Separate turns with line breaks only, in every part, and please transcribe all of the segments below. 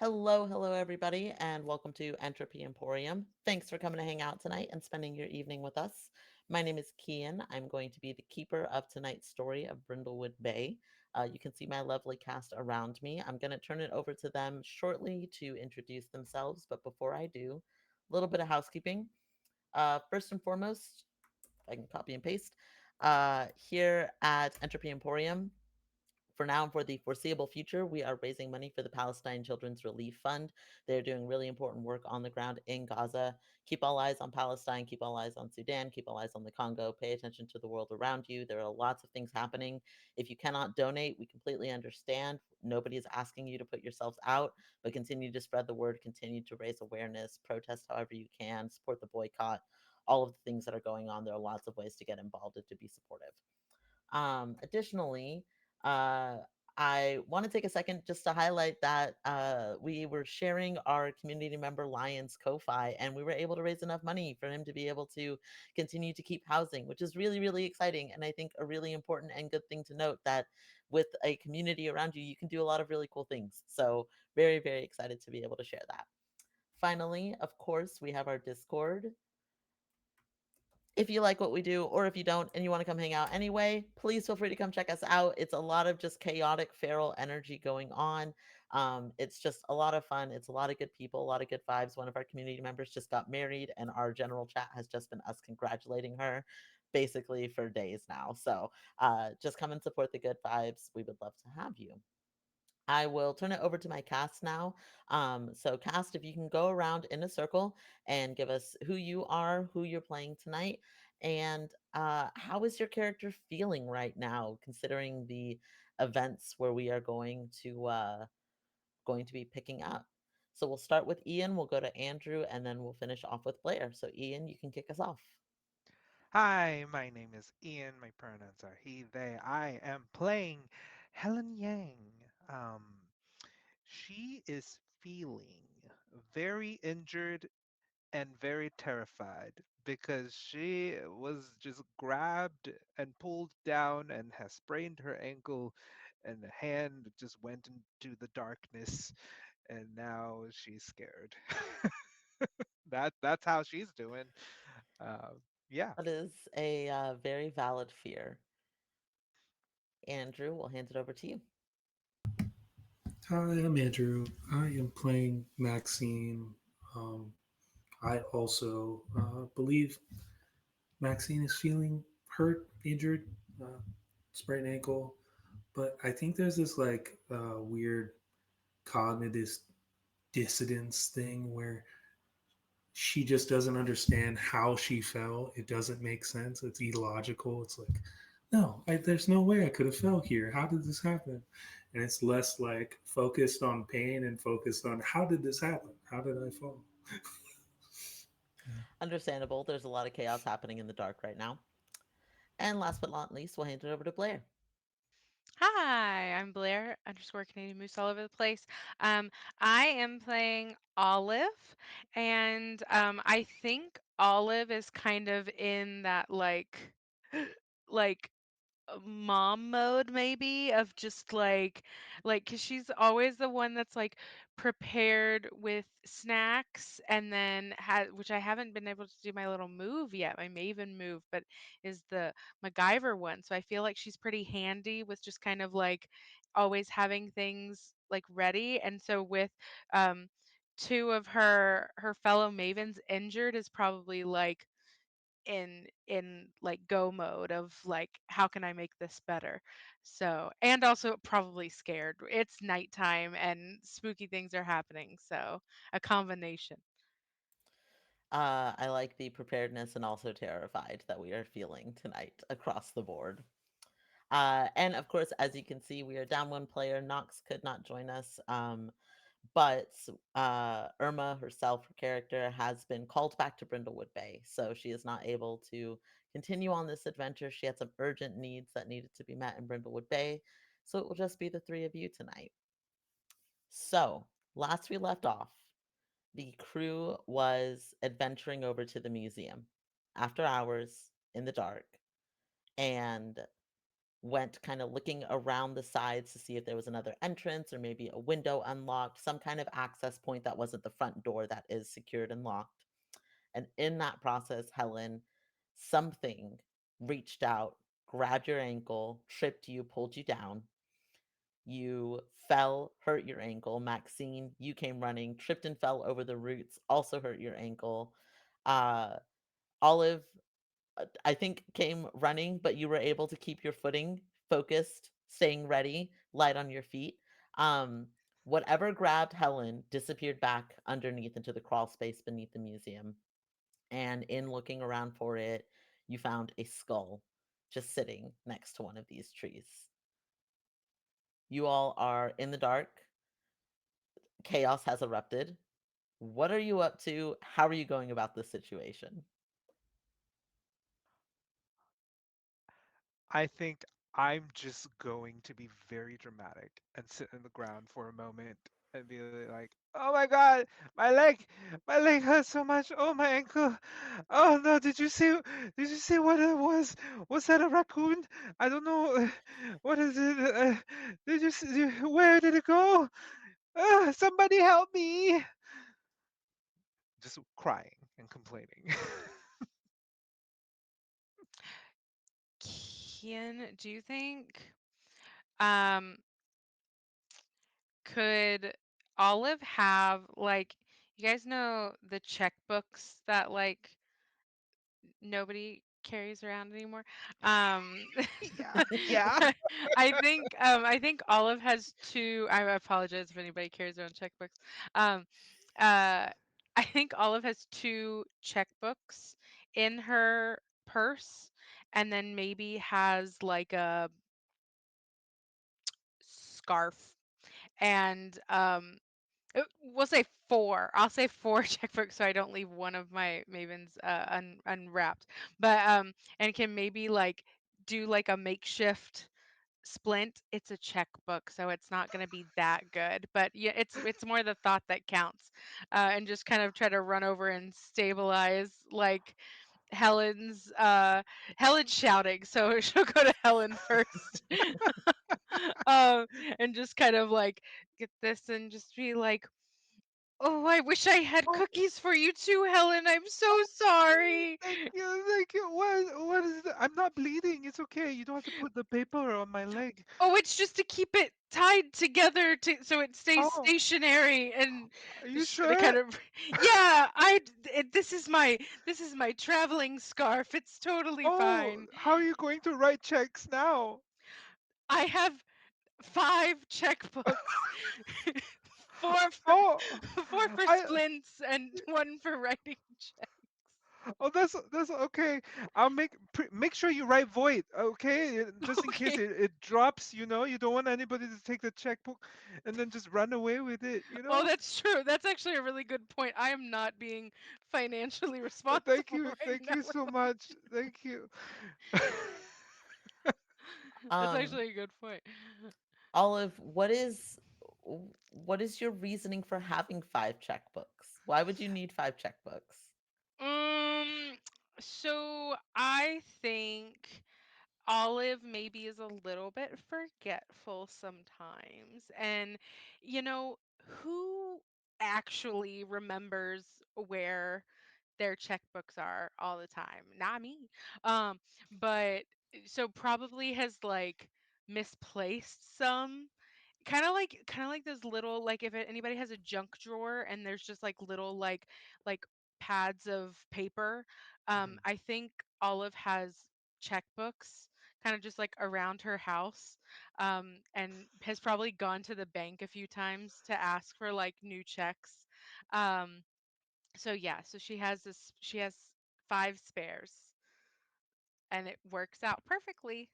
Hello, everybody, and welcome to Entropy Emporium. Thanks for coming to hang out tonight and spending your evening with us. My name is Kian. I'm going to be the keeper of tonight's story of Brindlewood Bay. You can see my lovely cast around me. I'm going to turn it over to them shortly to introduce themselves, but before I do, a little bit of housekeeping. First and foremost, if I can copy and paste, here at Entropy Emporium, for now and for the foreseeable future, we are raising money for the Palestine Children's Relief Fund. They're doing really important work on the ground in Gaza. Keep all eyes on Palestine, keep all eyes on Sudan, keep all eyes on the Congo, pay attention to the world around you. There are lots of things happening. If you cannot donate, we completely understand. Nobody is asking you to put yourselves out, but continue to spread the word, continue to raise awareness, protest however you can, support the boycott, all of the things that are going on. There are lots of ways to get involved and to be supportive. Additionally, uh, I want to take a second just to highlight that we were sharing our community member Lion's Ko-Fi, and we were able to raise enough money for him to be able to continue to keep housing, which is really, really exciting. And I think a really important and good thing to note that with a community around you, you can do a lot of really cool things. So very, very excited to be able to share that. Finally, of course, we have our Discord. If you like what we do, or if you don't and you want to come hang out anyway, please feel free to come check us out. It's a lot of just chaotic feral energy going on. It's just a lot of fun. It's a lot of good people, a lot of good vibes. One of our community members just got married, and our general chat has just been us congratulating her basically for days now. So just come and support the good vibes. We would love to have you. I will turn it over to my cast now. So, cast, if you can go around in a circle and give us who you are, who you're playing tonight, and how is your character feeling right now, considering the events where we are going to be picking up. So we'll start with Ian. We'll go to Andrew, and then we'll finish off with Blair. So, Ian, you can kick us off.
Hi, my name is Ian. My pronouns are he, they. I am playing Helen Yang. Um, she is feeling very injured and very terrified because she was just grabbed and pulled down and has sprained her ankle, and the hand just went into the darkness, and now she's scared. That's how she's doing. Uh, yeah.
That is a very valid fear. Andrew, we'll hand it over to you.
Hi, I'm Andrew. I am playing Maxine. Um, I also believe Maxine is feeling hurt, injured, uh, sprained ankle, but I think there's this like weird cognitive dissonance thing where she just doesn't understand how she fell. It doesn't make sense. It's illogical. It's like, no, there's no way I could have fell here. How did this happen? And it's less like focused on pain and focused on how did this happen? How did I fall?
Understandable. There's a lot of chaos happening in the dark right now. And last but not least, we'll hand it over to Blair.
Hi, I'm Blair underscore Canadian Moose all over the place. Um, I am playing Olive, and I think Olive is kind of in that like mom mode maybe of just like because she's always the one that's like prepared with snacks and then had which I haven't been able to do my little move yet, my maven move, but is the MacGyver one. So I feel like she's pretty handy with just kind of like always having things like ready. And so with um two of her fellow mavens injured is probably like in like go mode of like how can I make this better. So and also probably scared, it's nighttime and spooky things are happening, so a combination.
I like the preparedness and also terrified that we are feeling tonight across the board. And of course, as you can see, we are down one player. Nox could not join us, but Irma herself, her character, has been called back to Brindlewood Bay, so she is not able to continue on this adventure. She had some urgent needs that needed to be met in Brindlewood Bay, so it will just be the three of you tonight. So, last we left off, the crew was adventuring over to the museum after hours in the dark, and went kind of looking around the sides to see if there was another entrance or maybe a window unlocked, some kind of access point that wasn't the front door that is secured and locked. And in that process, Helen, something reached out, grabbed your ankle, tripped you, pulled you down. You fell, hurt your ankle. Maxine, you came running, tripped and fell over the roots, also hurt your ankle. Uh, Olive, I think, came running, but you were able to keep your footing, focused, staying ready, light on your feet. Um, Whatever grabbed Helen disappeared back underneath into the crawl space beneath the museum. And in looking around for it, you found a skull just sitting next to one of these trees. You all are in the dark. Chaos has erupted. What are you up to? How are you going about this situation?
I think I'm just going to be very dramatic and sit on the ground for a moment and be like, "Oh my God, my leg hurts so much. Oh, my ankle. Oh no, did you see what it was? Was that a raccoon? I don't know. What is it? Where did it go? Somebody help me!" Just crying and complaining.
Kian, do you think um could Olive have like you guys know the checkbooks that like nobody carries around anymore? Um
Yeah, yeah.
I think Olive has two. I apologize if anybody carries around checkbooks. Um uh I think Olive has two checkbooks in her purse and then maybe has like a scarf and we'll say four. I'll say four checkbooks so I don't leave one of my Mavens unwrapped. But and can maybe like do like a makeshift splint. It's a checkbook, so it's not going to be that good. But yeah, it's more the thought that counts, and just kind of try to run over and stabilize like Helen's shouting, so she'll go to Helen first. um and just kind of like get this and just be like, oh, I wish I had
Oh,
cookies for you too, Helen. I'm so
oh,
sorry.
thank you, thank you. What is it? I'm not bleeding. It's okay. You don't have to put the paper on my leg.
Oh, it's just to keep it tied together so it stays
Oh,
stationary and
are you
just to
sure?
kind of yeah, this is my traveling scarf. It's totally
Oh,
fine.
how are you going to write checks now?
I have 5 checkbooks. four for
Oh,
four for
I
splints and one for writing checks.
oh that's okay. I'll make sure you write void, okay? Just in case
Okay.
it drops, you don't want anybody to take the checkbook and then just run away with it, you
Oh,
know?
that's true. That's actually a really good point. I am not being financially responsible right
Thank
now.
you so much. Thank you.
That's
Um,
actually a good point.
Olive, what is your reasoning for having five checkbooks? Why would you need five checkbooks?
Um, so I think Olive maybe is a little bit forgetful sometimes. And, you know, who actually remembers where their checkbooks are all the time? Not me. Um, but so probably has like misplaced some. Kind of like those little like if anybody has a junk drawer and there's just like little like pads of paper.
Mhm.
I think Olive has checkbooks kind of just like around her house, and has probably gone to the bank a few times to ask for like new checks. Um, so yeah, so she has 5 spares and it works out perfectly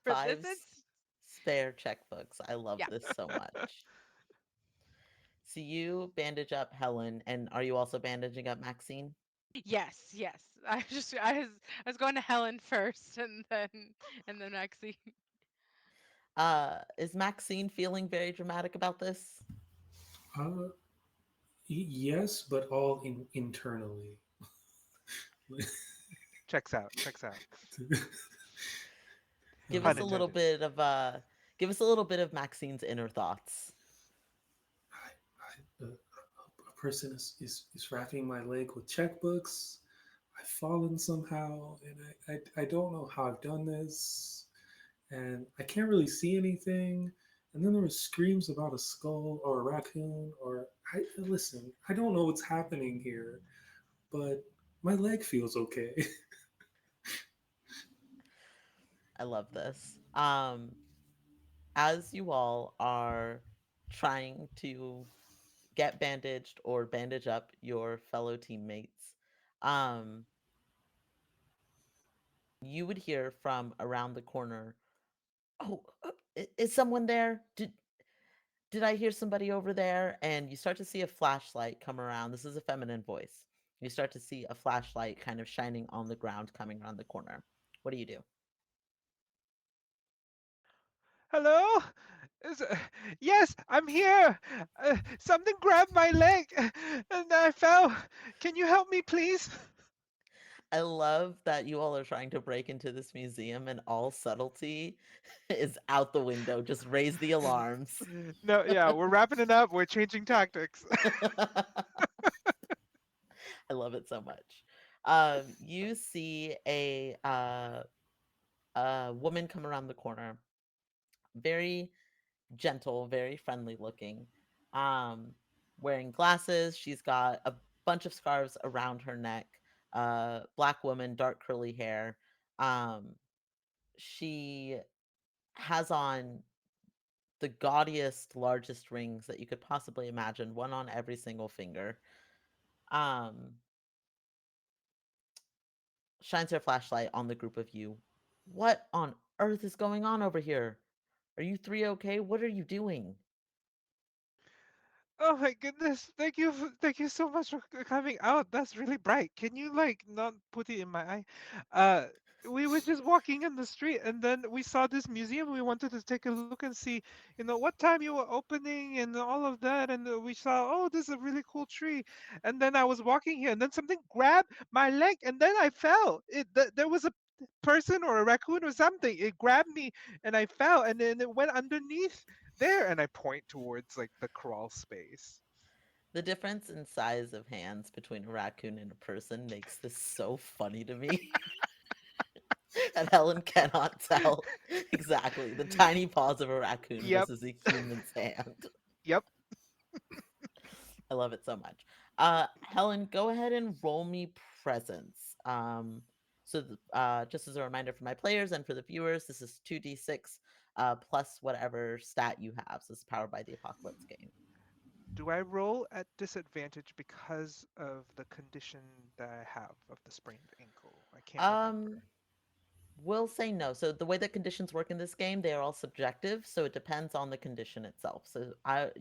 for this
Five
instance.
spare checkbooks. I love
Yeah.
this so much. So you bandage up Helen, and are you also bandaging up Maxine?
Yes, yes. I was going to Helen first and then Maxine.
Is Maxine feeling very dramatic about this?
Uh, yes, but all internally.
Checks out, checks out.
Give
Pun
us a
Um,
little
intended.
bit of give us a little bit of Maxine's inner thoughts.
a person is wrapping my leg with checkbooks. I've fallen somehow, and I don't know how I've done this, and I can't really see anything. And then there were screams about a skull or a raccoon, or I listen. I don't know what's happening here, but my leg feels okay.
I love this. As you all are trying to get bandaged or bandage up your fellow teammates, um, you would hear from around the corner, "Oh, is someone there? Did I hear somebody over there?" And you start to see a flashlight come around. This is a feminine voice. You start to see a flashlight kind of shining on the ground coming around the corner. What do you do?
Hello? Is, yes, I'm here. Something grabbed my leg and I fell. Can you help me, please?
I love that you all are trying to break into this museum and all subtlety is out the window. Just raise the alarms.
No, yeah, we're wrapping it up. We're changing tactics.
I love it so much. You see a woman come around the corner, very gentle, very friendly looking, um, wearing glasses. She's got a bunch of scarves around her neck. Black woman, dark curly hair. Um, she has on the gaudiest, largest rings that you could possibly imagine, one on every single finger. Um, shines her flashlight on the group of you. What on earth is going on over here? Are you three okay? What are you doing?
Oh my goodness. Thank you so much for coming out. That's really bright. Can you like not put it in my eye? Uh we were just walking in the street and then we saw this museum. We wanted to take a look and see, what time you were opening and all of that. And we saw, oh, this is a really cool tree. And then I was walking here and then something grabbed my leg and then I fell. There was a person or a raccoon or something. It grabbed me and I fell and then it went underneath there and I point towards like the crawl space.
The difference in size of hands between a raccoon and a person makes this so funny to me. And Helen cannot tell exactly the tiny paws of a raccoon
Yep.
versus a human's hand.
Yep.
I love it so much. Helen, go ahead and roll me presence. Just as a reminder for my players and for the viewers, this is 2d6 plus whatever stat you have. So it's powered by the Apocalypse game.
Do I roll at disadvantage because of the condition that I have of the sprained ankle? I can't
Um,
remember.
We'll say no. So the way that conditions work in this game, they are all subjective, so it depends on the condition itself. So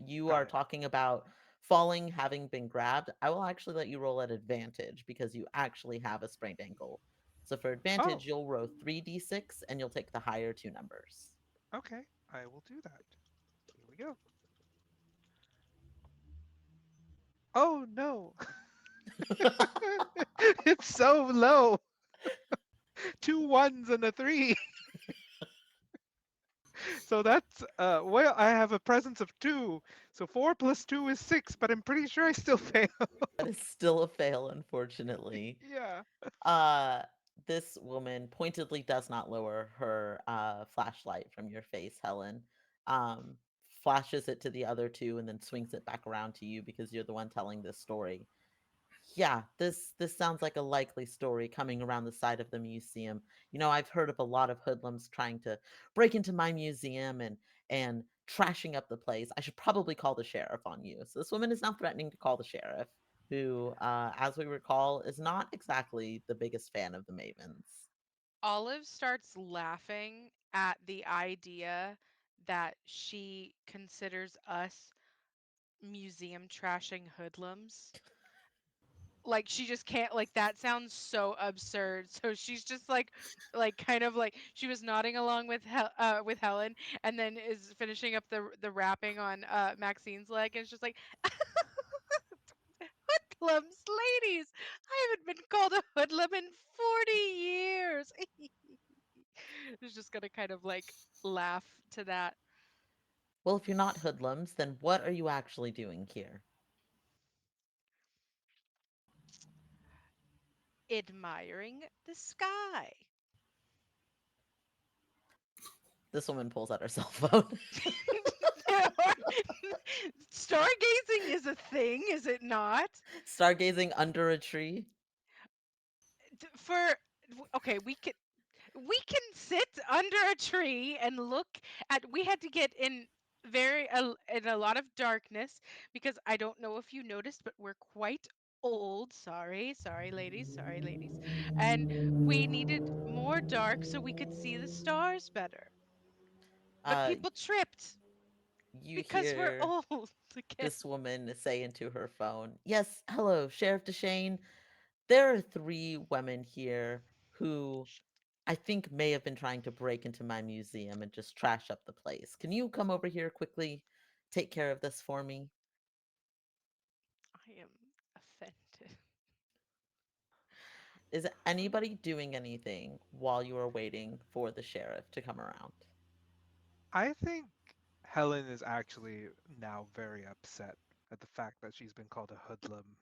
you are
Got it.
talking about falling, having been grabbed. I will actually let you roll at advantage because you actually have a sprained ankle. So for
Oh,
advantage, you'll roll 3d6 and you'll take the higher two numbers.
okay. I will do that. Here we go. Oh no. It's so low. Two ones and a three. So that's well, I have a presence of two. So four plus two is six, but I'm pretty sure I still fail.
That is still a fail, unfortunately.
Yeah.
Uh, this woman pointedly does not lower her flashlight from your face, Helen. Um, Flashes it to the other two and then swings it back around to you because you're the one telling this story. Yeah, this sounds like a likely story coming around the side of the museum. You know, I've heard of a lot of hoodlums trying to break into my museum and trashing up the place. I should probably call the sheriff on you. So this woman is now threatening to call the sheriff, who, as we recall, is not exactly the biggest fan of the Mavens.
Olive starts laughing at the idea that she considers us museum trashing hoodlums. Like she just can't, like that sounds so absurd. So she's just like kind of like she was nodding along with with Helen and then is finishing up the wrapping on Maxine's leg and it's just like hoodlums, ladies. I haven't been called a hoodlum in 40 years. It's just gonna kind of like laugh to that.
Well, if you're not hoodlums, then what are you actually doing here?
Admiring the sky.
This woman pulls out her cell phone.
Stargazing is a thing, is it not?
Stargazing under a tree.
For okay, we can sit under a tree and look at. We had to get in in a lot of darkness because I don't know if you noticed, but we're quite old. Sorry ladies, and we needed more dark so we could see the stars better. But
Uh,
people tripped
you
because we're
hear
old again.
this woman say into her phone, "Yes, hello, Sheriff DeShane. There are three women here who I think may have been trying to break into my museum and just trash up the place. Can you come over here quickly, take care of this for me?"
I am offended.
Is anybody doing anything while you are waiting for the sheriff to come around?
I think Helen is actually now very upset at the fact that she's been called a hoodlum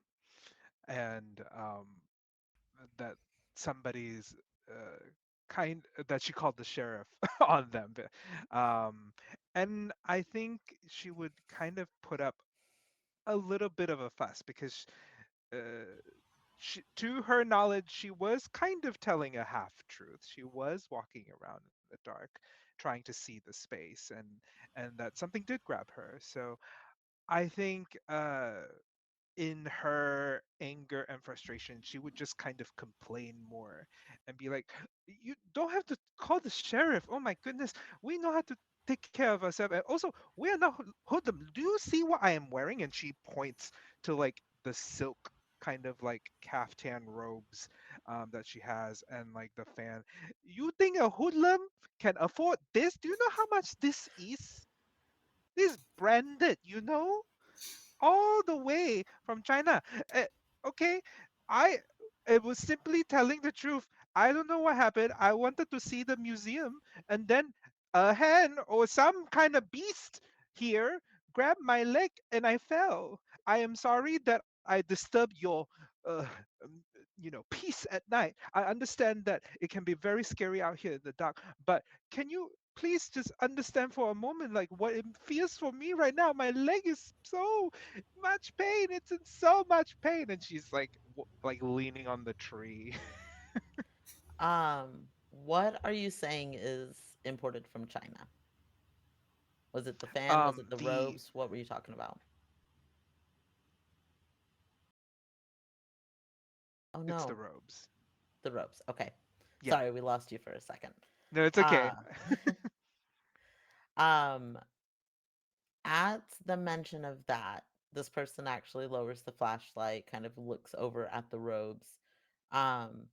and that somebody's that she called the sheriff on them. And I think she would kind of put up a little bit of a fuss because uh, to her knowledge, she was kind of telling a half truth. She was walking around in the dark, trying to see the space, and that something did grab her. So I think in her anger and frustration, she would just kind of complain more and be like, "You don't have to call the sheriff. Oh my goodness, we know how to take care of ourselves. And also, we are not hoodlum. Do you see what I am wearing?" And she points to like the silk kind of like caftan robes that she has and like the fan. You think a hoodlum can afford this? Do you know how much this is? This is branded, you know? All the way from China. Uh, okay, I it was simply telling the truth. I don't know what happened. I wanted to see the museum, and then a hen or some kind of beast here grabbed my leg, and I fell. I am sorry that I disturbed your, uh, um, peace at night. I understand that it can be very scary out here in the dark, but can you please just understand for a moment like what it feels for me right now? My leg is so much pain. It's in so much pain. And she's like like leaning on the tree.
What are you saying is imported from China? Was it the fan? Was it the
The
robes? What were you talking about? Oh
It's the
no,
robes.
the robes. Okay.
Yeah.
Sorry, we lost you for a second.
No, it's okay.
Uh um at the mention of that, this person actually lowers the flashlight, kind of looks over at the robes, um,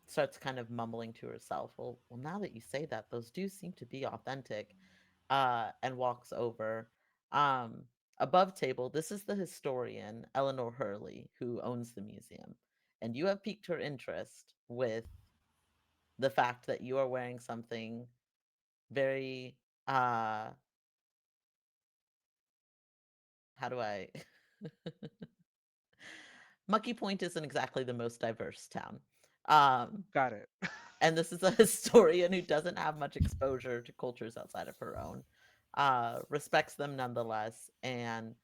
starts kind of mumbling to herself, well, now that you say that, those do seem to be authentic, and walks over. Um, Above table, this is the historian, Eleanor Hurley, who owns the museum. And you have piqued her interest with the fact that you are wearing something very, uh, how do I Mucky Point isn't exactly the most diverse town. Um,
Got it.
and this is a historian who doesn't have much exposure to cultures outside of her own, respects them nonetheless, and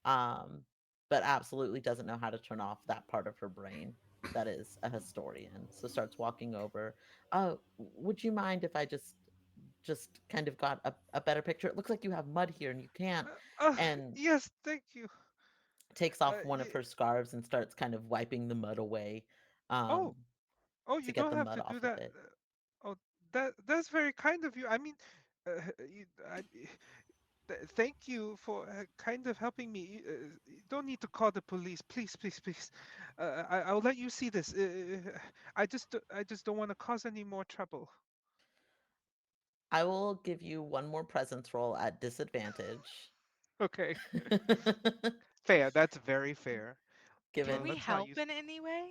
um, but absolutely doesn't know how to turn off that part of her brain that is a historian. So starts walking over. Would you mind if I just kind of got a better picture? It looks like you have mud here and you can't. And
Yes, thank you.
takes off one of
Yeah.
her scarves and starts kind of wiping the mud away,
Oh,
um,
oh,
to
you
get
don't
the
have
mud
to do
off of
that.
it.
Oh, that's very kind of you. I mean, you, thank you for kind of helping me. You don't need to call the police, please, please, please. I'll let you see this. I just don't want to cause any more trouble.
I will give you one more presence roll at disadvantage.
Okay, fair. That's very fair.
Can
Given
we
Let's not
help
use.
in any way?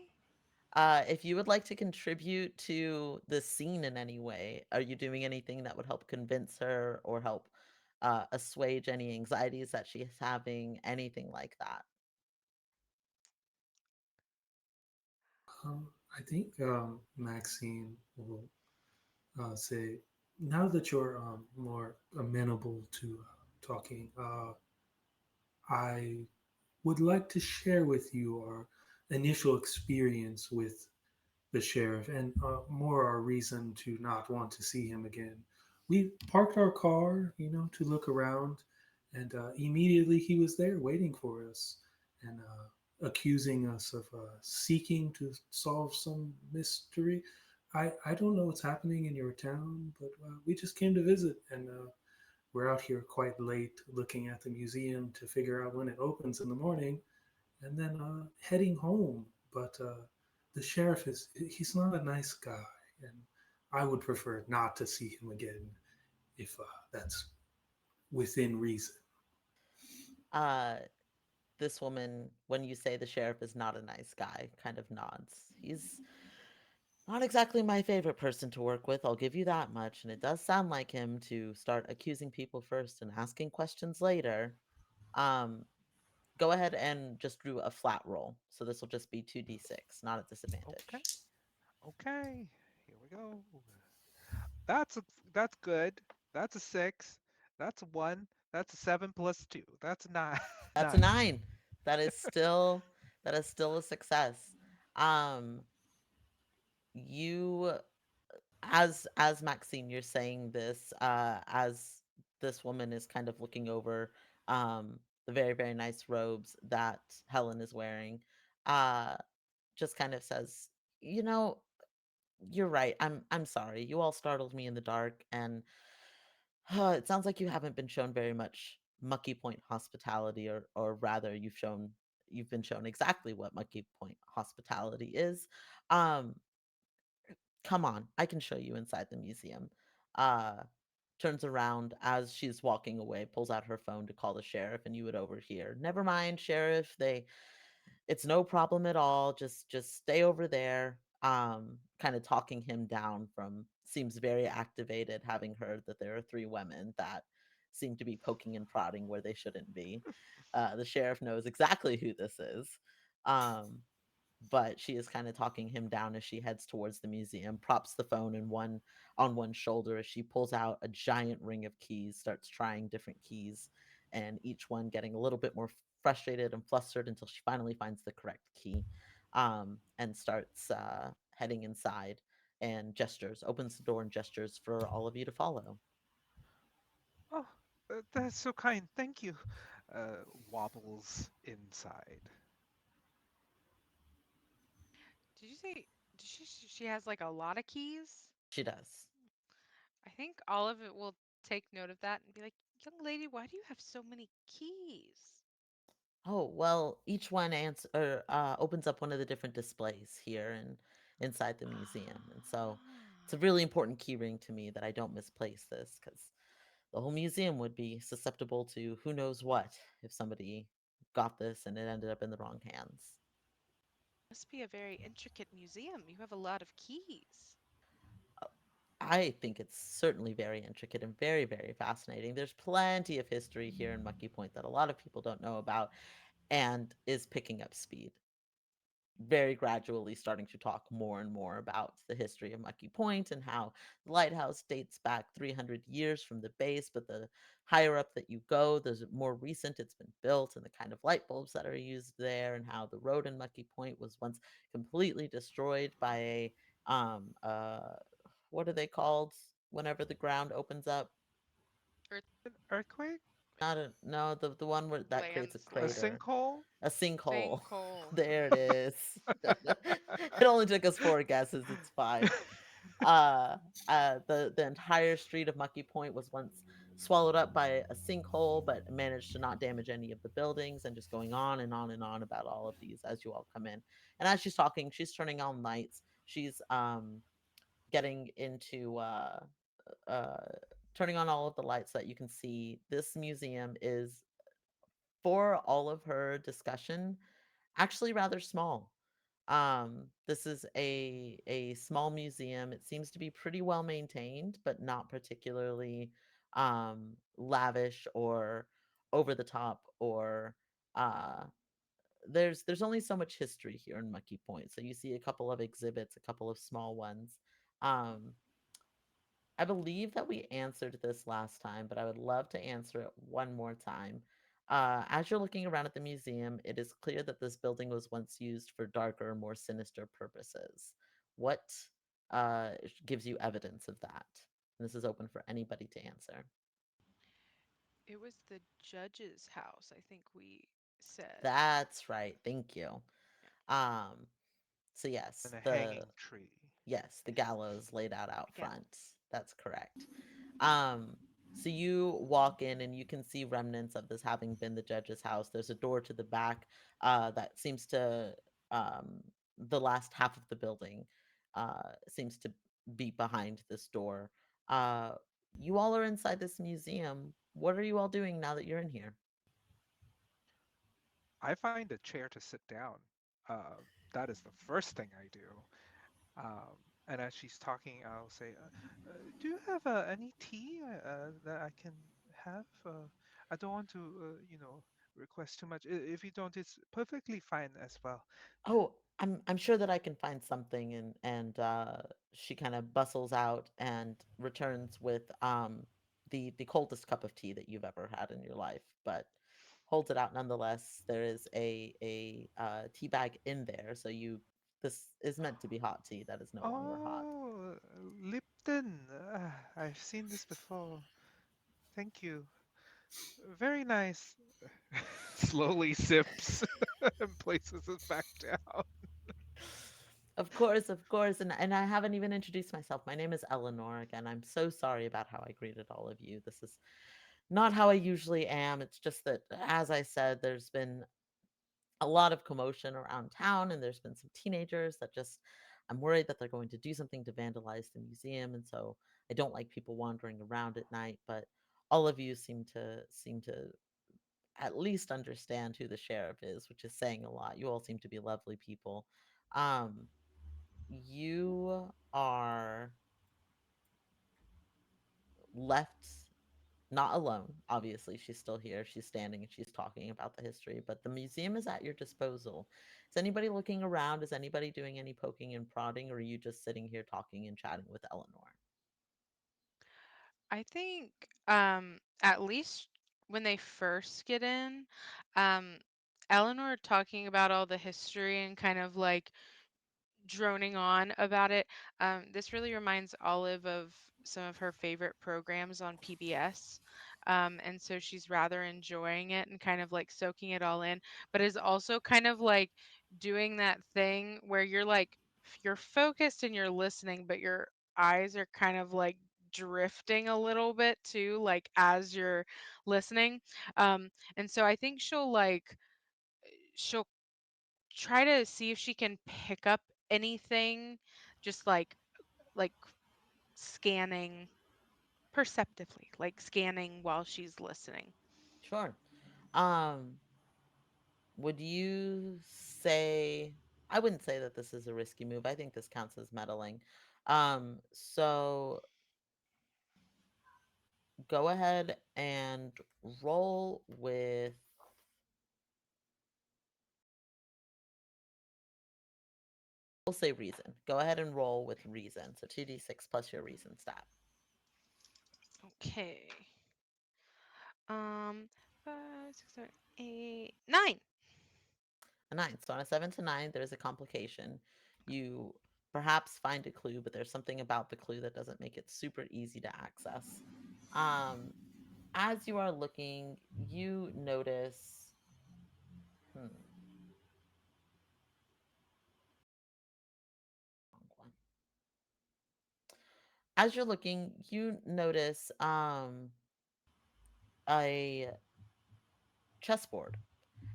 If you would like to contribute to the scene in any way, are you doing anything that would help convince her or help assuage any anxieties that she is having, anything like that?
I think Maxine will say, now that you're more amenable to talking, I would like to share with you our initial experience with the sheriff and more our reason to not want to see him again. We parked our car, to look around, and immediately he was there waiting for us and accusing us of seeking to solve some mystery. I don't know what's happening in your town, but we just came to visit, and we're out here quite late looking at the museum to figure out when it opens in the morning and then heading home. But the sheriff he's not a nice guy, and I would prefer not to see him again if that's within reason.
Uh, this woman, when you say the sheriff is not a nice guy, kind of nods. He's not exactly my favorite person to work with, I'll give you that much, and it does sound like him to start accusing people first and asking questions later. Um, Go ahead and just do a flat roll. So this will just be 2d6, not at
Okay.
disadvantage.
Okay. Here we go. That's a, that's good. That's a 6. That's a 1. That's a 7 plus 2. That's a 9.
That's a
9.
9. That is still that is still a success. Um you as Maxine, you're saying this as this woman is kind of looking over the very very nice robes that Helen is wearing. Uh just kind of says, "You know, you're right. I'm sorry. You all startled me in the dark and it sounds like you haven't been shown very much Mucky Point hospitality, or rather, you've been shown exactly what Mucky Point hospitality is. Um, Come on, I can show you inside the museum." Uh, Turns around as she's walking away, pulls out her phone to call the sheriff, and you would overhear, "Never mind, sheriff. It's no problem at all. Just stay over there." Kind of talking him down from seems very activated, having heard that there are three women that seem to be poking and prodding where they shouldn't be. The sheriff knows exactly who this is. Um, but she is kind of talking him down as she heads towards the museum, props the phone in one on one shoulder as she pulls out a giant ring of keys, starts trying different keys, and each one getting a little bit more frustrated and flustered until she finally finds the correct key, and starts heading inside and gestures, opens the door and gestures for all of you to follow.
Oh, that's so kind. Thank you. Uh, Wobbles inside.
Did you say she has like a lot of keys?
She does.
I think Olive will take note of that and be like, "Young lady, why do you have so many keys?"
Oh, well, each one opens up one of the different displays here and inside the museum. And so it's a really important key ring to me that I don't misplace this because the whole museum would be susceptible to who knows what if somebody got this and it ended up in the wrong hands.
Must be a very intricate museum. You have a lot of keys.
Uh, I think it's certainly very intricate and very, very fascinating. There's plenty of history here in Mucky Point that a lot of people don't know about and is picking up speed. Very gradually starting to talk more and more about the history of Mucky Point and how the lighthouse dates back 300 years from the base, but the higher up that you go, the more recent it's been built, and the kind of light bulbs that are used there, and how the road in Mucky Point was once completely destroyed by a what are they called whenever the ground opens up?
Earth
An earthquake?
Not a no, the one where that creates a
A
landslide.
crater.
sinkhole?
A sinkhole.
Sinkhole.
There it is. It only took us 4 guesses, it's fine. Uh, the entire street of Mucky Point was once swallowed up by a sinkhole, but managed to not damage any of the buildings, and just going on and on and on about all of these as you all come in. And as she's talking, she's turning on lights. She's, getting into, uh, turning on all of the lights so that you can see. This museum is, for all of her discussion, actually rather small. This is a small museum. It seems to be pretty well maintained, but not particularly lavish or over the top or uh there's only so much history here in Mucky Point. So you see a couple of exhibits, a couple of small ones. Um I believe that we answered this last time, but I would love to answer it one more time. As you're looking around at the museum, it is clear that this building was once used for darker, more sinister purposes. What gives you evidence of that? And this is open for anybody to answer.
It was the judge's house, I think we said.
That's right. Thank you.
Yeah.
Um, so
And
yes,
a
the
hanging tree.
yes, the gallows laid out
Yeah.
front. That's correct. Um, so you walk in and you can see remnants of this having been the judge's house. There's a door to the back that seems to the last half of the building seems to be behind this door. Uh, you all are inside this museum. What are you all doing now that you're in here?
I find a chair to sit down. Uh, that is the first thing I do. Um, and as she's talking, I'll say, "Do you have any tea that I can have? I don't want to, request too much. If you don't, it's perfectly fine as well."
Oh, I'm sure that I can find something, and she kind of bustles out and returns with the coldest cup of tea that you've ever had in your life, but holds it out nonetheless. There is a tea bag in there, so you this is meant to be hot tea that is no longer hot.
Oh, Lipton. I've seen this before. Thank you. Very nice. Slowly sips and places it back down.
Of course, and I haven't even introduced myself. My name is Eleanor again. I'm so sorry about how I greeted all of you. This is not how I usually am. It's just that, as I said, there's been a lot of commotion around town, and there's been some teenagers that just I'm worried that they're going to do something to vandalize the museum, and so I don't like people wandering around at night. But all of you seem to at least understand who the sheriff is, which is saying a lot. You all seem to be lovely people. Um, you are left not alone. Obviously, she's still here. She's standing and she's talking about the history, but the museum is at your disposal. Is anybody looking around? Is anybody doing any poking and prodding, or are you just sitting here talking and chatting with Eleanor?
I think at least when they first get in, um Eleanor talking about all the history and kind of like droning on about it. This really reminds Olive of some of her favorite programs on PBS. And so she's rather enjoying it and kind of like soaking it all in, but is also kind of like doing that thing where you're like, you're focused and you're listening, but your eyes are kind of like drifting a little bit too, like as you're listening. And so I think she'll try to see if she can pick up anything, just like scanning perceptively, like scanning while she's listening.
Sure. Um, would you say I wouldn't say that this is a risky move. I think this counts as meddling. So go ahead and roll with we'll say reason. Go ahead and roll with reason. So 2d6 plus your reason stat.
Okay. Um, 5, 6, 7, 8, 9.
A 9. So on a 7 to 9, there's a complication. You perhaps find a clue, but there's something about the clue that doesn't make it super easy to access. Um, as you are looking, you notice. Hmm, wrong one. As you're looking, you notice a chessboard.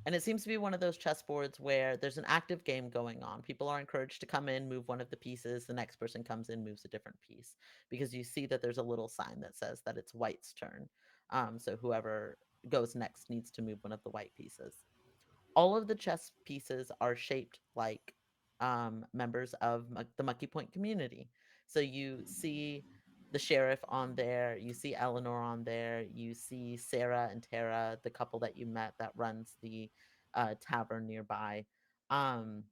And it seems to be one of those chessboards where there's an active game going on. People are encouraged to come in, move one of the pieces. The next person comes in, moves a different piece because you see that there's a little sign that says that it's white's turn. So whoever goes next needs to move one of the white pieces. All of the chess pieces are shaped like members of the Mucky Point community. So you see the sheriff on there, you see Eleanor on there, you see Sarah and Tara, the couple that you met that runs the tavern nearby. Um,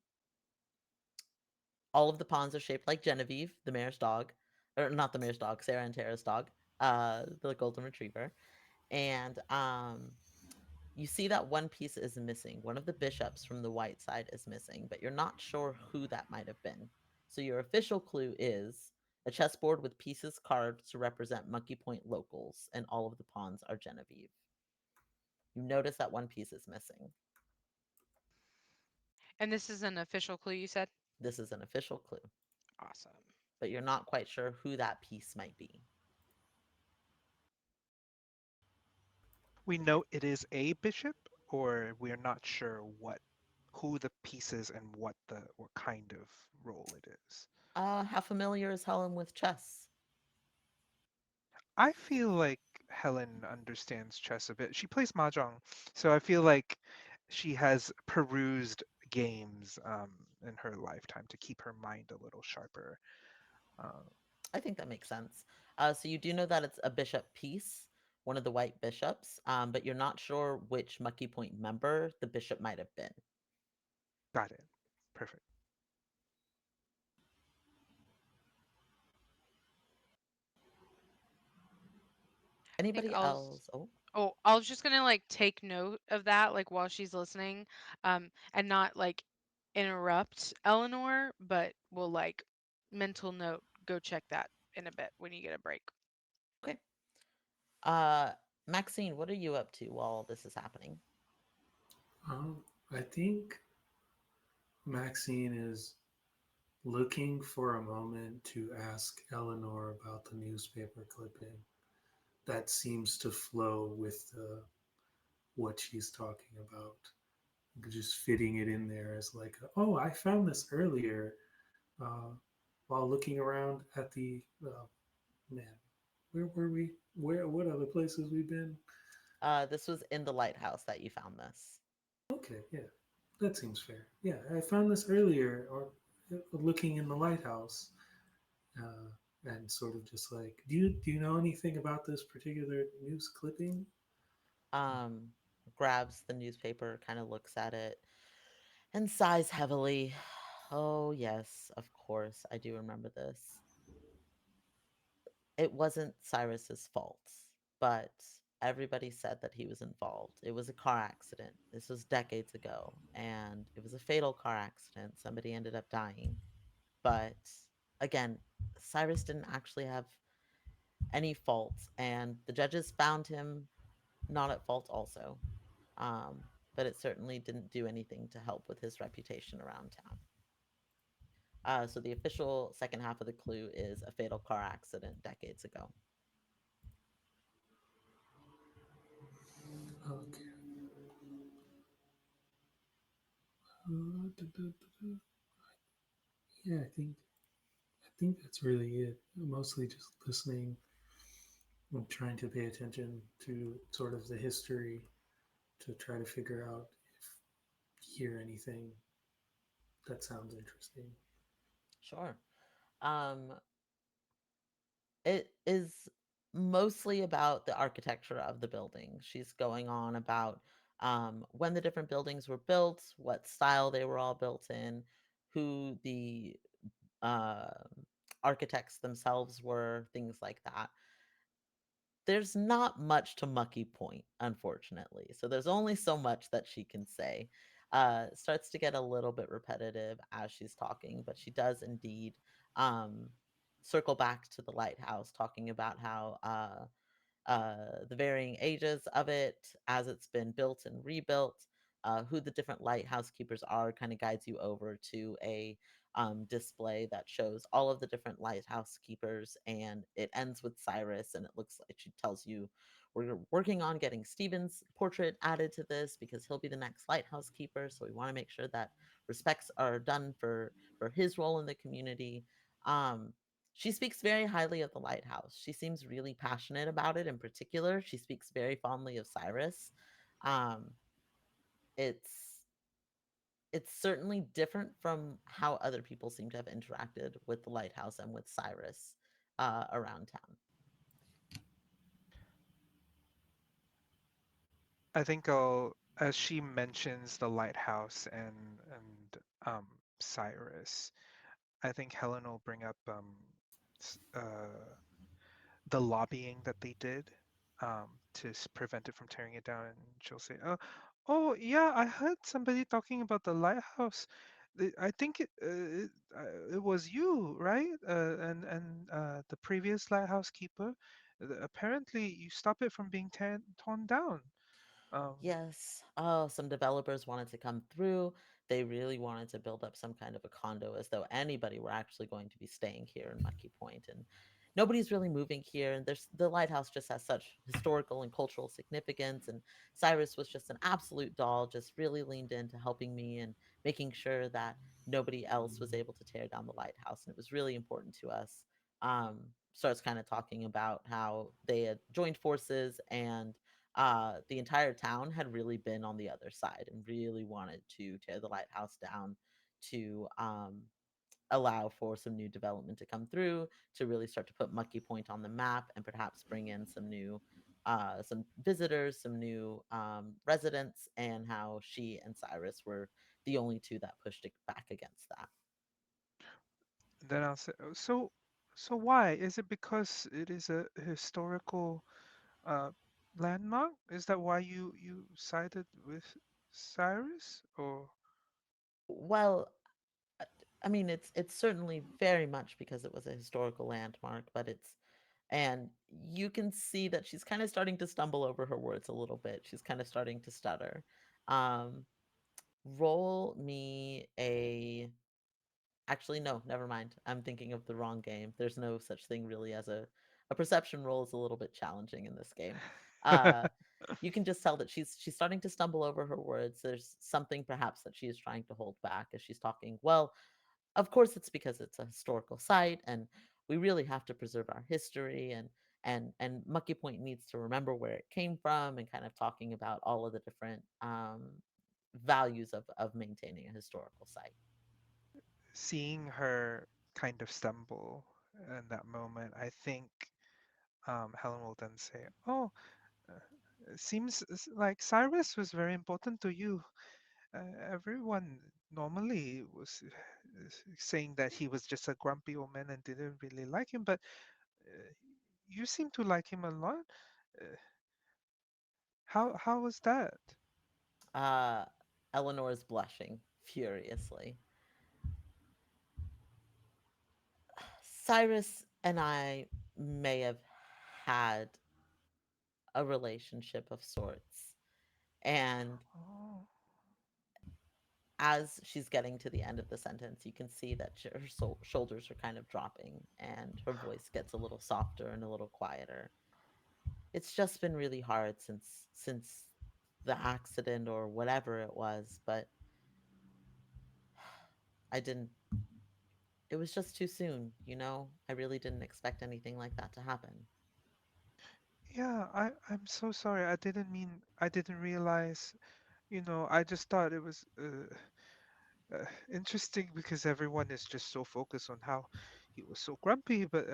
all of the pawns are shaped like Genevieve, the mayor's dog, or not the mayor's dog, Sarah and Tara's dog, the golden retriever. And you see that one piece is missing. One of the bishops from the white side is missing, but you're not sure who that might have been. So your official clue is a chessboard with pieces carved to represent Monkey Point locals, and all of the pawns are Genevieve. You notice that one piece is missing.
And this is an official clue, you said?
This is an official clue,
Awesome.
but you're not quite sure who that piece might be.
We know it is a bishop, or we're not sure who the piece is and what kind of role it is.
How familiar is Helen with chess?
I feel like Helen understands chess a bit. She plays mahjong, so I feel like she has perused games in her lifetime to keep her mind a little sharper. Uh,
I think that makes sense. So you do know that it's a bishop piece, one of the white bishops, but you're not sure which Mucky Point member the bishop might have been.
got it. Perfect.
I think
Anybody else? Oh,
I was just gonna like take note of that, like while she's listening, and not like interrupt Eleanor, but we'll like mental note, go check that in a bit when you get a break.
okay. Uh, Maxine, what are you up to while this is happening?
I think Maxine is looking for a moment to ask Eleanor about the newspaper clipping that seems to flow with what she's talking about. Just fitting it in there as like, oh, I found this earlier uh, while looking around at the man. Where were we? Where? What other places we've been?
This was in the lighthouse that you found this.
Okay, yeah, that seems fair. Yeah, I found this earlier, or looking in the lighthouse, uh, and sort of just like, do you know anything about this particular news clipping?
Um, Grabs the newspaper, kind of looks at it, and sighs heavily. Oh, yes, of course, I do remember this. It wasn't Cyrus's fault, but everybody said that he was involved. It was a car accident. This was decades ago, and it was a fatal car accident. Somebody ended up dying. But again, Cyrus didn't actually have any fault, and the judges found him not at fault also. Um, but it certainly didn't do anything to help with his reputation around town. So the official second half of the clue is a fatal car accident decades ago.
Okay. Yeah, I think that's really it. Mostly just listening and trying to pay attention to sort of the history to try to figure out if hear anything that sounds interesting.
Sure. Um, it is mostly about the architecture of the building. She's going on about when the different buildings were built, what style they were all built in, who the uh, architects themselves were, things like that. There's not much to Mucky Point, unfortunately. So there's only so much that she can say. Starts to get a little bit repetitive as she's talking, but she does indeed um, circle back to the lighthouse, talking about how the varying ages of it as it's been built and rebuilt, who the different lighthouse keepers are, kind of guides you over to a display that shows all of the different lighthouse keepers. And it ends with Cyrus, and it looks like she tells you, we're working on getting Stephen's portrait added to this because he'll be the next lighthouse keeper. So we want to make sure that respects are done for his role in the community. Um, she speaks very highly of the lighthouse. She seems really passionate about it in particular. She speaks very fondly of Cyrus. Um, it's it's certainly different from how other people seem to have interacted with the lighthouse and with Cyrus around town.
I think as she mentions the lighthouse and Cyrus, I think Helen will bring up s- uh, the lobbying that they did to prevent it from tearing it down, and she'll say, "Oh yeah, I heard somebody talking about the lighthouse. I think it was you, right? And the previous lighthouse keeper. Apparently, you stopped it from being torn down." Um,
Yes. Oh, some developers wanted to come through. They really wanted to build up some kind of a condo as though anybody were actually going to be staying here in Mucky Point. And nobody's really moving here. And there's the lighthouse just has such historical and cultural significance. And Cyrus was just an absolute doll, just really leaned into helping me and making sure that nobody else was able to tear down the lighthouse. And it was really important to us. Starts kind of talking about how they had joined forces and the entire town had really been on the other side and really wanted to tear the lighthouse down to allow for some new development to come through, to really start to put Mucky Point on the map and perhaps bring in some new some visitors, some new residents, and how she and Cyrus were the only two that pushed it back against that.
then I'll say, so why? Is it because it is a historical uh, landmark? Is that why you sided with Cyrus? Or
Well, uh, I mean, it's certainly very much because it was a historical landmark, but it's and you can see that she's kind of starting to stumble over her words a little bit. She's kind of starting to stutter. Um, roll me a. Actually, no, never mind. I'm thinking of the wrong game. There's no such thing really as a perception roll is a little bit challenging in this game. Uh, you can just tell that she's starting to stumble over her words. There's something perhaps that she is trying to hold back as she's talking. Well, of course it's because it's a historical site and we really have to preserve our history and Mucky Point needs to remember where it came from and kind of talking about all of the different values of maintaining a historical site.
seeing her kind of stumble in that moment, I think Helen will then say, "Oh, uh, it seems like Cyrus was very important to you. Everyone normally was saying that he was just a grumpy old man and didn't really like him, but uh, you seem to like him a lot. Uh, how was that?"
uh Eleanor is blushing furiously. Cyrus and I may have had a relationship of sorts, and
Oh,
as she's getting to the end of the sentence, you can see that her shoulders are kind of dropping and her voice gets a little softer and a little quieter. It's just been really hard since the accident or whatever it was, but I didn't it was just too soon, you know? I really didn't expect anything like that to happen.
yeah, I'm so sorry. I didn't realize, I just thought it was interesting because everyone is just so focused on how he was so grumpy, but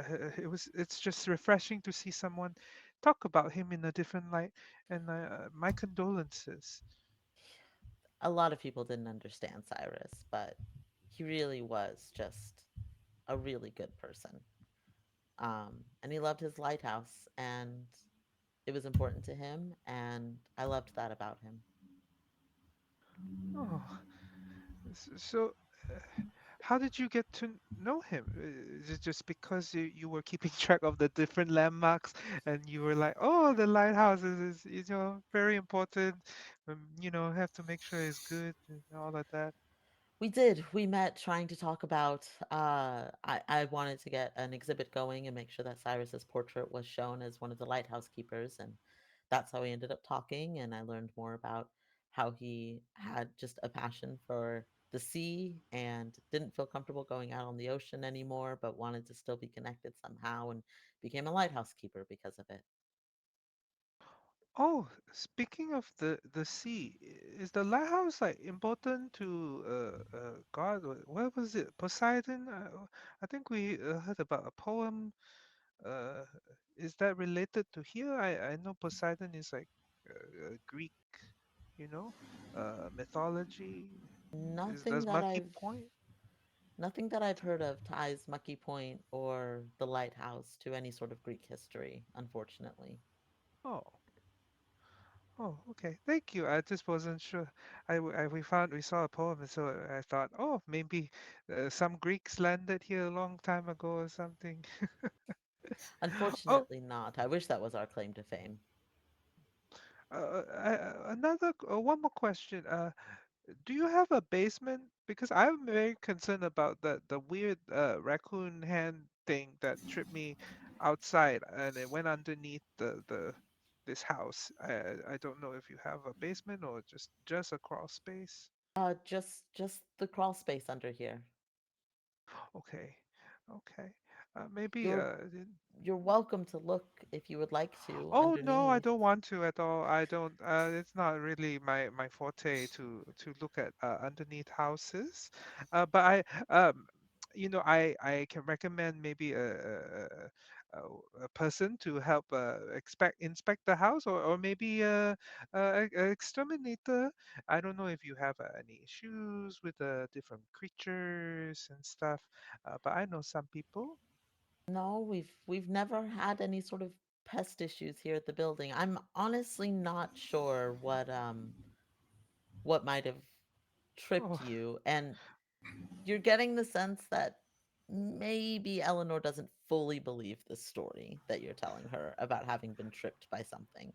it's just refreshing to see someone talk about him in a different light. And my condolences.
A lot of people didn't understand Cyrus, but he really was just a really good person. And he loved his lighthouse, and it was important to him, and I loved that about him.
Oh, so uh, how did you get to know him? Is it just because you were keeping track of the different landmarks and you were like, oh, the lighthouse is very important. Have to make sure it's good and all of that.
We did. We met trying to talk about. I wanted to get an exhibit going and make sure that Cyrus's portrait was shown as one of the lighthouse keepers, and that's how we ended up talking. And I learned more about how he had just a passion for the sea and didn't feel comfortable going out on the ocean anymore, but wanted to still be connected somehow, and became a lighthouse keeper because of it.
Oh, speaking of the sea, is the lighthouse like important to God? Where was it? Poseidon? I think we heard about a poem. Uh, is that related to here? I know Poseidon is like Greek, you know, mythology.
Nothing
Does
that
Mucky
I've
point?
nothing that I've heard of ties Mucky Point or the lighthouse to any sort of Greek history, unfortunately.
Oh, oh, okay. Thank you. I just wasn't sure. We saw a poem, and so I thought, oh, maybe some Greeks landed here a long time ago or something. Oh,
Unfortunately not. I wish that was our claim to fame.
one more question. Do you have a basement? Because I'm very concerned about the weird raccoon hand thing that tripped me outside and it went underneath the this house. I don't know if you have a basement or just a crawl space.
Just the crawl space under here.
Okay, okay. Maybe
You're you're welcome to look if you would like to
Oh no, I
underneath.
don't want to at all. I don't. It's not really my forte to look at underneath houses. But I can recommend maybe a person to help inspect the house, or maybe a exterminator. I don't know if you have any issues with different creatures and stuff. But I know some people.
No, we've never had any sort of pest issues here at the building. I'm honestly not sure what might have tripped
Oh,
you, and you're getting the sense that maybe Eleanor doesn't fully believe the story that you're telling her about having been tripped by something.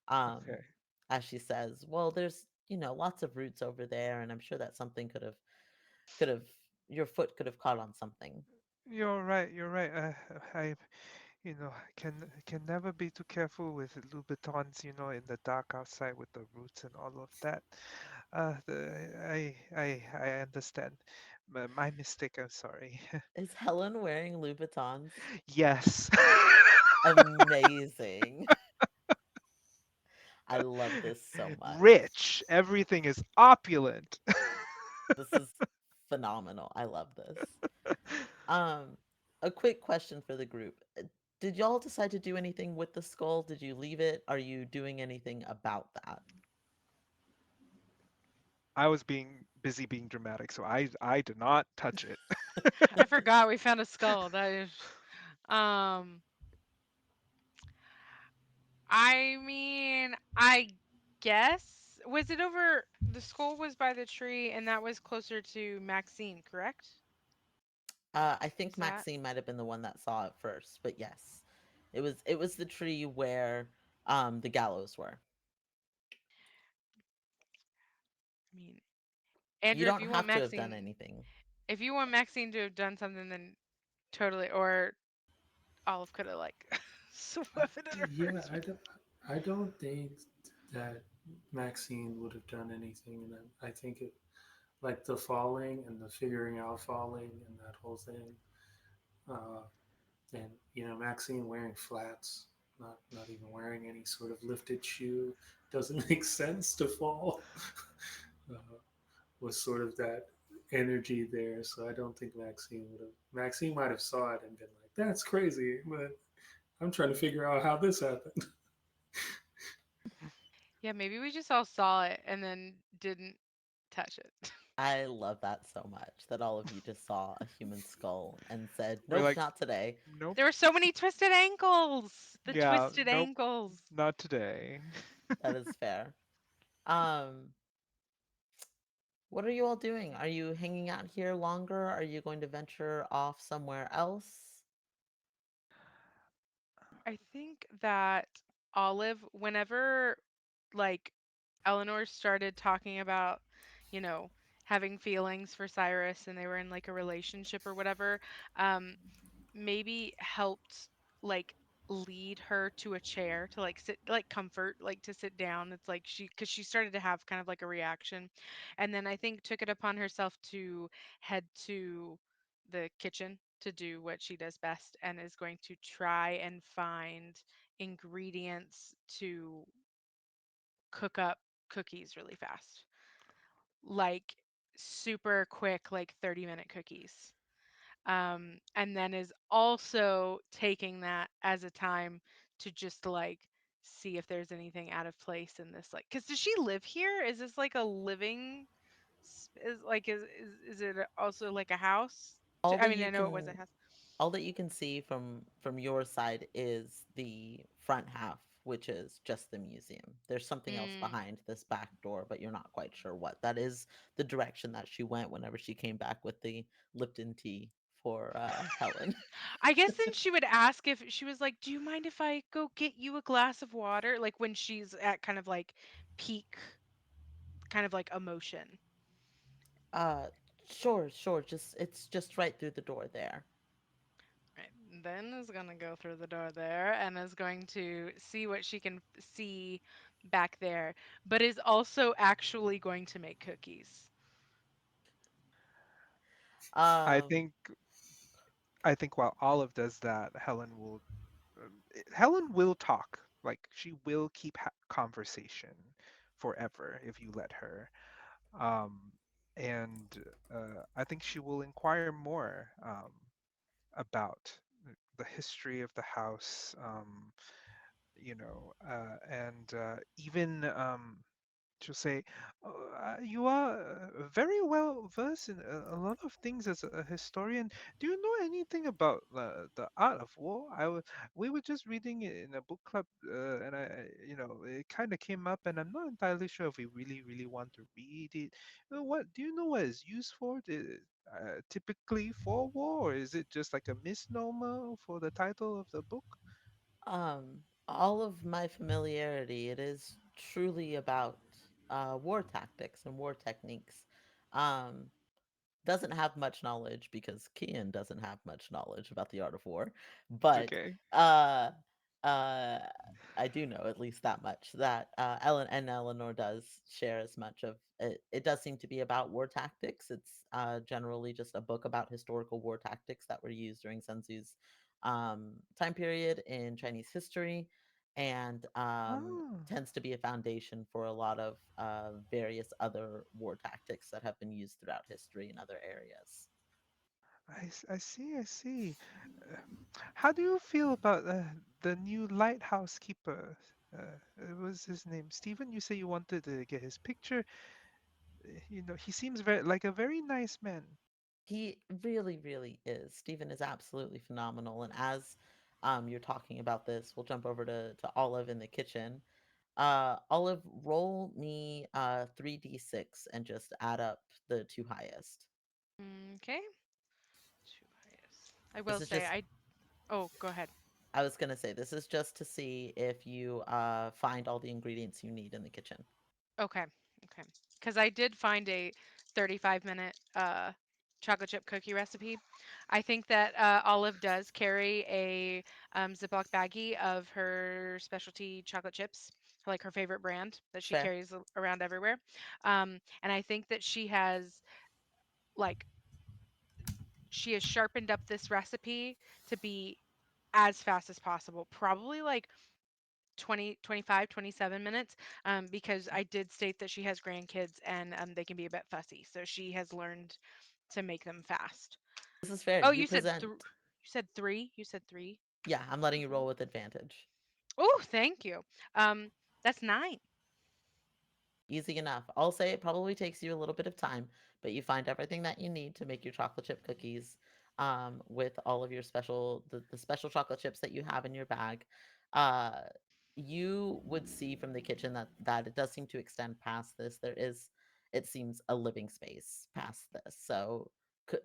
Um,
okay.
as she says, well, there's, lots of roots over there, and I'm sure that something could have your foot could have caught on something.
You're right. You're right. I can never be too careful with Louboutins, in the dark outside with the roots and all of that. I understand. My mistake. I'm sorry.
Is Helen wearing Louboutins?
Yes.
Amazing. I love this so much.
Rich. Everything is opulent.
This is phenomenal. I love this. Um, a quick question for the group. Did y'all decide to do anything with the skull? Did you leave it? Are you doing anything about that?
I was being busy being dramatic, so I did not touch it.
I forgot we found a skull. That is, um, I mean, I guess was it over? The skull was by the tree, and that was closer to Maxine, correct?
I think
Is that?
Maxine might have been the one that saw it first, but yes. It was the tree where the gallows were.
I mean,
You
Andrew,
don't have to have done anything.
If you want Maxine to have done something, then totally. Or Olive could have like swept it under
Yeah,
hers.
I don't think that Maxine would have done anything, and I think it like the falling and the figuring out falling and that whole thing. Uh, and Maxine wearing flats, not even wearing any sort of lifted shoe, doesn't make sense to fall. uh, was sort of that energy there, so I don't think Maxine would have. Maxine might have saw it and been like, "That's crazy," but I'm trying to figure out how this happened.
Yeah, maybe we just all saw it and then didn't touch it.
I love that so much that all of you just saw a human skull and said,
We're
"Nope,
like,
not today."
nope.
There were so many twisted ankles. The
Yeah,
twisted
nope.
ankles.
Not today.
That is fair. Um, what are you all doing? Are you hanging out here longer? Are you going to venture off somewhere else?
I think that Olive, whenever like Eleanor started talking about, you know, having feelings for Cyrus and they were in like a relationship or whatever, um, maybe helped like lead her to a chair to like sit like comfort like to sit down. It's like she because she started to have kind of like a reaction, and then I think took it upon herself to head to the kitchen to do what she does best and is going to try and find ingredients to cook up cookies really fast, like super quick, like 30-minute cookies. And then is also taking that as a time to just like see if there's anything out of place in this, like, because does she live here? Is this like a living is it also like a house?
All
I
that
mean,
you
I know it was a
can
house.
all that you can see from your side is the front half, which is just the museum. There's something else
Mm.
behind this back door, but you're not quite sure what. That is the direction that she went whenever she came back with the Lipton tea for Helen.
I guess then she would ask if she was like, "Do you mind if I go get you a glass of water?" Like when she's at kind of like peak, kind of like emotion.
Uh sure, sure. Just it's just right through the door there.
Right. Then is gonna go through the door there and is going to see what she can see back there, but is also actually going to make cookies.
I
Um
think I think while Olive does that, Helen will talk. Like she will keep conversation forever if you let her. Um, and I think she will inquire more about the history of the house. And even she'll say, "Oh, you are very well versed in a lot of things as a historian. Do you know anything about the art of war? We were just reading it in a book club, and it kind of came up, and I'm not entirely sure if we really, really want to read it. What do you know what it's used for? Typically for war, or is it just like a misnomer for the title of the book?"
all of my familiarity, it is truly about war tactics and war techniques. Um, doesn't have much knowledge because Kian doesn't have much knowledge about the art of war, but
Okay.
uh, uh, I do know at least that much that Ellen and Eleanor does share as much of it. It does seem to be about war tactics. It's generally just a book about historical war tactics that were used during Sun Tzu's time period in Chinese history, and
Ah.
tends to be a foundation for a lot of various other war tactics that have been used throughout history in other areas.
I see, I see. Uh, How do you feel about the new lighthouse keeper? What was his name? Stephen, you say you wanted to get his picture. He seems very like a very nice man.
He really, really is. Stephen is absolutely phenomenal. And as you're talking about this, we'll jump over to Olive in the kitchen. Olive, roll me 3d6 and just add up the two highest.
Okay. Two highest. I
This
will
is
say
just,
I. Oh, go ahead.
I was going to say, this is just to see if you find all the ingredients you need in the kitchen.
Okay. Okay. Because I did find a 35-minute chocolate chip cookie recipe. I think that Olive does carry a Ziploc baggie of her specialty chocolate chips, like her favorite brand that she
Fair.
carries around everywhere. And I think that like she has sharpened up this recipe to be as fast as possible, probably like 20, 25, 27 minutes, because I did state that she has grandkids and they can be a bit fussy. So she has learned to make them fast.
This is fair.
Oh,
You present,
you said three. You said three
yeah, I'm letting you
before.
roll with advantage.
Oh, thank you. That's nine.
Easy enough. I'll say it probably takes you a little bit of time, but you find everything that you need to make your chocolate chip cookies with all of your the special chocolate chips that you have in your bag. Uh, you would see from the kitchen that it does seem to extend past this. There is, it seems, a living space past this. So, could,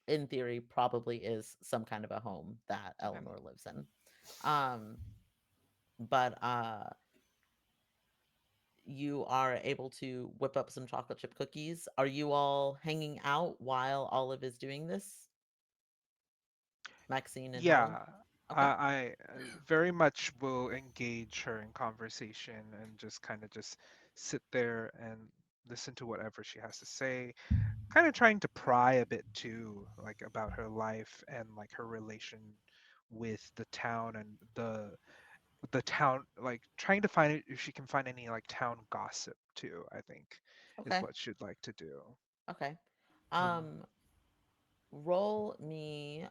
in theory, probably is some kind of a home that
Okay.
Eleanor lives in. Um, but you are able to whip up some chocolate chip cookies. Are you all hanging out while Olive is doing this? Maxine and Helen?
Yeah,
Okay.
I very much will engage her in conversation and just kind of just sit there and listen to whatever she has to say, kind of trying to pry a bit too, like about her life and like her relation with the town and the town, like trying to find it if she can find any like town gossip too, I think is
Okay.
what she'd like to do.
Okay.
Um,
Um, roll me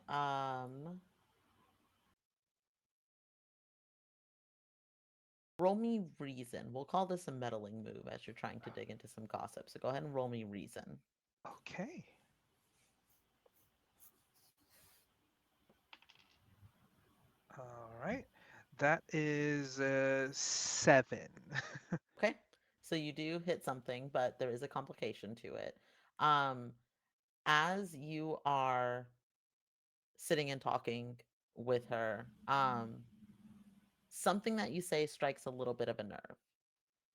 roll me reason. We'll call this a meddling move as you're trying to dig into some gossip. So go ahead and roll me reason.
okay. All right. That is 7.
Okay. So you do hit something, but there is a complication to it. Um, as you are sitting and talking with her, something that you say strikes a little bit of a nerve.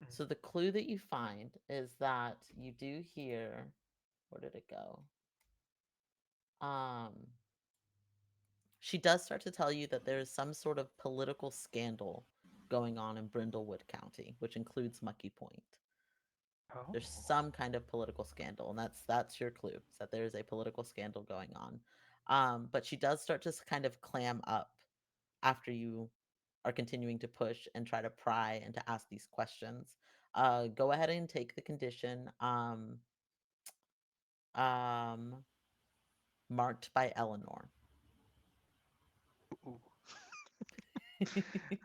So the clue that you find is that you do hear, where did it go? Um, she does start to tell you that there is some sort of political scandal going on in Brindlewood County, which includes Mucky Point.
Oh.
There's some kind of political scandal, and that's your clue, is that there is a political scandal going on. But she does start to kind of clam up after you are continuing to push and try to pry and to ask these questions. Go ahead and take the condition um, marked by Eleanor.
Ooh,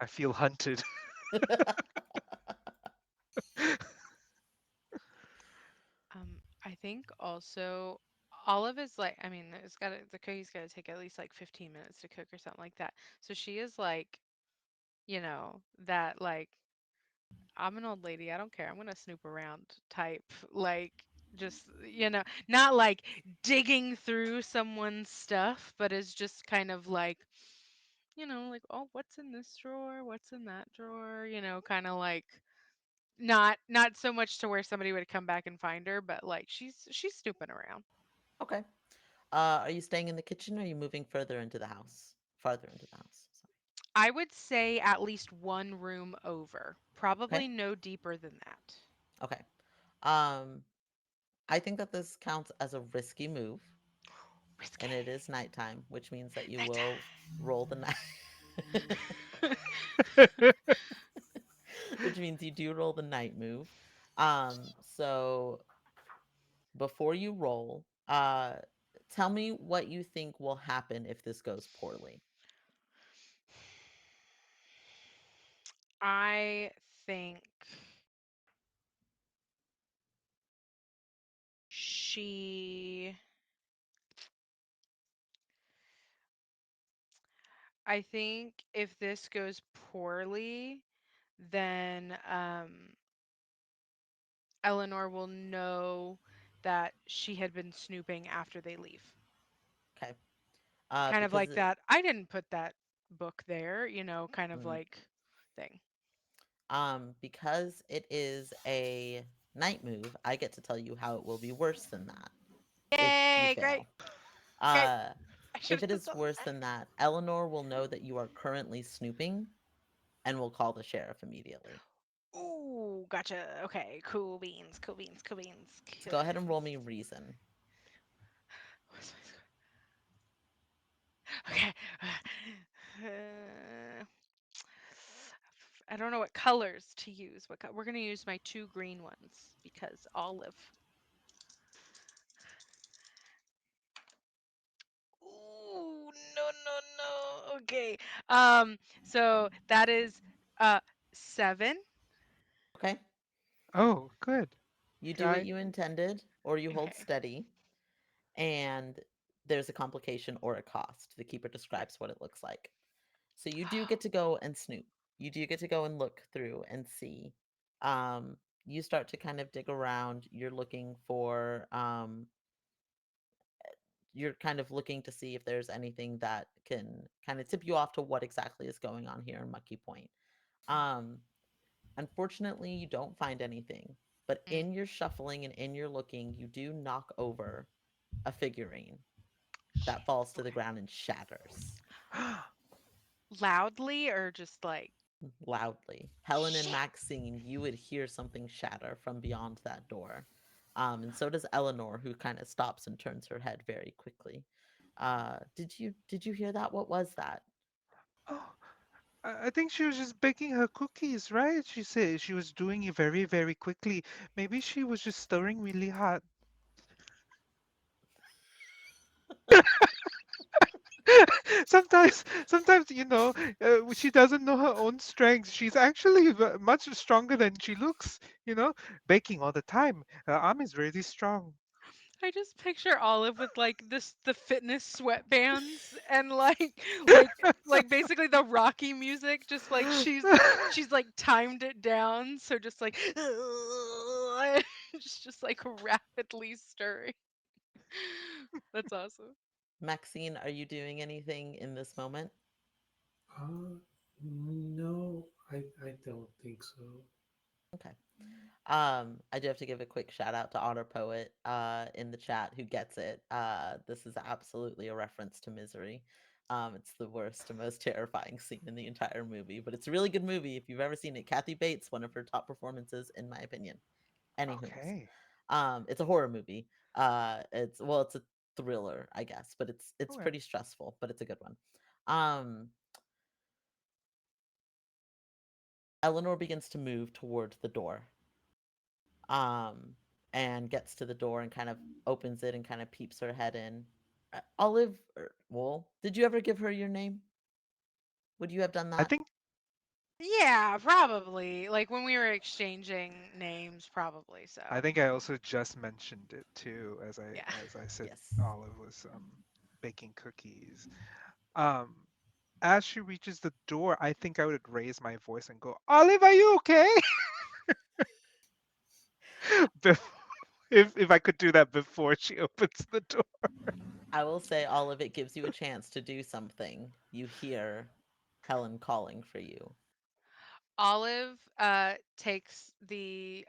I feel hunted.
I think also Olive is like, I mean, the cookie's got to take at least like 15 minutes to cook or something like that. So she is like, that like I'm an old lady, I don't care. I'm gonna snoop around type, like just, not like digging through someone's stuff, but is just kind of like, like, oh, what's in this drawer? What's in that drawer? Kind of like not so much to where somebody would come back and find her, but like she's snooping around.
Okay. Are you staying in the kitchen or are you moving further into the house? Farther into the house. Sorry.
I would say at least one room over,
Okay.
probably no deeper than that.
Okay. Um, I think that this counts as a risky move,
Risque.
and it is nighttime, which means that you will roll the
Nighttime.
night, which means you do roll the night move. So before you roll, tell me what you think will happen if this goes poorly.
I think she I think if this goes poorly, then Eleanor will know that she had been snooping after they leave.
Okay.
Kind of
Because
like that. I didn't put that book there, kind of
mm,
like thing.
because it is a night move, I get to tell you how it will be worse than that if you
Yay! Great.
fail.
Great.
Uh,
I should
if
have
it
done
is
something
worse than
nice.
that, Eleanor will know that you are currently snooping and will call the sheriff immediately.
Ooh, gotcha. Okay, cool beans, cool beans, cool beans.
So go ahead and roll me reason.
What's my score? Okay. Uh, I don't know what colors to use. We're gonna use my two green ones because olive. Ooh, no, no, no. Okay. So that is uh 7.
Okay.
Oh, good.
You do what
I
you intended, or you hold
Okay.
steady, and there's a complication or a cost. The keeper
Yep.
describes what it looks like. So you do get to go and snoop. You do get to go and look through and see. Um, you start to kind of dig around. You're kind of looking to see if there's anything that can kind of tip you off to what exactly is going on here in Mucky Point. Um, Unfortunately, you don't find anything, but
Mm.
in your shuffling and in your looking, you do knock over a figurine
Shit.
that falls to the
Okay.
ground and shatters
Loudly or just like
loudly. Helen and
shit.
Maxine, you would hear something shatter from beyond that door. And so does Eleanor, who kind of stops and turns her head very quickly. Did you hear that? What was that?
oh, I think she was just baking her cookies, right? She said she was doing it very, very quickly. Maybe she was just stirring really hot. Sometimes, she doesn't know her own strengths. She's actually much stronger than she looks. You know, baking all the time. Her arm is really strong.
I just picture Olive with like this the fitness sweatbands and like basically the Rocky music, just like she's like timed it down, so just like just like rapidly stirring. That's awesome.
Maxine, are you doing anything in this moment?
Uh, no, I don't think so.
Okay. I do have to give a quick shout out to Otter Poet in the chat who gets it. This is absolutely a reference to Misery. It's the worst and most terrifying scene in the entire movie, but it's a really good movie if you've ever seen it. Kathy Bates, one of her top performances, in my opinion. Anywho's,
Okay.
it's a horror movie. It's a thriller, I guess, but it's
Okay.
pretty stressful, but it's a good one. Um, Eleanor begins to move toward the door, um, and gets to the door and kind of opens it and kind of peeps her head in. Olive, well, did you ever give her your name? Would you have done
I
that?
think
Yeah, probably. Like when we were exchanging names, probably
I
so.
think I also just mentioned it too, as I
Yeah.
as I said
Yes.
Olive was baking cookies. Um, as she reaches the door, I think I would raise my voice and go, "Olive, are you okay?" Bef- if I could do that before she opens the door.
I will say all of it gives you a chance to do something. You hear Helen calling for you.
Olive takes the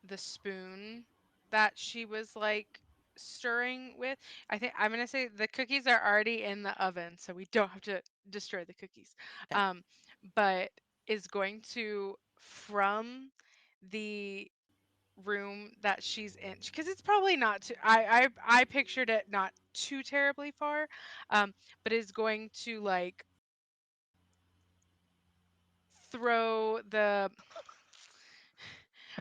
the spoon that she was like stirring with. I think I'm gonna say the cookies are already in the oven, so we don't have to destroy the cookies.
Okay.
Um, but is going to from the room that she's in because it's probably not too I pictured it not too terribly far, but is going to like throw the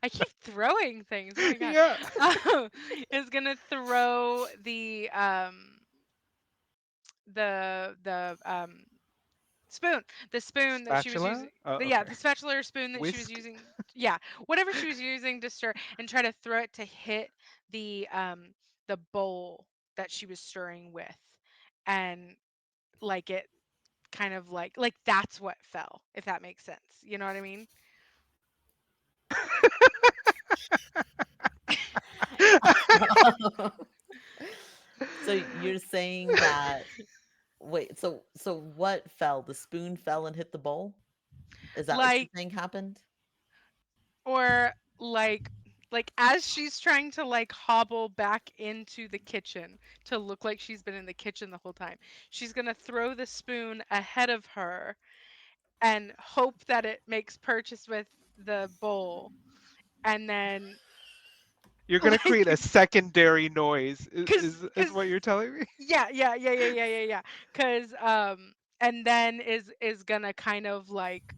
I keep throwing things. Oh my god.
Yeah.
Is gonna throw the spoon, the spoon that she was
Spatula?
using.
Oh,
Yeah,
okay.
the spatula or spoon that she was
Whisk.
using. Yeah, whatever she was using to stir, and try to throw it to hit the bowl that she was stirring with, and like it kind of like that's what fell. If that makes sense, you know what I mean?
So you're saying that wait, so what fell? The spoon fell and hit the bowl? Is that what you're
Like
saying happened?
or like as she's trying to like hobble back into the kitchen to look like she's been in the kitchen the whole time, she's going to throw the spoon ahead of her and hope that it makes purchase with the bowl, and then
You're gonna create
like
a secondary noise. Is,
cuz
is
cuz
is what you're telling me?
yeah cuz and then is going to kind of like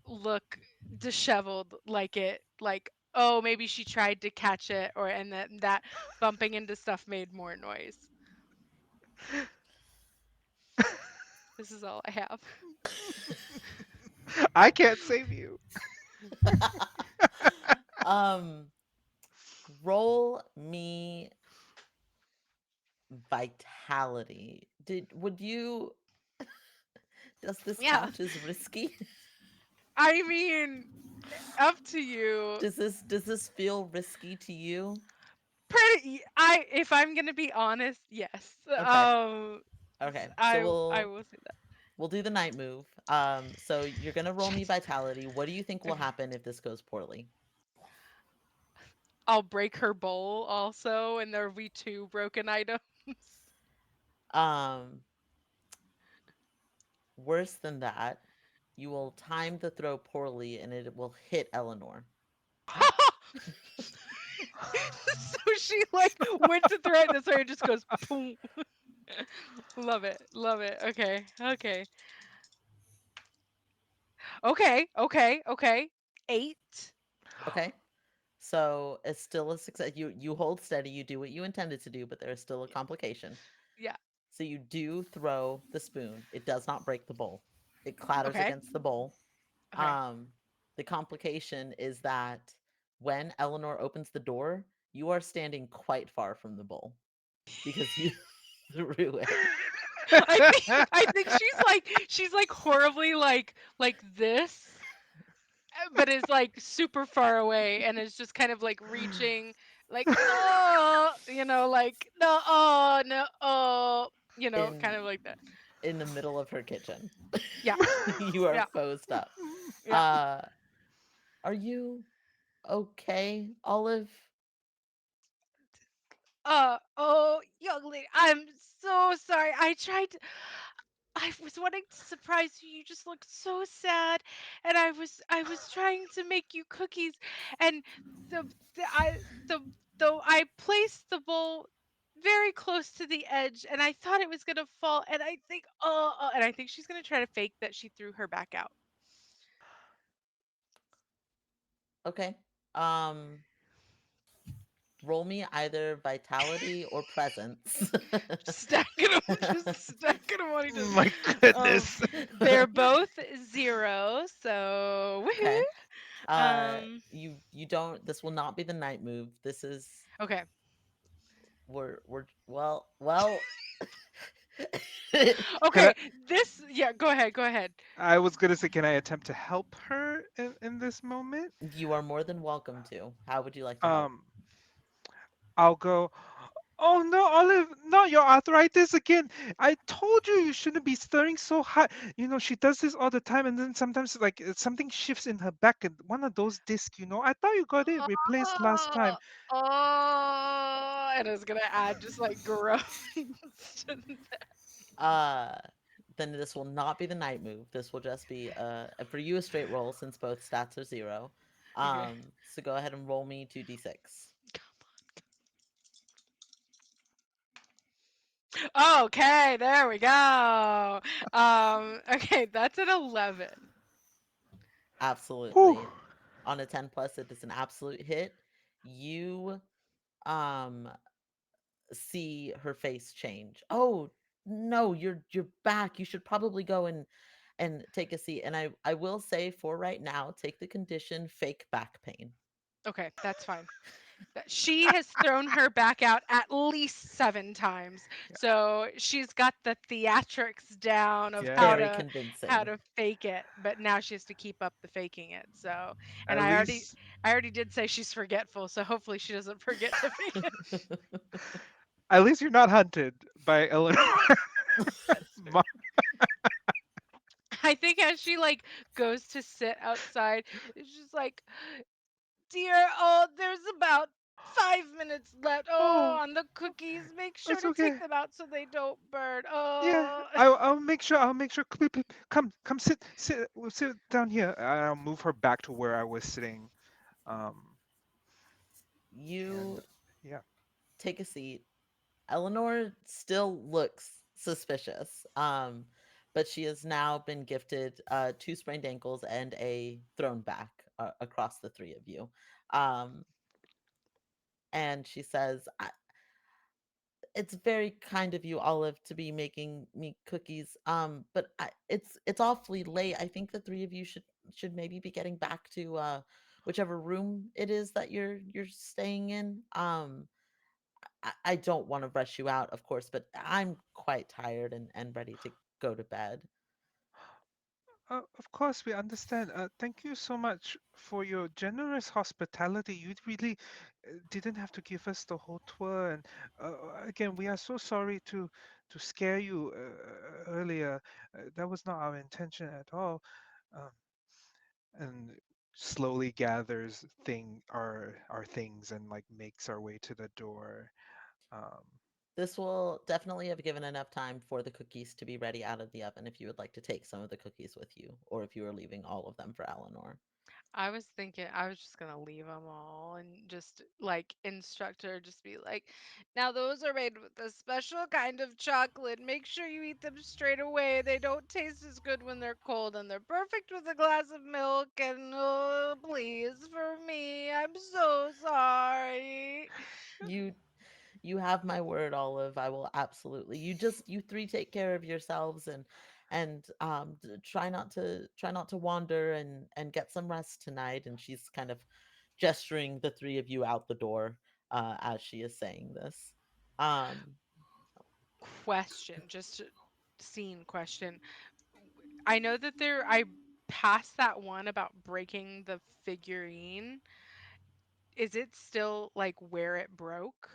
look disheveled, like it like, oh, maybe she tried to catch it, or and then that bumping into stuff made more noise. This is all I have.
I can't save you.
um, roll me vitality. Would you does this
Yeah,
count as risky?
I mean, up to you.
Does this feel risky to you?
Pretty I if I'm going to be honest, yes.
Okay. Okay. So
I
we'll
will say that.
we'll do the night move. So you're gonna roll me
Shit.
vitality. What do you think will
Okay.
happen if this goes poorly?
I'll break her bowl also, and there'll be two broken items.
Um, Worse than that, you will time the throw poorly and it will hit Eleanor.
So she like went to throw it this way and just goes boom. Love it. Love it. Okay. Okay. Okay. Okay. Okay. 8.
Okay. So it's still a success. You hold steady, you do what you intended to do, but there is still a
Yeah.
complication.
Yeah.
So you do throw the spoon. It does not break the bowl. It clatters
Okay.
against the bowl.
Okay.
Um, the complication is that when Eleanor opens the door, you are standing quite far from the bowl because you threw it.
I think she's like horribly like this, but is like super far away and is just kind of like reaching like no, like no, oh, no, oh, kind
in
of like that.
in the middle of her kitchen.
Yeah.
You are
Yeah.
posed up.
Yeah.
Uh, are you okay, Olive?
Oh, young lady, I'm so sorry. I was wanting to surprise you. You just looked so sad, and I was trying to make you cookies, and the the I the though I placed the bowl very close to the edge, and I thought it was gonna fall, and I think she's gonna try to fake that she threw her back out.
Okay. Um, roll me either vitality or presence.
Stacking them, just stacking them on each other.
My
Um,
goodness.
they're both 0, so
Okay.
woohoo.
You don't. This will not be the night move. This is
Okay.
we're well.
Can I?
Okay, yeah, go ahead, go ahead.
I was gonna say, can I attempt to help her in this moment?
You are more than welcome to. How would you like to help?
Um, I'll go. Oh no, Olive, not your arthritis again. I told you you shouldn't be stirring so hard. She does this all the time, and then sometimes like something shifts in her back, and one of those discs. I thought you got it replaced last time.
Oh, and it's gonna add just like groans to that.
Uh, then this will not be the night move. This will just be for you a straight roll since both stats are 0.
Okay.
So go ahead and roll me 2d6.
Okay, there we go. Okay, that's an 11.
Whew.
Absolutely. On a 10 plus, it is an absolute hit. You um see her face change. Oh no, you're back. You should probably go and take a seat. And I will say for right now, take the condition fake back pain.
Okay, that's fine. She has thrown her back out at least 7 times. So she's got the theatrics down of how
Yeah.
Very
to how
convincing.
to fake it, but now she has to keep up the faking it. So, and
At least,
I already did say she's forgetful, so hopefully she doesn't forget to fake it.
at least you're not hunted by Eleanor.
That's true.
Ma-
I think as she like goes to sit outside, it's just like, dear, oh, there's about 5 minutes left. Oh,
oh,
on the cookies. Make sure
it's
to take
okay.
them out so they don't burn.
Yeah,
Oh.
I'll make sure. I'll make sure. Come, sit. We'll sit down here. I'll move her back to where I was sitting. Um, and
You
yeah.
take a seat. Eleanor still looks suspicious. But she has now been gifted 2 sprained ankles and a thrown back across the three of you. Um, and she says, "It's very kind of you, Olive, to be making me cookies. But it's awfully late. I think the three of you should maybe be getting back to whichever room it is that you're staying in. I don't want to rush you out, of course, but I'm quite tired and ready to go to bed."
Of course, we understand. Thank you so much for your generous hospitality. You really didn't have to give us the whole tour. And again, we are so sorry to scare you earlier. That was not our intention at all. Um, and slowly gathers our things and like makes our way to the door. Um,
This will definitely have given enough time for the cookies to be ready out of the oven if you would like to take some of the cookies with you, or if you are leaving all of them for Eleanor.
I was just gonna leave them all and just like instruct her, just be like, now those are made with a special kind of chocolate. Make sure you eat them straight away. They don't taste as good when they're cold, and they're perfect with a glass of milk. And oh, please, for me, I'm so sorry.
You you have my word, Olive. I will absolutely. You three take care of yourselves and try not to wander and get some rest tonight. And she's kind of gesturing the three of you out the door as she is saying this. Um,
Question, just a scene question. I know that I passed that one about breaking the figurine. Is it still like where it broke?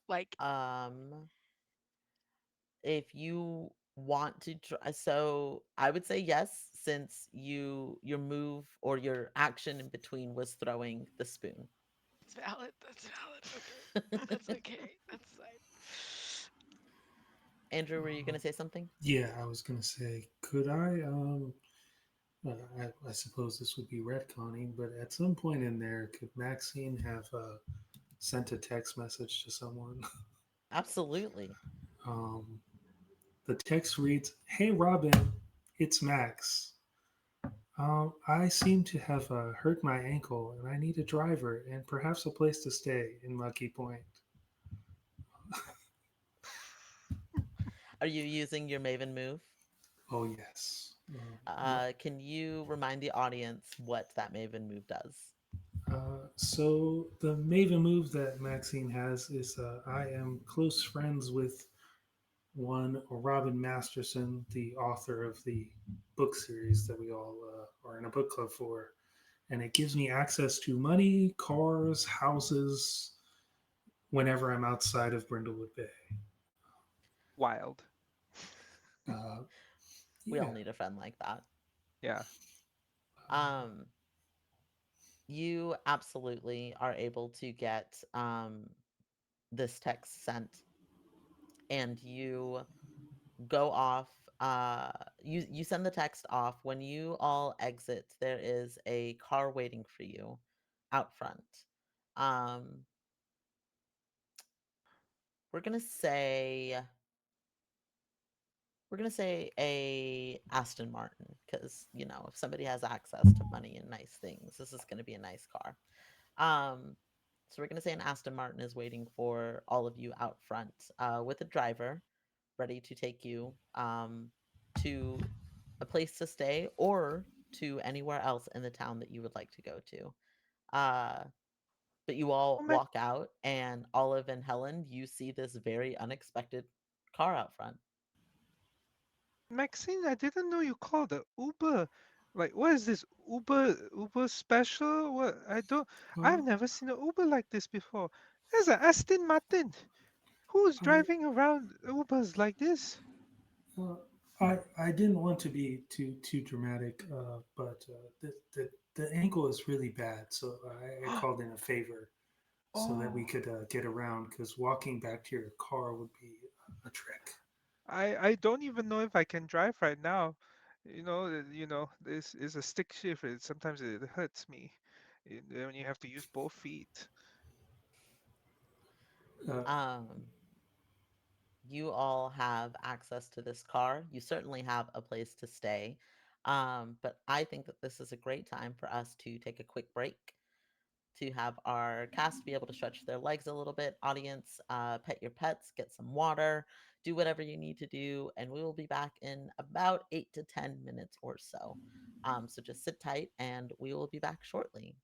Like,
um, if you want to try, so I would say yes, since your move or your action in between was throwing the spoon.
it's valid. That's valid. Okay. That's okay. That's fine.
Andrew, were you going
Uh,
to say something?
yeah, I was gonna say, could I? I suppose this would be retconning, but at some point in there, could Maxine have sent a text message to someone?
Absolutely.
Um, the text reads, "Hey Robin, it's Max. I seem to have hurt my ankle, and I need a driver and perhaps a place to stay in Mucky Point."
Are you using your Maven move?
Oh yes. Mu-
Can you remind the audience what that Maven move does?
so the Maven move that Maxine has is I am close friends with one Robin Masterson, the author of the book series that we all are in a book club for, and it gives me access to money, cars, houses whenever I'm outside of Brindlewood Bay.
Wild.
Uh,
We all
yeah.
need a friend like that.
Yeah.
Um, you absolutely are able to get this text sent, and you go off. You send the text off. When you all exit, there is a car waiting for you out front. Um, we're gonna say we're gonna say a Aston Martin because if somebody has access to money and nice things, this is gonna be a nice car. Um, so we're gonna say an Aston Martin is waiting for all of you out front with a driver ready to take you to a place to stay or to anywhere else in the town that you would like to go to. Uh, but you
Oh,
all walk out, and Olive and Helen, you see this very unexpected car out front.
Maxine, I didn't know you called the Uber. Like, what is this Uber special? What I don't.
uh,
I've never seen an Uber like this before. There's an Aston Martin. Who's
I,
driving around Ubers like this?
uh, I didn't want to be too dramatic, but the ankle is really bad, so I called in a favor so that we
Oh,
could get around because walking back to your car would be a trick.
I don't even know if I can drive right now. This is a stick shift. Sometimes it hurts me when you have to use both feet.
Uh,
Um, you all have access to this car. You certainly have a place to stay. But I think that this is a great time for us to take a quick break to have our cast be able to stretch their legs a little bit. Audience, pet your pets, get some water, do whatever you need to do, and we will be back in about 8 to 10 minutes or so. So just sit tight, and we will be back shortly.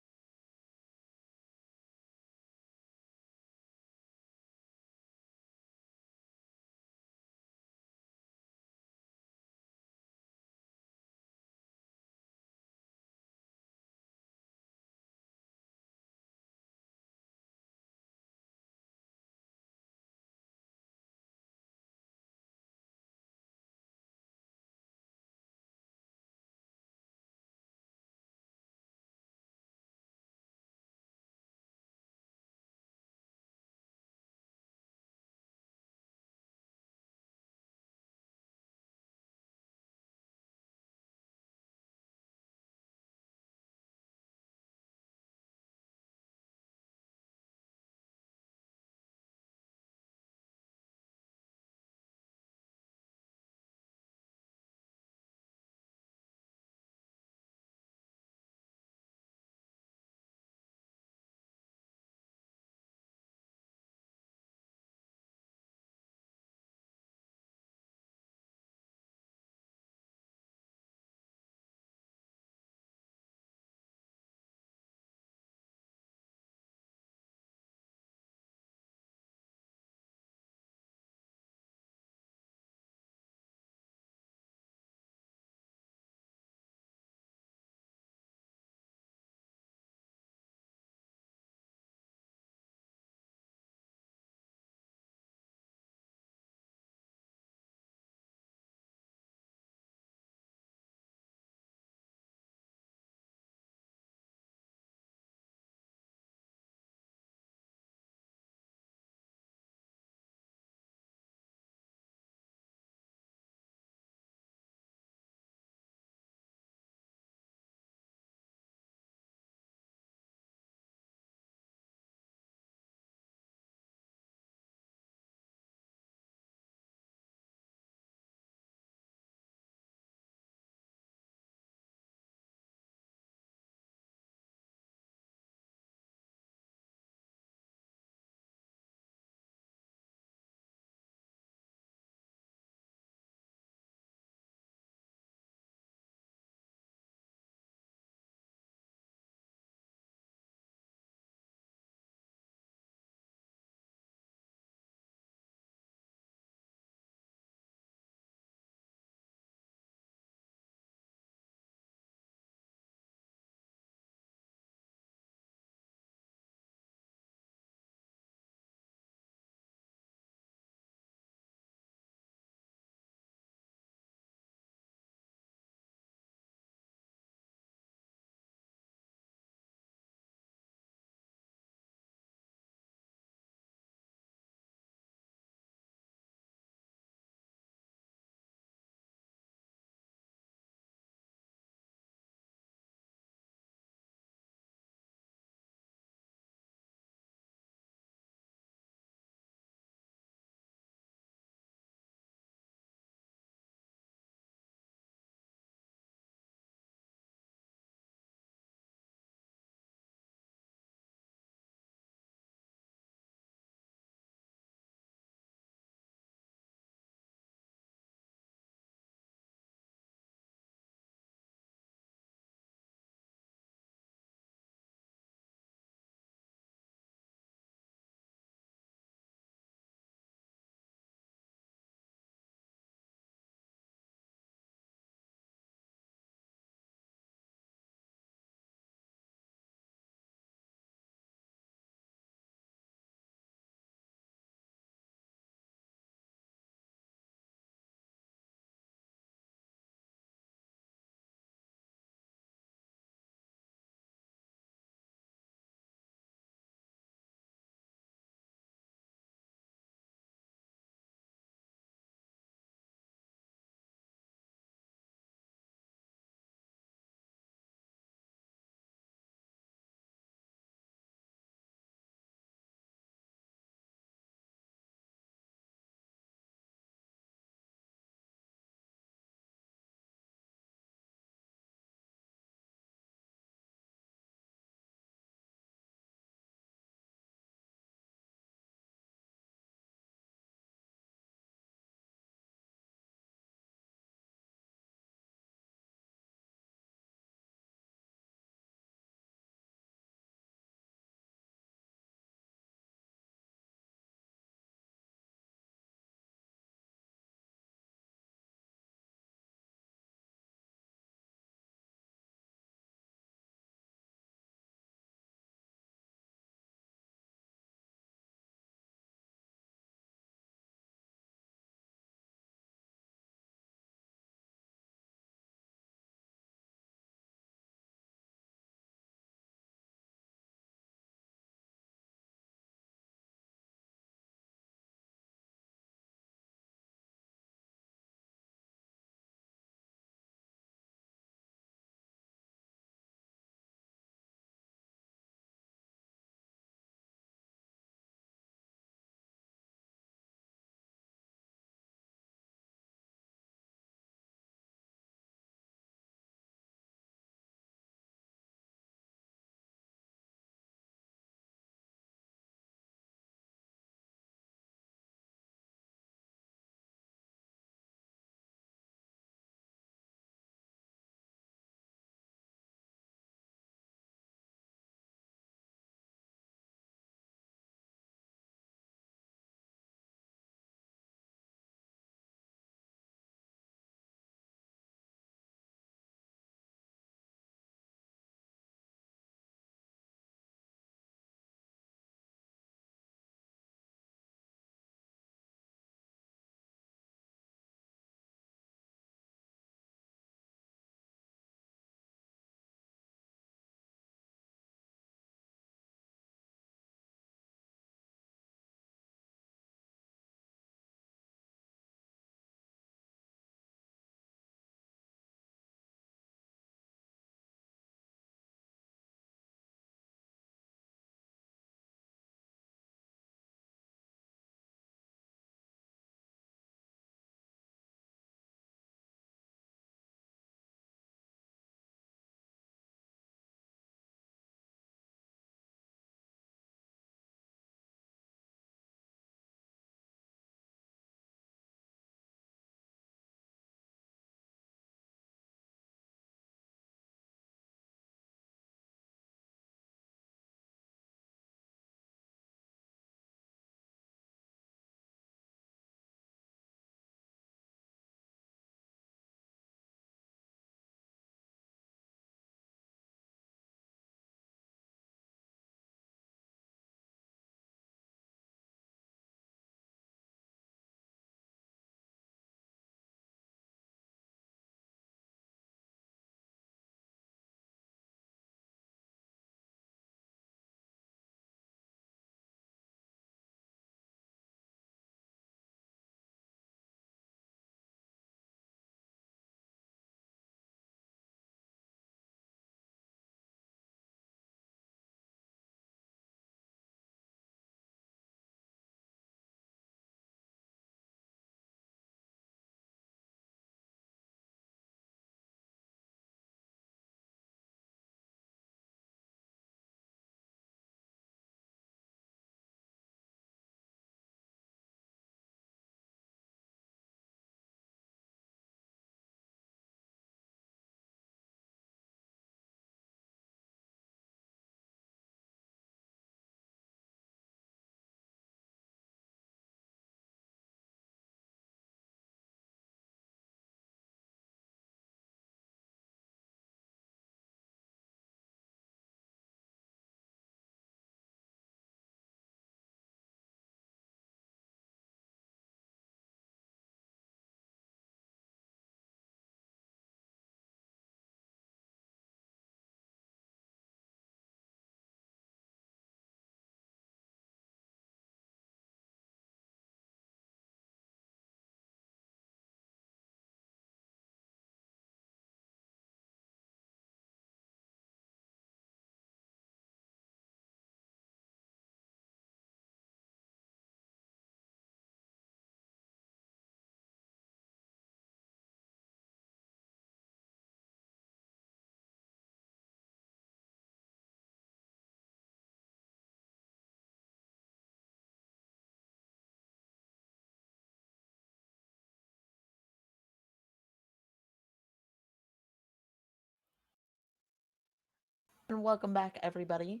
And welcome back, everybody.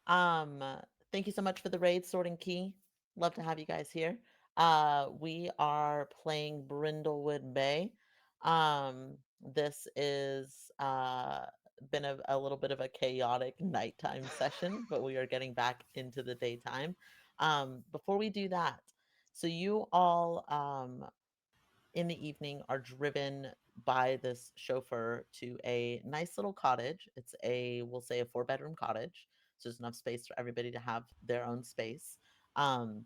Um, Thank you so much for the raid, Sword and Key. Love to have you guys here. We are playing Brindlewood Bay. This is been a little bit of a chaotic nighttime session, but we are getting back into the daytime. Before we do that, so you all in the evening are driven by this chauffeur to a nice little cottage. It's we'll say a four-bedroom cottage. So there's enough space for everybody to have their own space. Um,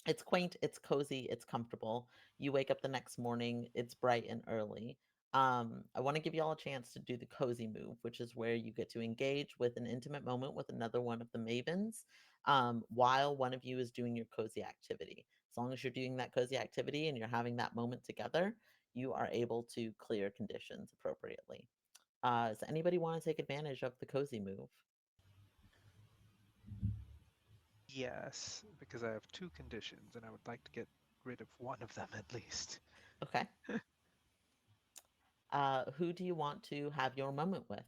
it's quaint, it's cozy, it's comfortable. You wake up the next morning, it's bright and early. I want to give you all a chance to do the cozy move, which is where you get to engage with an intimate moment with another one of the mavens while one of you is doing your cozy activity. As long as you're doing that cozy activity and you're having that moment together, you are able to clear conditions appropriately. Does anybody want to take advantage of the cozy move?
Yes, because I have two conditions and I would like to get rid of one of them at least.
Okay. Who do you want to have your moment with?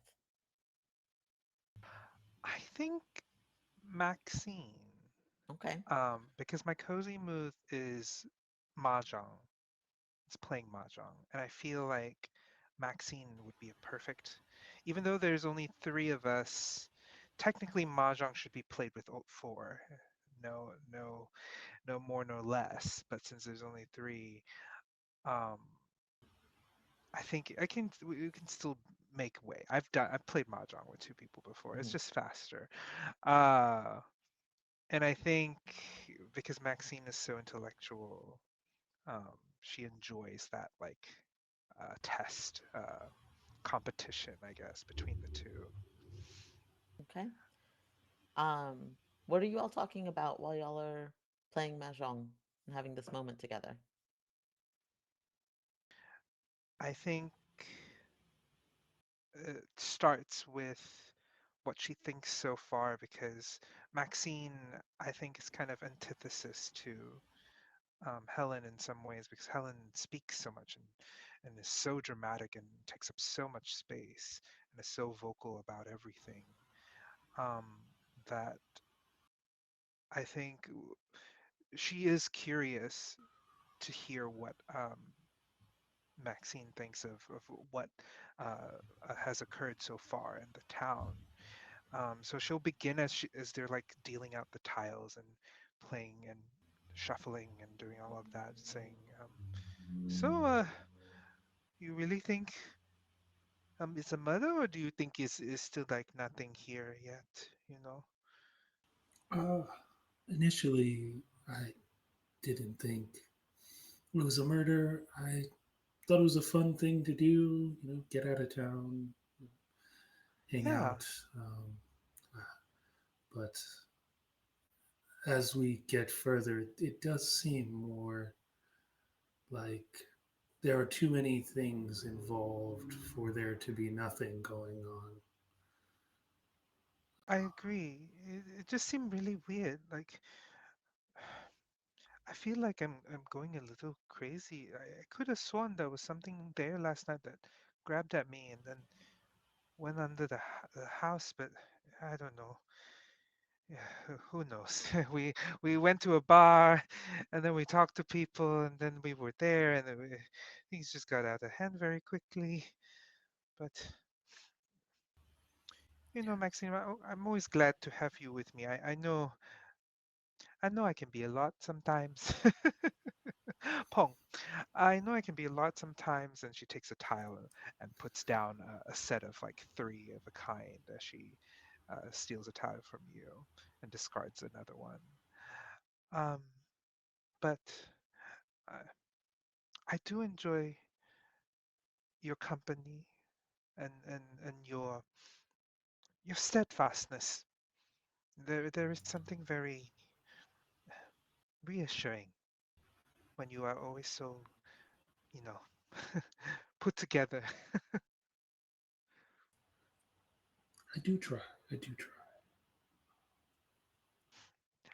I think Maxine,
Okay.
because my cozy mood is mahjong. It's playing mahjong, and I feel like Maxine would be a perfect. Even though there's only three of us, technically mahjong should be played with four. No, no, no more, no less. But since there's only three, um, I think we can still make way. I've played mahjong with two people before. It's
Mhm.
just faster. Uh, and I think because Maxine is so intellectual, she enjoys that like test competition, I guess, between the two.
Okay. Um, what are you all talking about while y'all are playing mahjong and having this moment together?
I think it starts with what she thinks so far because Maxine, I think, is kind of antithesis to Helen in some ways because Helen speaks so much and is so dramatic and takes up so much space and is so vocal about everything um, that I think she is curious to hear what Maxine thinks of what has occurred so far in the town. So she'll begin as they're like dealing out the tiles and playing and shuffling and doing all of that, saying, "So, you really think it's a mother, or do you think is still like nothing here yet? You know?"
Uh, Initially, I didn't think it was a murder. I thought it was a fun thing to do, get out of town, hang
Yeah,
out. Um, but as we get further, it does seem more like there are too many things involved for there to be nothing going on.
I agree. It just seemed really weird. Like I feel like I'm going a little crazy. I could have sworn there was something there last night that grabbed at me and then went under the house, but I don't know. Yeah, who knows? We went to a bar, and then we talked to people, and then we were there, and then things just got out of hand very quickly. But Maxine, I'm always glad to have you with me. I know I can be a lot sometimes. Pong, I know I can be a lot sometimes. And she takes a tile and puts down a set of like three of a kind as she steals a tile from you and discards another one. Um, but uh, I do enjoy your company and your steadfastness. There is something very reassuring when you are always so, you know, put together.
I do try. I do try.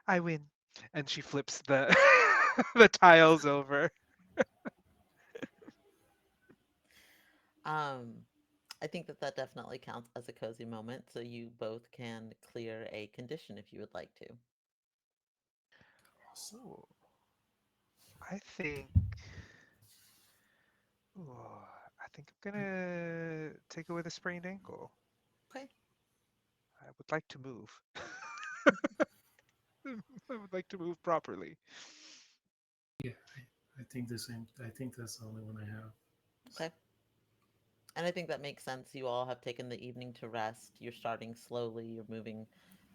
I win. And she flips the the tiles over.
Um, I think that that definitely counts as a cozy moment, so you both can clear a condition if you would like to.
Awesome.
Ooh, I think. Ooh, I think I'm gonna take it with a sprained ankle.
Okay.
I would like to move. I would like to move properly.
Yeah, I think the same. I think that's the only one I have.
Okay. And I think that makes sense. You all have taken the evening to rest. You're starting slowly. You're moving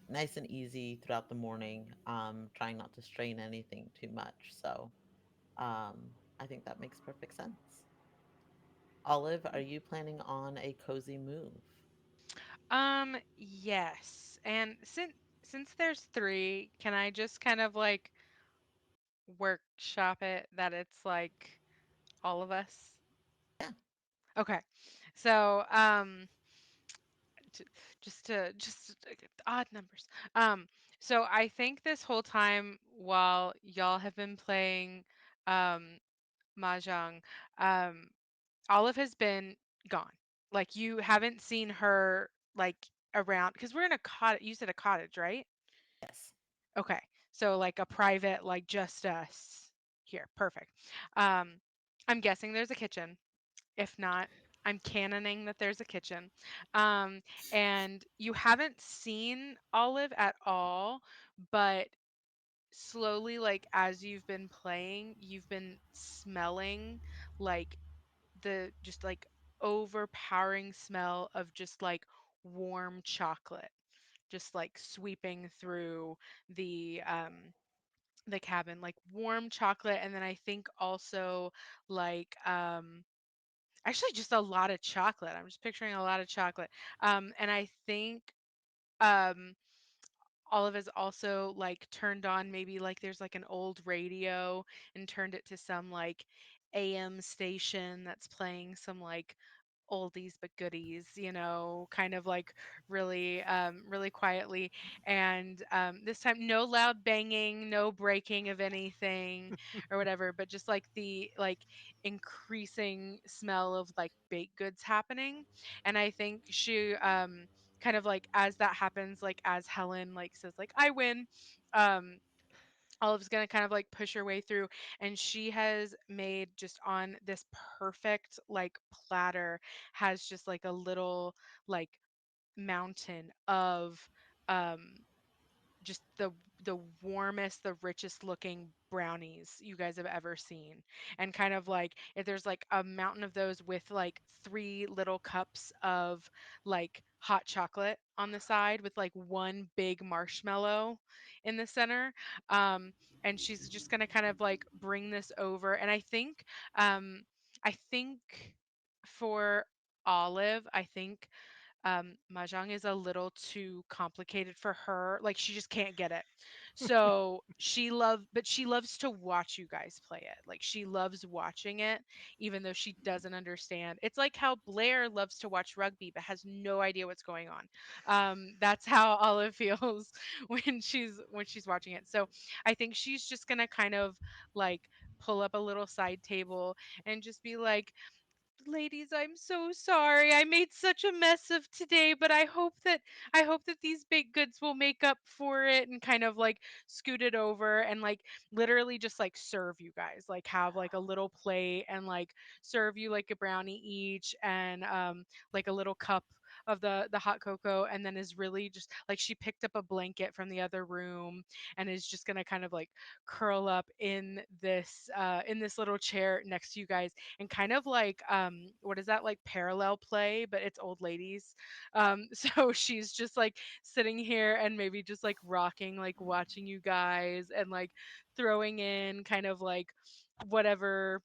nice and easy throughout the morning, trying not to strain anything too much. So I think that makes perfect sense. Olive, are you planning on a cozy move?
Yes. And since there's three, can I just kind of like workshop it that it's like all of us?
Yeah.
Okay. So, t- just to get the odd numbers. Um, so I think this whole time while y'all have been playing um mahjong, um, Olive has been gone. Like you haven't seen her like around because we're in a cottage. You said a cottage, right?
Yes.
Okay. So like a private, like just us here. Perfect. Um, I'm guessing there's a kitchen. If not, I'm canoning that there's a kitchen. Um, and you haven't seen Olive at all, but slowly, like as you've been playing, you've been smelling like the just like overpowering smell of just like warm chocolate just like sweeping through the um the cabin, like warm chocolate, and then I think also like actually just a lot of chocolate. I'm just picturing a lot of chocolate. And I think um Olive has also like turned on maybe like there's like an old radio and turned it to some like AM station that's playing some like oldies but goodies, you know, kind of like really really quietly. And this time no loud banging, no breaking of anything or whatever, but just like the like increasing smell of like baked goods happening. And I think she kind of like as that happens, like as Helen like says like I win, um Olive's gonna kind of like push her way through, and she has made just on this perfect like platter, has just like a little like mountain of um just the warmest, the richest looking brownies you guys have ever seen. And kind of like if there's like a mountain of those with like three little cups of like hot chocolate on the side with like one big marshmallow in the center. Um and she's just going to kind of like bring this over, and um I think for Olive, I think mahjong is a little too complicated for her. Like she just can't get it. So but she loves to watch you guys play it. Like she loves watching it, even though she doesn't understand. It's like how Blair loves to watch rugby but has no idea what's going on. That's how Olive feels when she's watching it. So I think she's just gonna kind of like pull up a little side table and just be like, ladies, I'm so sorry. I made such a mess of today, but I hope that these baked goods will make up for it, and kind of like scoot it over and like literally just like serve you guys. Like have like a little plate and like serve you like a brownie each, and like a little cup of the hot cocoa, and then is really just like she picked up a blanket from the other room and is just going to kind of like curl up in this little chair next to you guys, and kind of like what is that, like parallel play, but it's old ladies. So she's just like sitting here and maybe just like rocking, like watching you guys, and like throwing in kind of like whatever,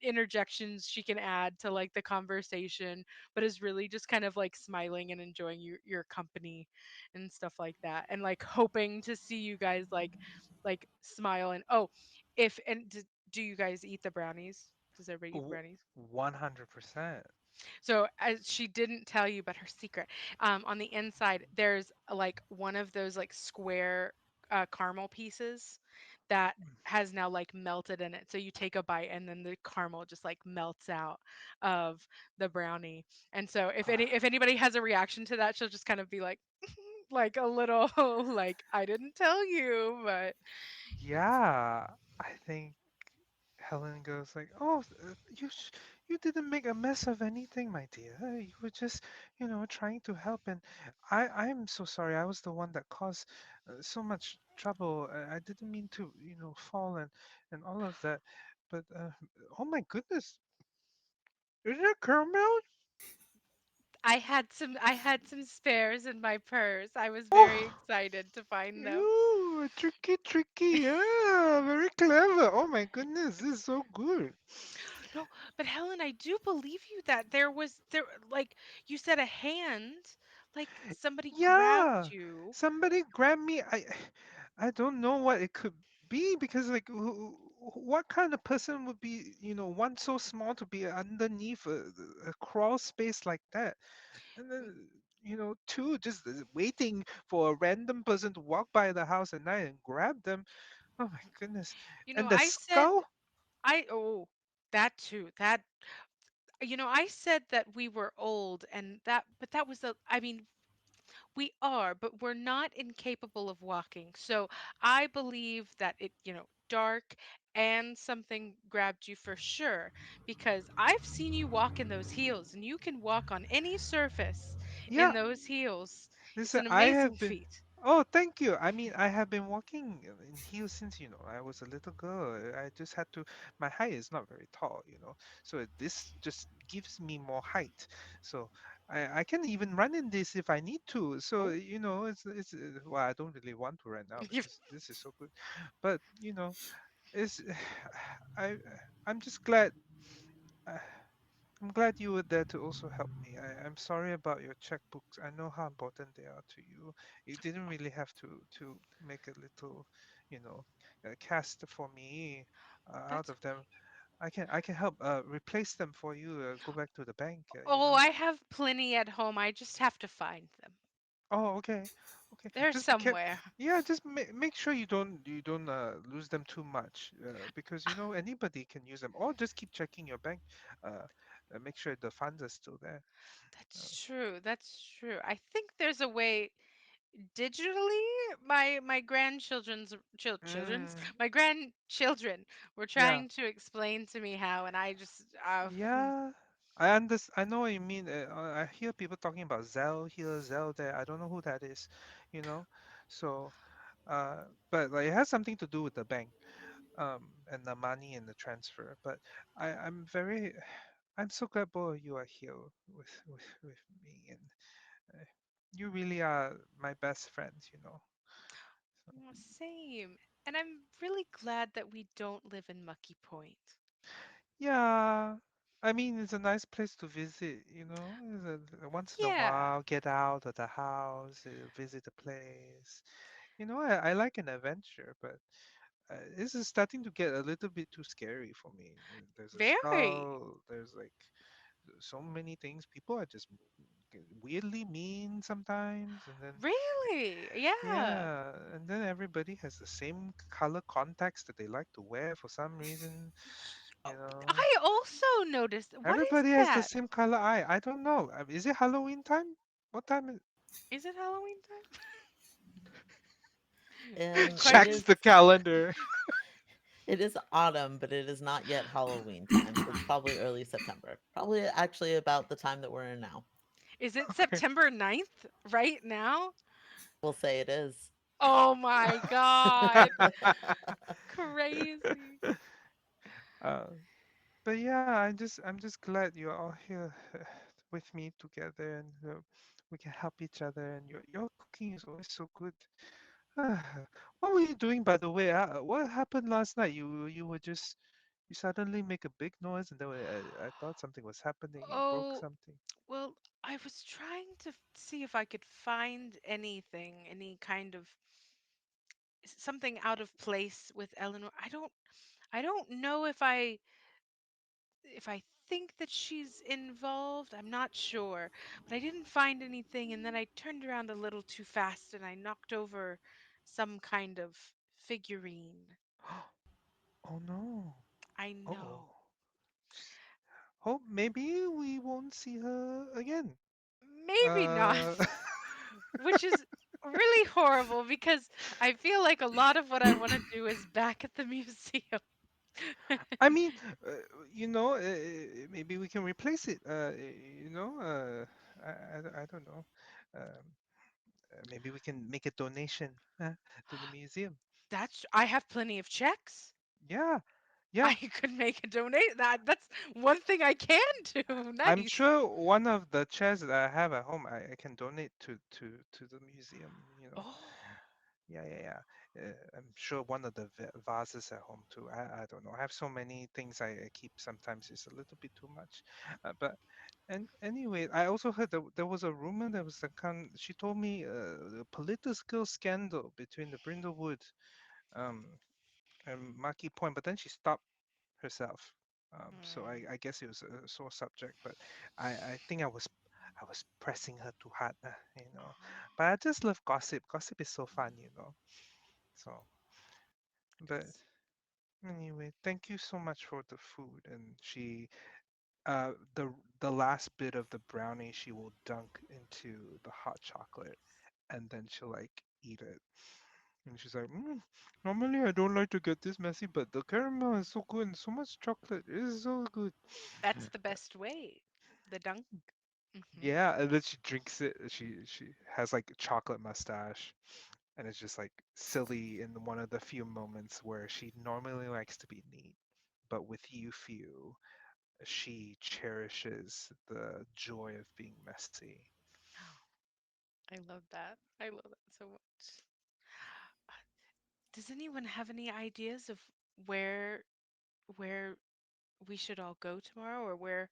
interjections she can add to like the conversation, but is really just kind of like smiling and enjoying your company and stuff like that, and like hoping to see you guys like smile. And oh, if and do you guys eat the brownies? Does everybody eat the
W-
brownies?
100%.
So as she didn't tell you, but her secret, on the inside, there's like one of those like square caramel pieces that has now like melted in it. So you take a bite and then the caramel just like melts out of the brownie. And so if anybody has a reaction to that, she'll just kind of be like like a little like I didn't tell you, but
Yeah, I think Helen goes like, "Oh, you didn't make a mess of anything, my dear. You were just, trying to help. And I'm so sorry. I was the one that caused so much trouble. I didn't mean to, fall and all of that. But oh my goodness, is it caramel?
I had some spares in my purse. I was very
Oh,
excited to find them.
you tricky, tricky. Yeah, very clever. Oh my goodness, this is so good.
No, but Helen, I do believe you that there like you said a hand, like somebody grabbed
Yeah,
you.
somebody grab me. I don't know what it could be because like what kind of person would be, one so small to be underneath a crawl space like that, and then two just waiting for a random person to walk by the house at night and grab them. Oh my goodness!
You know,
And the
I said
skull?
I oh, that too. That I said that we were old and that but that was a I mean, we are, but we're not incapable of walking. So I believe that dark and something grabbed you for sure because I've seen you walk in those heels and you can walk on any surface in
Yeah,
those heels. It's
listen,
an
I
amazing
have been.
feat.
Oh, thank you. I mean, I have been walking in heels since, I was a little girl. I just had to, my height is not very tall, so this just gives me more height. So I can even run in this if I need to. So,
Oh,
well, I don't really want to right now because this is so good. But, it's, I, I'm just glad. uh, I'm glad you were there to also help me. I'm sorry about your checkbooks. I know how important they are to you. You didn't really have to make a little, cast for me out
That's
of them. I can help replace them for you. Go back to the bank.
Oh, I have plenty at home. I just have to find them.
Oh, okay, okay.
They're
Just be careful.
somewhere.
Yeah, just make sure you don't lose them too much because anybody can use them. Or just keep checking your bank. Uh, make sure the funds are still there. Uh,
That's true. That's true. I think there's a way digitally my grandchildren's children's
mm,
my grandchildren were
yeah.
trying to explain to me how and I just
Yeah, I know what you mean. I hear people talking about Zelle here, Zelle there. I don't know who that is, you know. So, but like it has something to do with the bank, and the money and the transfer. But I'm so glad both of you are here with me, and uh, you really are my best friends. So,
oh, same. And I'm really glad that we don't live in Mucky Point.
yeah, I mean it's a nice place to visit. Once in a
Yeah,
while, get out of the house, visit the place. I like an adventure, but this is starting to get a little bit too scary for me. There's a
very.
skull. There's like so many things. People are just weirdly mean sometimes, and then
Really? Yeah.
yeah, and then everybody has the same color contacts that they like to wear for some reason.
Oh,
You know,
I also noticed. What is
everybody has the
that?
same color eye. I don't know. Is it Halloween time? What time is
Is it Halloween time?
it
checks
Question.
is
the calendar?
it is autumn, but it is not yet Halloween time, so it's probably early September. Probably actually about the time that we're in now.
Is it
Okay.
September 9th right now?
We'll say it is.
Oh my God. Crazy.
uh, but yeah, I'm just glad you're all here with me together, and we can help each other. And your cooking is always so good. What were you doing, by the way? What happened last night? You suddenly make a big noise, and then I thought something was happening. You broke
Oh,
something.
well, I was trying to see if I could find anything, any kind of something out of place with Eleanor. I don't know if I think that she's involved. I'm not sure, but I didn't find anything and then I turned around a little too fast and I knocked over some kind of figurine.
Oh no.
I
Oh.
know.
Hope maybe we won't see her again.
Maybe not,
Uh,
which is really horrible because I feel like a lot of what I want to do is back at the museum.
I mean, uh, maybe we can replace it. I don't know. Um, Maybe we can make a donation to the museum.
I have plenty of checks.
Yeah,
I
yeah.
could make a donate that's one thing I can do.
I'm
Nice.
sure one of the chairs that I have at home, I can donate to the museum.
Oh,
Yeah, yeah, yeah. I'm sure one of the vases at home too. I don't know. I have so many things I keep. Sometimes it's a little bit too much. But and anyway, I also heard that there was a rumor. There was a she told me a political scandal between the Brindlewood um and Mucky Point, but then she stopped herself. So
mm,
I guess it was a sore subject, but I think I was pressing her too hard, you know. But I just love gossip. Gossip is so fun, you know. So, but
yes.
anyway, thank you so much for the food. And the last bit of the brownie, she will dunk into the hot chocolate, and then she'll like eat it. And she's like, normally I don't like to get this messy, but the caramel is so good and so much chocolate. It is so good.
That's the best way. The dunk. Hmm.
Yeah, and then she drinks it. She has like a chocolate mustache, and it's just like silly in one of the few moments where she normally likes to be neat, but with you few, she cherishes the joy of being messy.
I love that. I love that so much. Does anyone have any ideas of where where we should all go tomorrow, or where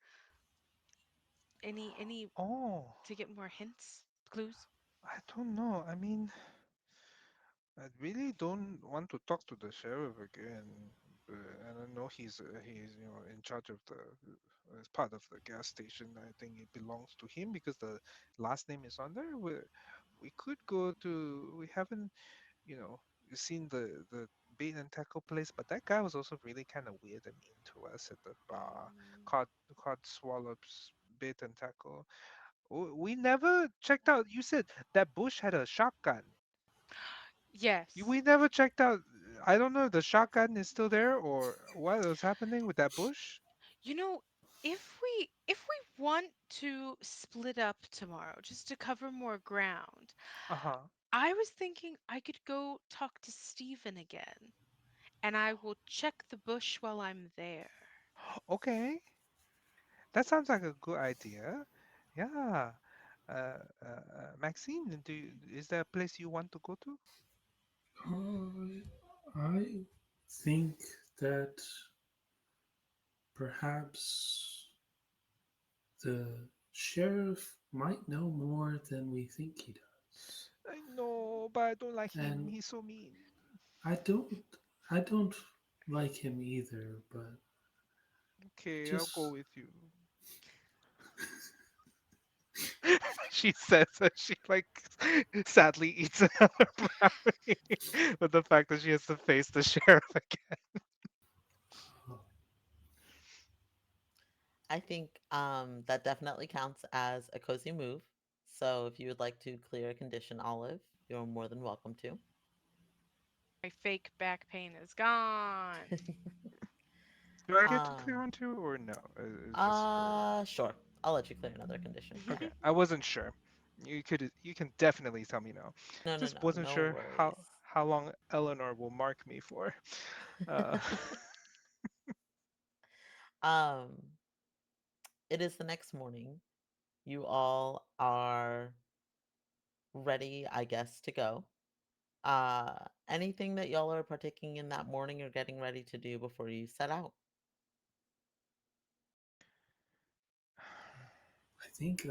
any
Oh,
to get more hints, clues?
I don't know. I mean, I really don't want to talk to the sheriff again. And I know he's in charge of the as part of the gas station. I think it belongs to him because the last name is on there. We could go to. We haven't seen the bait and tackle place, but that guy was also really kind of weird and mean to us at the bar.
Mm,
Cod Cod Swallops bait and tackle. We never checked out. You said that Bush had a shotgun. We
yes.
never checked out. I don't know if the shotgun is still there or what was happening with that bush.
You know, if we want to split up tomorrow just to cover more ground,
Uh-huh.
I was thinking I could go talk to Stephen again, and I will check the bush while I'm there.
Okay, that sounds like a good idea. Yeah. Maxine, is there a place you want to go to?
I think that perhaps the sheriff might know more than we think he does.
I know, but I don't like him.
And
He's so mean.
I don't I don't like him either, but
Okay, I'll go
just
with you. She says that she like sadly eats another brownie with the fact that she has to face the sheriff again.
uh,
I think that definitely counts as a cozy move. So if you would like to clear a condition, Olive, you're more than welcome to.
My fake back pain is gone.
Do I get to clear
um,
one too, or no? It's just her.
sure. I'll let you clear another condition.
Okay, I wasn't sure. You can definitely tell me no.
No, no,
Just
no,
wasn't
no
sure
worries.
how long Eleanor will mark me for. Uh,
um, it is the next morning. You all are ready, I guess, to go. Anything that y'all are partaking in that morning or getting ready to do before you set out?
I think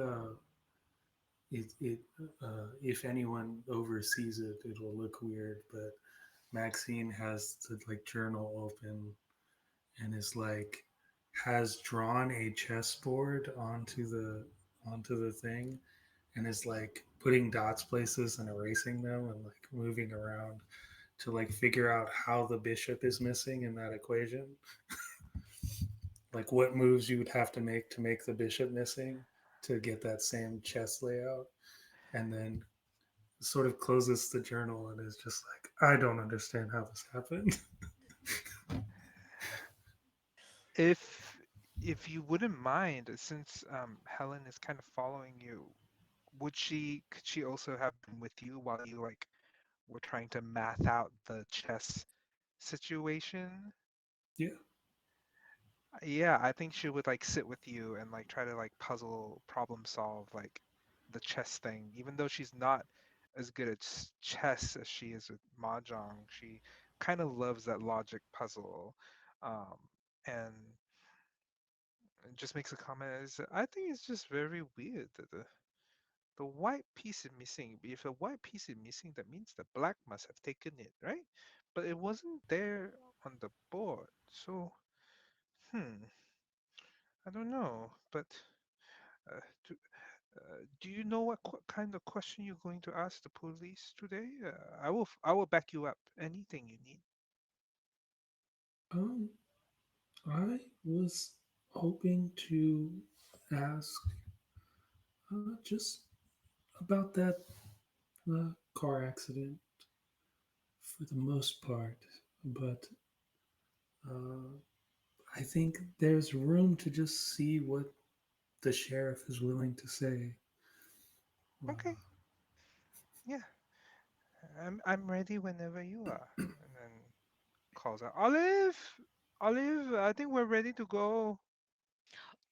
it if anyone oversees it, it'll look weird. But Maxine has the like journal open and is like has drawn a chessboard onto the thing and is like putting dots places and erasing them and like moving around to like figure out how the bishop is missing in that equation, like what moves you would have to make the bishop missing to get that same chess layout, and then sort of closes the journal and is just like, I don't understand how this happened.
If if you wouldn't mind, since Helen is kind of following you, could she also have been with you while you like were trying to math out the chess situation?
Yeah.
Yeah, I think she would like sit with you and like try to like puzzle problem solve like the chess thing. Even though she's not as good at chess as she is with mahjong, she kind of loves that logic puzzle. Um, and just makes a comment is I think it's just very weird that the white piece is missing. If a white piece is missing, that means the black must have taken it, right? But it wasn't there on the board. So, hmm, I don't know. But uh, do, do you know what kind of question you're going to ask the police today? I will back you up. Anything you need.
Um, I was hoping to ask just about that car accident for the most part, but uh, I think there's room to just see what the sheriff is willing to say.
Okay, yeah, I'm ready whenever you are. And then calls out, Olive, Olive, I think we're ready to go.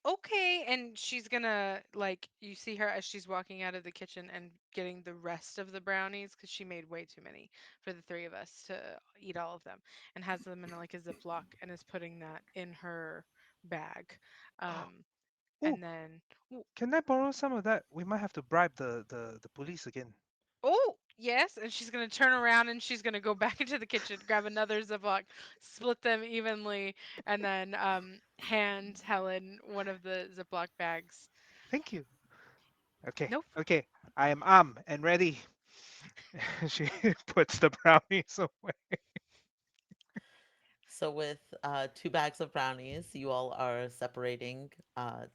Okay, and she's gonna like you see her as she's walking out of the kitchen and getting the rest of the brownies because she made way too many for the three of us to eat all of them, and has them in like a Ziploc and is putting that in her bag. Um,
Oh,
and then
can I borrow some of that? We might have to bribe the police again.
oh, yes, and she's gonna turn around and she's gonna go back into the kitchen, grab another Ziploc, split them evenly, and then hand Helen one of the Ziploc bags.
Thank you. Okay,
Nope.
okay. I am and ready. She puts the brownies away.
So with 2 bags of brownies, you all are separating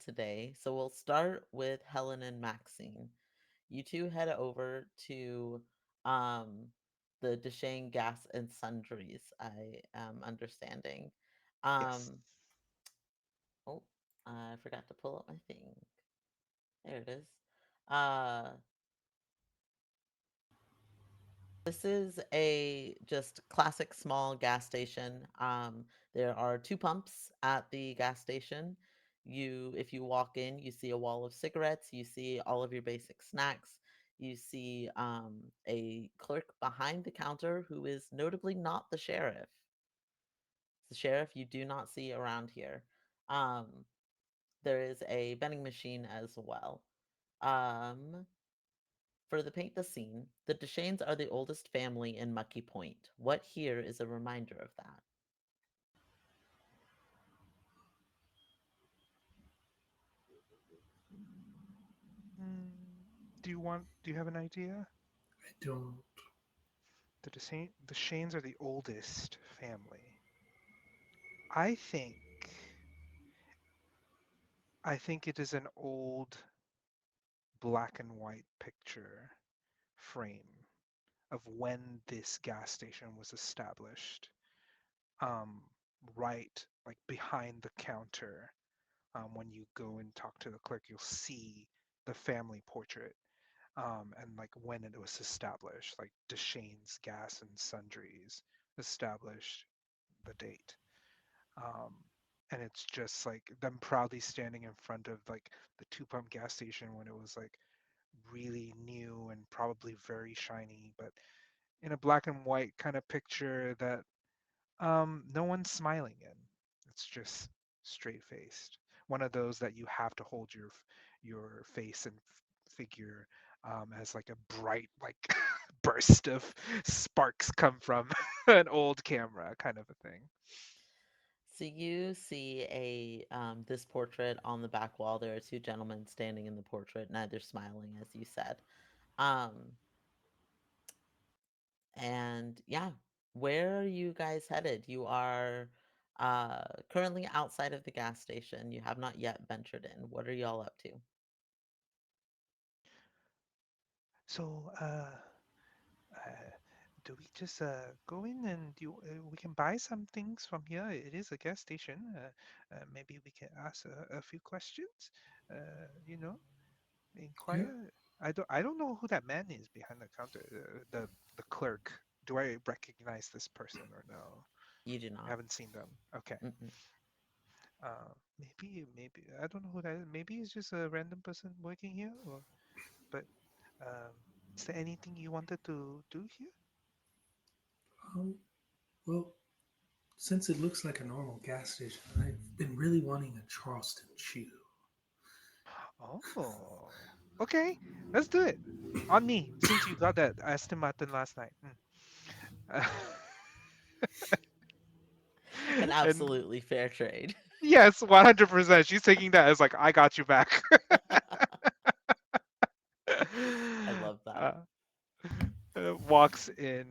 today. So we'll start with Helen and Maxine. You two head over to um, the Deshane Gas and Sundries, I am understanding.
Yes.
Um, oh, I forgot to pull up my thing. There it is. Uh, This is a just classic small gas station. There are 2 pumps at the gas station. If you walk in, you see a wall of cigarettes. You see all of your basic snacks. You see a clerk behind the counter who is notably not the sheriff. The sheriff you do not see around here. Um, there is a vending machine as well. Um, For the paint the scene, the Deshanes are the oldest family in Mucky Point. What here is a reminder of that?
Mm, do you have an idea?
I don't.
The Shanes are the oldest family. I think I think it is an old black and white picture frame of when this gas station was established. Um, right like behind the counter. When you go and talk to the clerk, you'll see the family portrait and like when it was established, like Deshane's Gas and Sundries established the date. Um, and it's just like them proudly standing in front of like the two pump gas station when it was like really new and probably very shiny, but in a black and white kind of picture that no one's smiling in. It's just straight faced. One of those that you have to hold your face and figure as like a bright like burst of sparks come from an old camera kind of a thing.
So you see a this portrait on the back wall. There are 2 gentlemen standing in the portrait, neither smiling, as you said. Um, and yeah, Where are you guys headed? You are currently outside of the gas station. You have not yet ventured in. What are y'all up to?
So, uh, do we just go in and we can buy some things from here? It is a gas station. Maybe we can ask a few questions. You know,
Yeah.
inquire. I don't know who that man is behind the counter. The clerk. Do I recognize this person or no?
You do
I
not.
haven't seen them. Okay.
Mm-mm.
Maybe I don't know who that is. Maybe it's just a random person working here. Or but um, is there anything you wanted to do here?
Um, well, since it looks like a normal gas station, I've been really wanting a Charleston chew.
Oh, okay. Let's do it. On me, since you got that Aston Martin last night. Uh,
An
and
absolutely fair trade.
yes, 100%. She's taking that as like, I got you back.
I love that.
uh, Walks in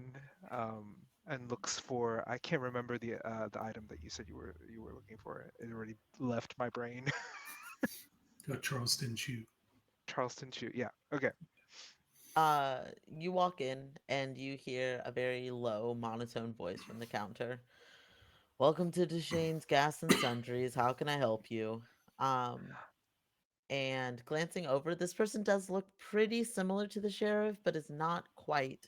um, and looks for. I can't remember the item that you said you were looking for. It already left my brain.
A Charleston chew.
Charleston shoe. Yeah. Okay.
You walk in and you hear a very low, monotone voice from the counter. Welcome to Deshane's Gas and Sundries. How can I help you? Um, and glancing over, this person does look pretty similar to the sheriff, but is not quite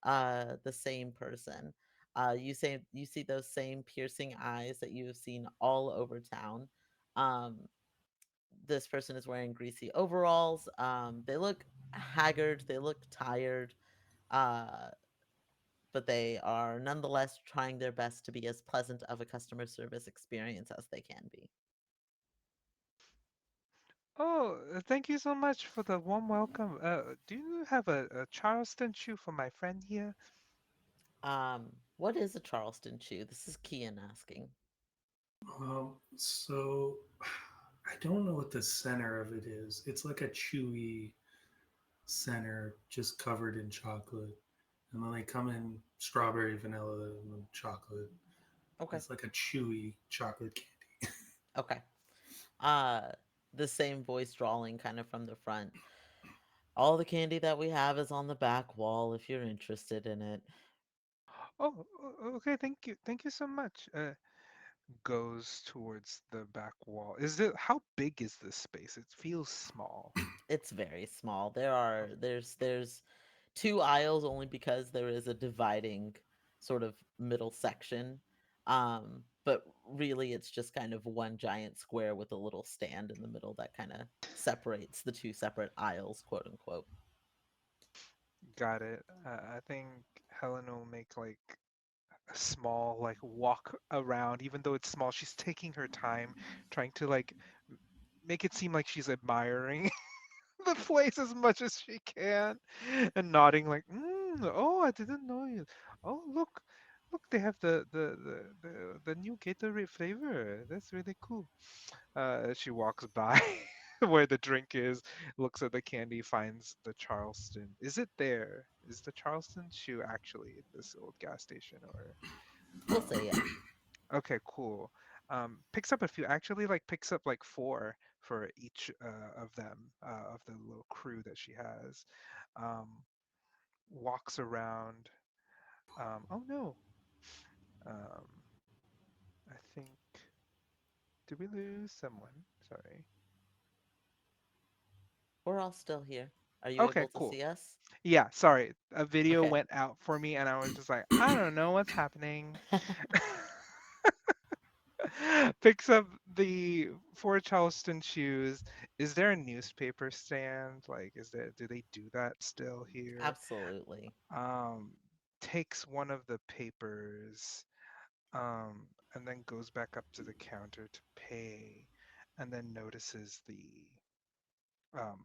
the same person. You see those same piercing eyes that you have seen all over town. Um, this person is wearing greasy overalls. They look haggard. They look tired. Uh, but they are nonetheless trying their best to be as pleasant of a customer service experience as they can be.
Oh, thank you so much for the warm welcome. Do you have a Charleston shoe for my friend here?
What is a Charleston chew? This is Kian asking.
So I don't know what the center of it is. It's like a chewy center just covered in chocolate. And then they come in strawberry, vanilla, and chocolate.
Okay.
It's like a chewy chocolate candy.
Okay. Uh, the same voice drawling kind of from the front. All the candy that we have is on the back wall if you're interested in it.
Oh, okay. Thank you so much. Goes towards the back wall. Is it how big is this space? It feels small.
It's very small. There's two aisles only because there is a dividing sort of middle section. But really it's just kind of one giant square with a little stand in the middle that kind of separates the two separate aisles, quote unquote.
Got it. I think Helen will make like a small like walk around, even though it's small. She's taking her time, trying to like make it seem like she's admiring the place as much as she can, and nodding like, "Oh, I didn't know you. Oh, look, they have the new Gatorade flavor. That's really cool." She walks by where the drink is, looks at the candy, finds the Charleston. Is it there? Is the Charleston shoe actually at this old gas station or?
We'll say yeah.
Okay, cool. Picks up a few. Actually, like picks up like four for each of them of the little crew that she has. Um, Walks around. Oh no. Um, I think did we lose someone? Sorry.
We're all still here. Are you
Okay,
able to
cool.
see us?
Yeah, sorry. A video
Okay.
went out for me, and I was just like, I don't know what's happening. Picks up the four Charleston shoes. Is there a newspaper stand? Like, do they do that still here?
Absolutely.
Um, Takes one of the papers, and then goes back up to the counter to pay, and then notices the um,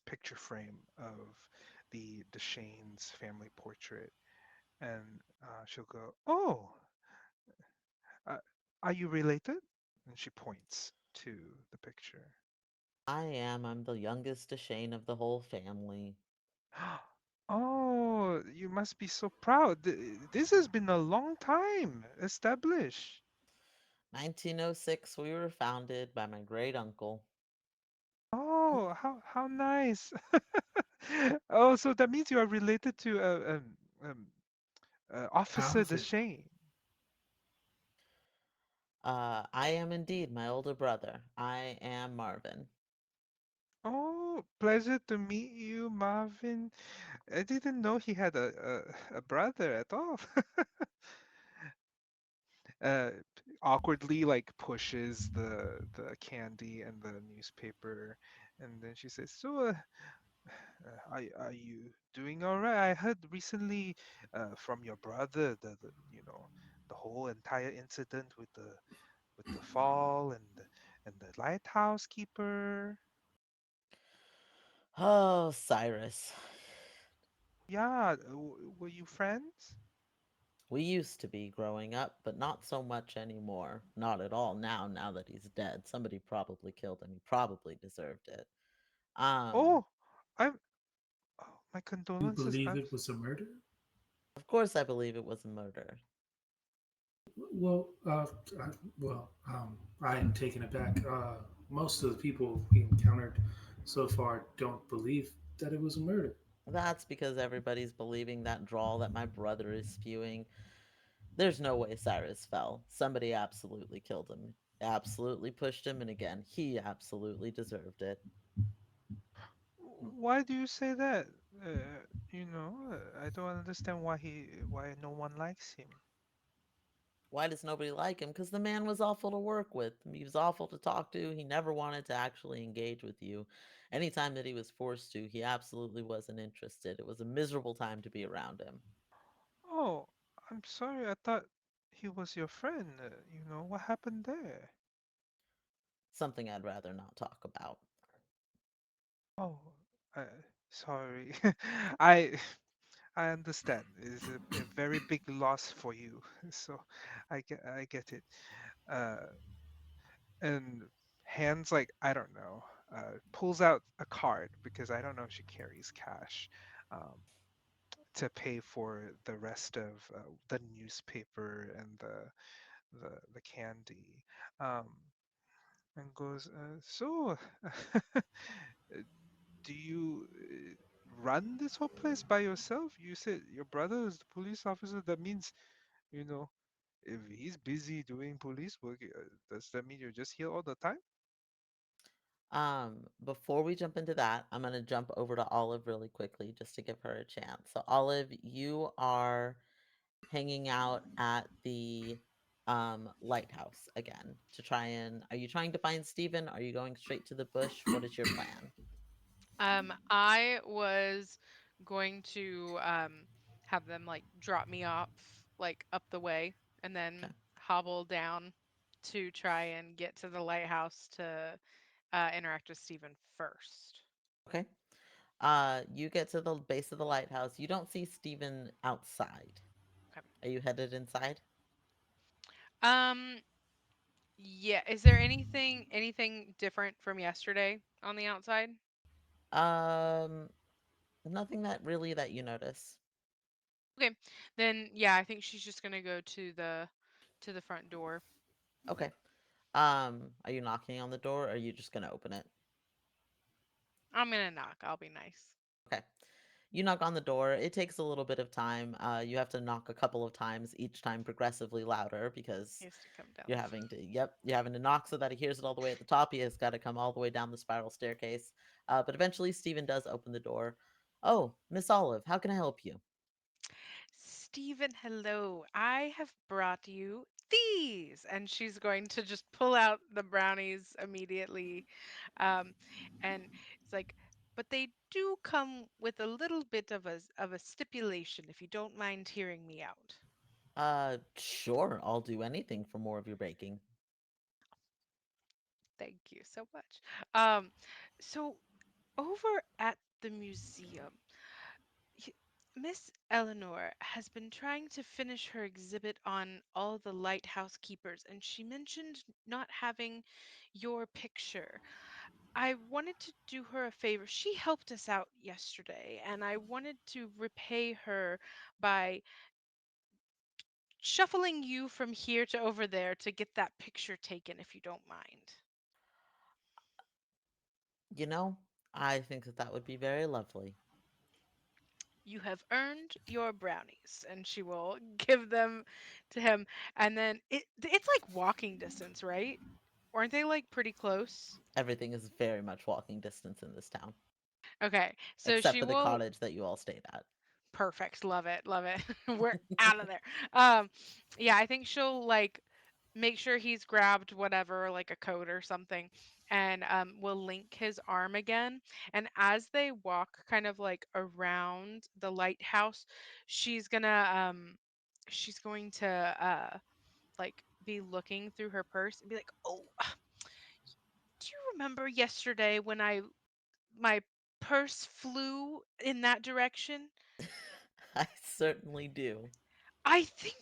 picture frame of the Deshanes family portrait, and she'll go, "Oh, uh, are you related?" And she points to the picture.
I am. I'm the youngest Deshane of the whole family.
Oh, you must be so proud. This has been a long time established.
1906, we were founded by my great uncle.
Oh, how nice. Oh, so that means you are related to um,
How
Officer
is it?
Deshane.
I am indeed my older brother. I am Marvin.
Oh, pleasure to meet you, Marvin. I didn't know he had a brother at all. uh, Awkwardly like pushes the candy and the newspaper, and then she says, "So, are you doing all right? I heard recently from your brother the the whole entire incident with the fall and the lighthouse keeper.
Oh, Cyrus.
Yeah, were you friends?
We used to be growing up, but not so much anymore. Not at all now that he's dead. Somebody probably killed him. He probably deserved it. Um,
Oh, I'm. Oh, my
You
condolences.
believe
I'm.
it was a murder?
of course I believe it was a murder.
Well, I, I am taken aback. Most of the people we encountered so far don't believe that it was a murder.
That's because everybody's believing that drawl that my brother is spewing. There's no way Cyrus fell. Somebody absolutely killed him. Absolutely pushed him, and again, he absolutely deserved it.
Why do you say that? I don't understand why no one likes him.
Why does nobody like him? Because the man was awful to work with. He was awful to talk to. He never wanted to actually engage with you. Anytime that he was forced to, he absolutely wasn't interested. It was a miserable time to be around him.
Oh, I'm sorry. I thought he was your friend. What happened there?
Something I'd rather not talk about.
Oh, uh, sorry. I I understand. It's a very big loss for you. So I get it. Uh, and hands like I don't know. Pulls out a card because I don't know if she carries cash. Um, to pay for the rest of the newspaper and the candy, um, and goes, so do you run this whole place by yourself? You said your brother is the police officer. That means, you know, if he's busy doing police work, does that mean you're just here all the time?
Before we jump into that, I'm gonna jump over to Olive really quickly just to give her a chance. So, Olive, you are hanging out at the lighthouse again to try and are you trying to find Steven? Are you going straight to the bush? What is your plan?
I was going to have them like drop me off like up the way and then
Okay.
hobble down to try and get to the lighthouse to interact with Stephen first.
Okay. You get to the base of the lighthouse. You don't see Steven outside.
Okay.
Are you headed inside?
Um, yeah, is there anything different from yesterday on the outside?
Um, Nothing that really that you notice.
Okay. Then yeah, I think she's just gonna go to the front door.
Okay. Are you knocking on the door or are you just gonna open it?
I'm gonna knock. I'll be nice.
Okay. You knock on the door. It takes a little bit of time. You have to knock a couple of times, each time progressively louder
He
because
has to come down
you're
the
having to, yep, you're having to knock so that he hears it all the way at the top. He has got to come all the way down the spiral staircase. But eventually, Stephen does open the door. Oh, Miss Olive, how can I help you?
Stephen, hello. I have brought you these. And she's going to just pull out the brownies immediately. Um, and it's like, but they do come with a little bit of a stipulation, if you don't mind hearing me out.
Sure, I'll do anything for more of your baking.
Thank you so much. Um, so over at the museum, y- Miss Eleanor has been trying to finish her exhibit on all the lighthouse keepers, and she mentioned not having your picture. I wanted to do her a favor. She helped us out yesterday, and I wanted to repay her by shuffling you from here to over there to get that picture taken, if you don't mind.
You know, I think that that would be very lovely.
You have earned your brownies, and she will give them to him. And then it's like walking distance, right? Aren't they like pretty close?
Everything is very much walking distance in this town,
Okay, so
except
she
for the
will.
cottage that you all stayed at.
Perfect. Love it. Love it. We're out of there. Yeah, I think she'll like make sure he's grabbed whatever, like a coat or something, and will link his arm again. And as they walk kind of like around the lighthouse, she's gonna she's going to like be looking through her purse and be like, "Oh, do you remember yesterday when my purse flew in that direction?
I certainly do.
I think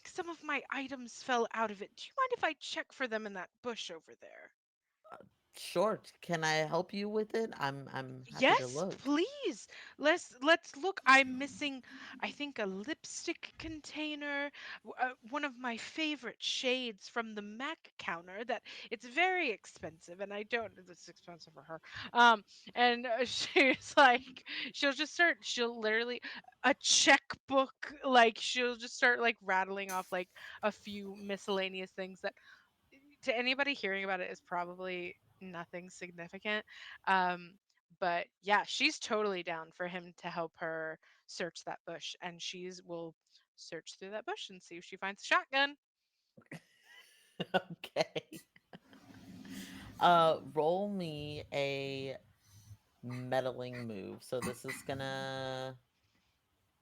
some of my items fell out of it. Do you mind if I check for them in that bush over there?"
Sure, can I help you with it? I'm happy to
Yes,
look.
please. Let's look. I'm missing, I think, a lipstick container, one of my favorite shades from the Mac counter. That it's very expensive, and I don't. It's expensive for her. And she's like, she'll just start. She'll literally a checkbook. Like she'll just start like rattling off like a few miscellaneous things that to anybody hearing about it is probably nothing significant. Um, but yeah, she's totally down for him to help her search that bush, and she's will search through that bush and see if she finds a shotgun.
Okay. Roll me a meddling move. So this is gonna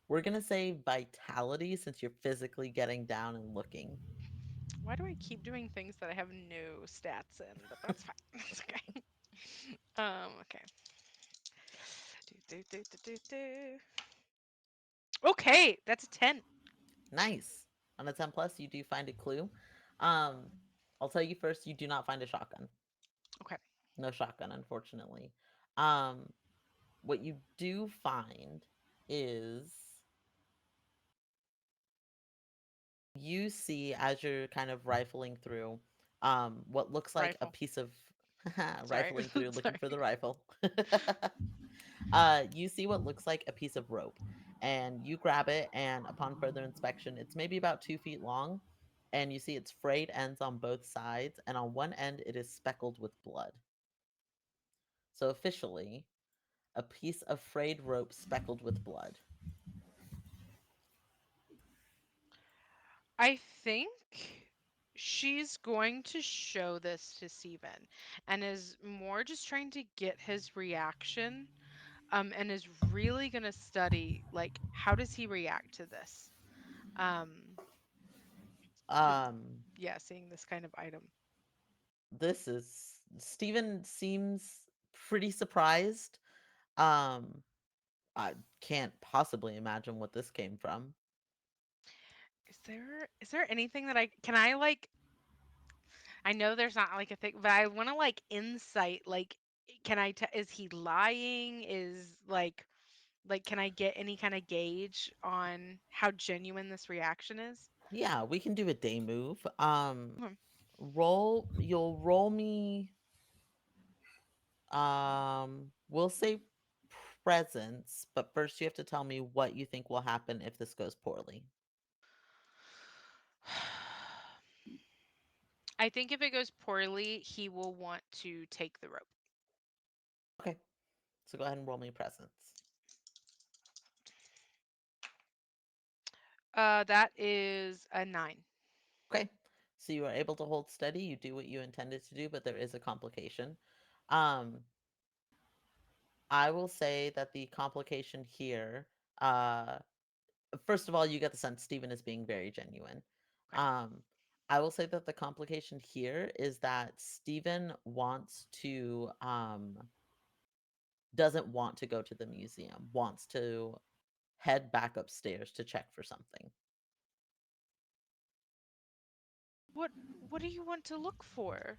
we're gonna say vitality since you're physically getting down and looking.
Why do I keep doing things that I have no stats in? But that's fine. That's okay. Okay. Do. Okay, that's a 10.
Nice. On a 10 plus, you do find a clue. Um, I'll tell you first, you do not find a shotgun.
Okay.
No shotgun, unfortunately. Um, what you do find is you see as you're kind of rifling through what looks like a
Rifle.
piece of
Sorry.
rifling through looking
Sorry.
for the rifle. You see what looks like a piece of rope and you grab it, and upon further inspection it's maybe about 2 feet long, and you see its frayed ends on both sides, and on one end it is speckled with blood. So officially, a piece of frayed rope speckled with blood.
I think she's going to show this to Steven and is more just trying to get his reaction, and is really going to study like how does he react to this, um to
um
yeah, seeing this kind of item.
this is Steven seems pretty surprised. um I can't possibly imagine what this came from.
Is there anything that I like, I know there's not like a thing, but I want to like insight, like is he lying, is like can I get any kind of gauge on how genuine this reaction is?
Yeah, we can do a day move.
Hmm.
You'll roll me, we'll say presence, but first you have to tell me what you think will happen if this goes poorly.
I think if it goes poorly, he will want to take the rope.
Okay, so go ahead and roll me presence.
That is a 9.
Okay, so you are able to hold steady, you do what you intended to do, but there is a complication. Um, I will say that the complication here, uh, first of all, you get the sense Steven is being very genuine.
Okay.
Um, I will say that the complication here is that Steven wants to doesn't want to go to the museum, wants to head back upstairs to check for something.
What what do you want to look for?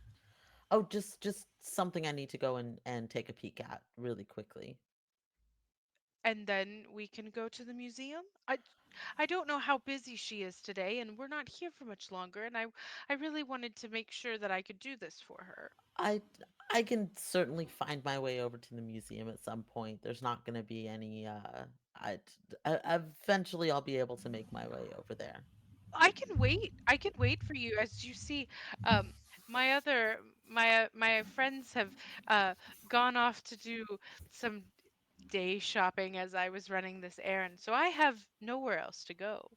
Oh, just something I need to go and take a peek at really quickly.
And then we can go to the museum. I don't know how busy she is today, and we're not here for much longer, and I really wanted to make sure that I could do this for her.
I I can certainly find my way over to the museum at some point. There's not going to be any eventually I'll be able to make my way over there.
I can wait. I can wait for you. As you see, um, my other my friends have uh, gone off to do some day shopping as I was running this errand, so I have nowhere else to go.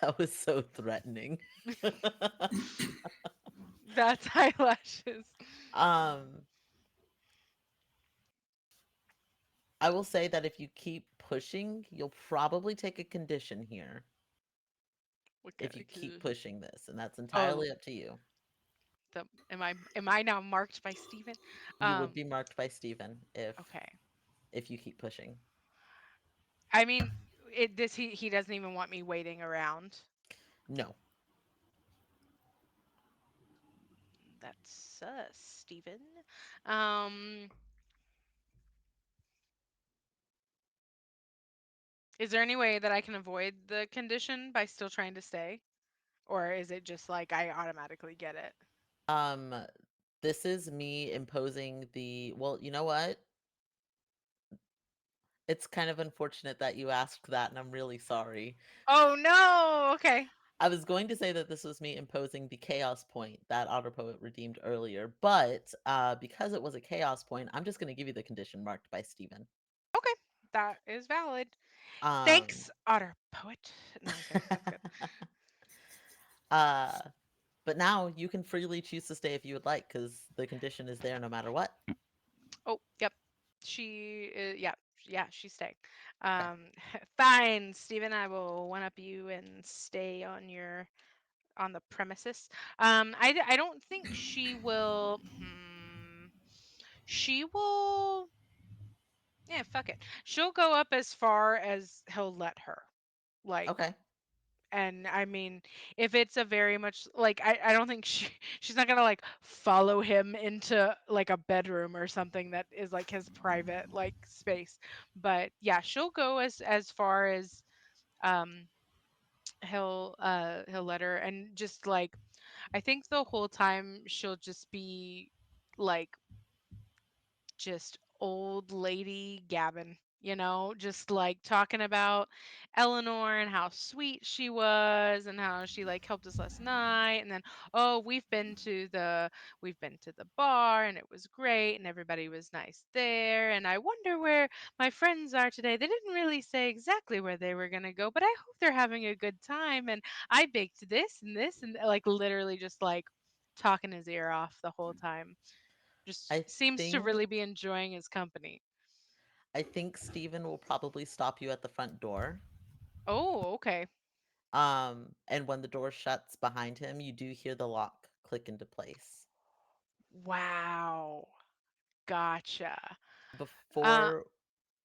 That was so threatening.
That's eyelashes.
um I will say that if you keep pushing, you'll probably take a condition here
What kind
if you
of
keep
condition?
pushing this, and that's
Oh,
entirely up to you.
am I now marked by Steven?
You would
Um,
be marked by Steven
okay.
if you keep pushing.
I mean, he doesn't even want me waiting around.
No.
That's sus, Steven. Um, is there any way that I can avoid the condition by still trying to stay? Or is it just like I automatically get it?
Um this is me imposing the well, you know what? It's kind of unfortunate that you asked that, and I'm really sorry.
Oh no. Okay.
I was going to say that this was me imposing the chaos point that Otter Poet redeemed earlier, but because it was a chaos point, I'm just going to give you the condition marked by Steven.
Okay. That is valid.
Um,
Thanks, Otter Poet. No, I'm kidding. That's good.
uh, but now you can freely choose to stay if you would like, because the condition is there no matter what.
Oh, yep. Yeah, yeah, she's staying.
Okay.
Um, fine, Steven, I will one up you and stay on the premises. I don't think she will. She will. Yeah, fuck it. She'll go up as far as he'll let her. Like,
Okay.
and I mean, if it's a very much like I don't think she's not gonna like follow him into like a bedroom or something that is like his private like space. But yeah, she'll go as far as um he'll let her, and just like I think the whole time she'll just be like just old lady Gavin, just like talking about Eleanor and how sweet she was and how she like helped us last night, and then oh we've been to the bar and it was great and everybody was nice there, and I wonder where my friends are today. They didn't really say exactly where they were going to go, but I hope they're having a good time, and I baked this and like literally just like talking his ear off the whole time. Just
I
seems to
think
really be enjoying his company.
I think Steven will probably stop you at the front door.
Oh, okay.
And when the door shuts behind him, you do hear the lock click into place.
Wow. Gotcha. Uh,
Before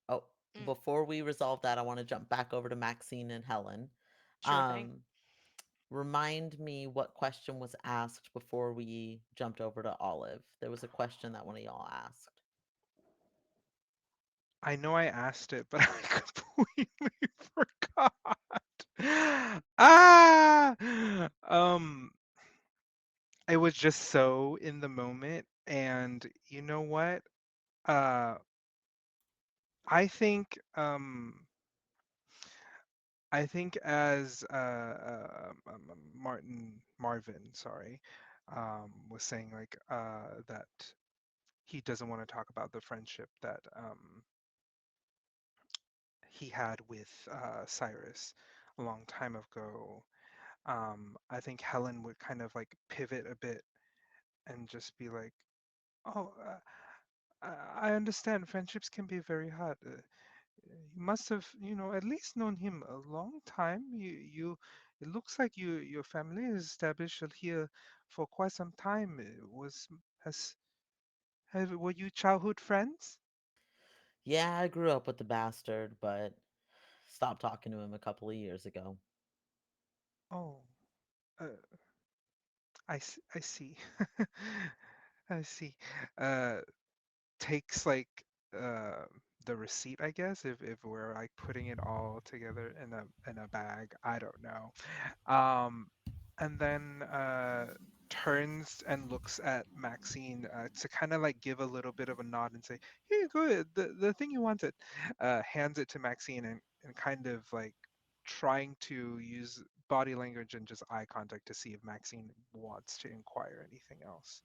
Oh,
mm,
before we resolve that, I want to jump back over to Maxine and Helen.
sure thing.
Um, Remind me what question was asked before we jumped over to Olive. There was a question that one of y'all asked.
I know I asked it, but I completely forgot. Ah! Um, it was just so in the moment, and you know what? Uh, I think I think as Marvin, sorry, was saying like that he doesn't want to talk about the friendship that he had with Cyrus a long time ago. I think Helen would kind of like pivot a bit and just be like, "Oh, I understand friendships can be very hard. You must have, at least known him a long time. It looks like your family is established here for quite some time. Has, were you childhood friends?
Yeah, I grew up with the bastard, but stopped talking to him a couple of years ago.
Oh, uh, I see. I see. Uh, takes like uh the receipt, I guess, if we're like putting it all together in a bag. I don't know. Um, and then turns and looks at Maxine to kind of like give a little bit of a nod and say, "Here, go ahead. The thing you wanted." Hands it to Maxine and kind of like trying to use body language and just eye contact to see if Maxine wants to inquire anything else.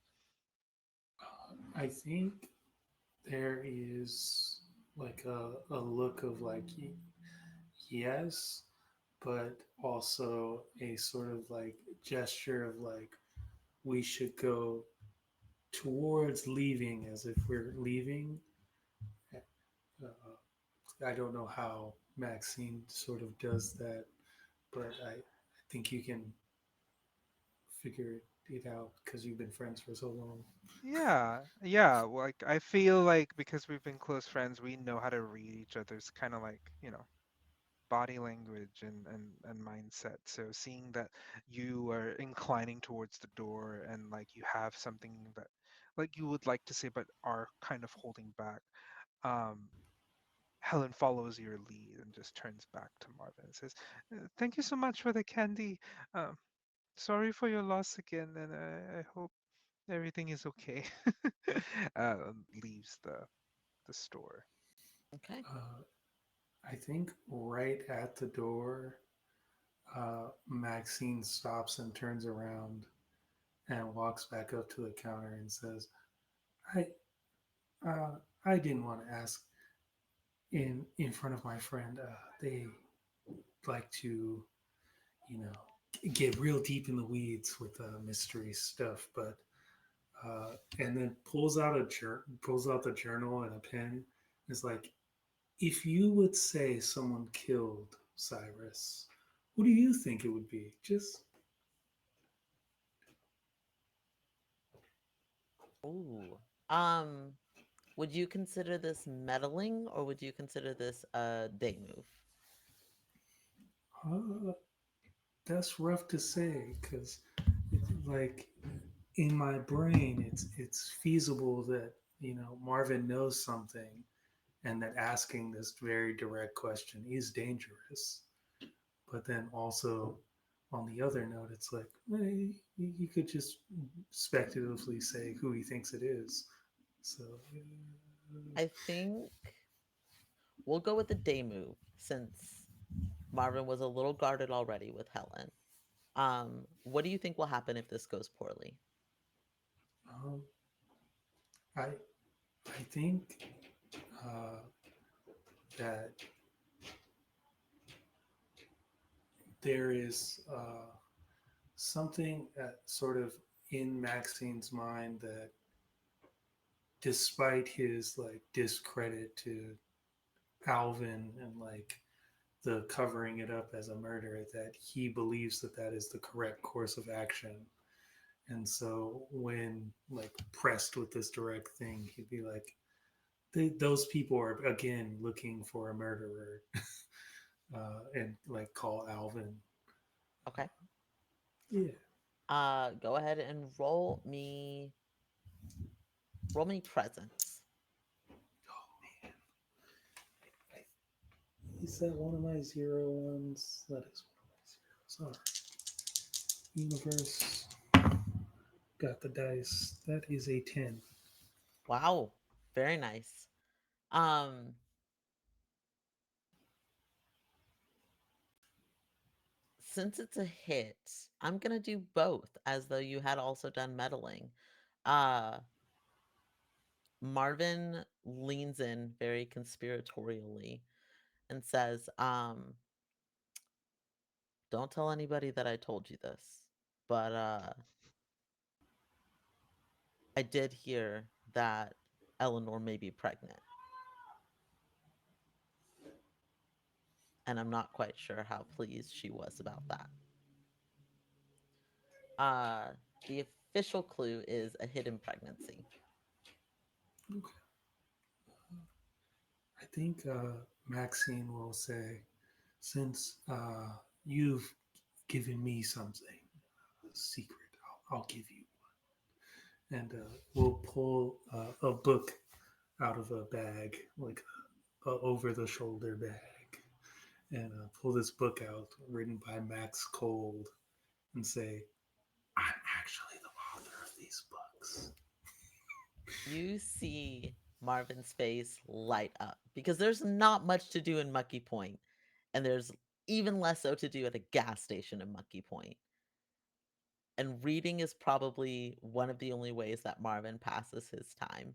I think there is like a look of like yes, but also a sort of like gesture of like we should go towards leaving as if we're leaving. I don't know how Maxine sort of does that, but I think you can figure it out because you've been friends for so long.
Yeah, yeah. Like I feel like because we've been close friends, we know how to read each other's kind of like, body language and mindset. So seeing that you are inclining towards the door and like you have something that like you would like to say but are kind of holding back, um, Helen follows your lead and just turns back to Marvin and says, "Thank you so much for the candy. Um, sorry for your loss again, and I hope everything is okay." Leaves the store.
Okay.
I think right at the door, Maxine stops and turns around and walks back up to the counter and says, "I, I didn't want to ask in front of my friend. They like to, you know, get real deep in the weeds with mystery stuff, but and then pulls out the journal and a pen. Is like, if you would say someone killed Cyrus, who do you think it would be? Just
Ooh. Um, would you consider this meddling or would you consider this a day move?
uh, that's rough to say because, like, in my brain, it's feasible that Marvin knows something, and that asking this very direct question is dangerous. But then also, on the other note, it's like you could just speculatively say who he thinks it is. So
I think we'll go with the day move since Marvin was a little guarded already with Helen. What do you think will happen if this goes poorly?
um, I I think uh, that there is something sort of in Maxine's mind that, despite his like discredit to Alvin and like the covering it up as a murder, that he believes that that is the correct course of action. And so when like pressed with this direct thing, he'd be like, those people are again looking for a murderer, and like call Alvin.
Okay.
Yeah.
Go ahead and roll me presence.
Oh man, is that one of my zero ones? That is one of my zeros. All right. Universe got the dice. That is a 10.
Wow, very nice. Um, since it's a hit, I'm gonna do both as though you had also done meddling. Uh, Marvin leans in very conspiratorially and says, don't tell anybody that I told you this, but I did hear that Eleanor may be pregnant, and I'm not quite sure how pleased she was about that. Uh, the official clue is a hidden pregnancy.
Okay. I think Maxine will say, since you've given me something, a secret, I'll give you one. And we'll pull a book out of a bag, like a over the shoulder bag, and pull this book out written by Max Cold and say, I'm actually the author of these books.
You see Marvin's face light up because there's not much to do in Mucky Point, and there's even less so to do at a gas station in Mucky Point. And reading is probably one of the only ways that Marvin passes his time.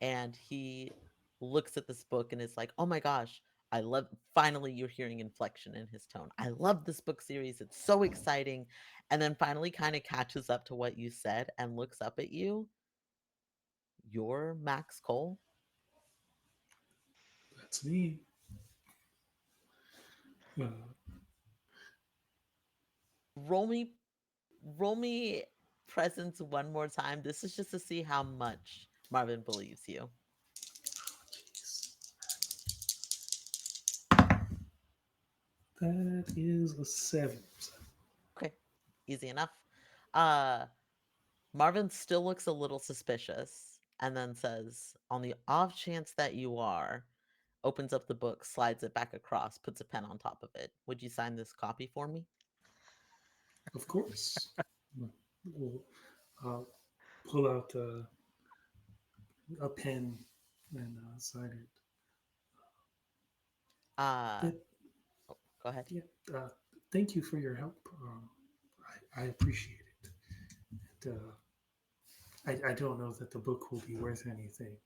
And he looks at this book and is like, "Oh my gosh, I love finally you're hearing inflection in his tone. I love this book series. It's so exciting." And then finally kind of catches up to what you said and looks up at you. You're Max Cole.
That's me. Uh,
Roll me roll me presence one more time. This is just to see how much Marvin believes you.
Jeez. That is a 7.
Okay. Easy enough. Uh Marvin still looks a little suspicious and then says, "On the off chance that you are," opens up the book, slides it back across, puts a pen on top of it. "Would you sign this copy for me?"
Of course. We'll pull out a pen and sign it.
Uh,
But
oh, go ahead.
yeah, thank you for your help. I appreciate it. And, I don't know that the book will be worth anything,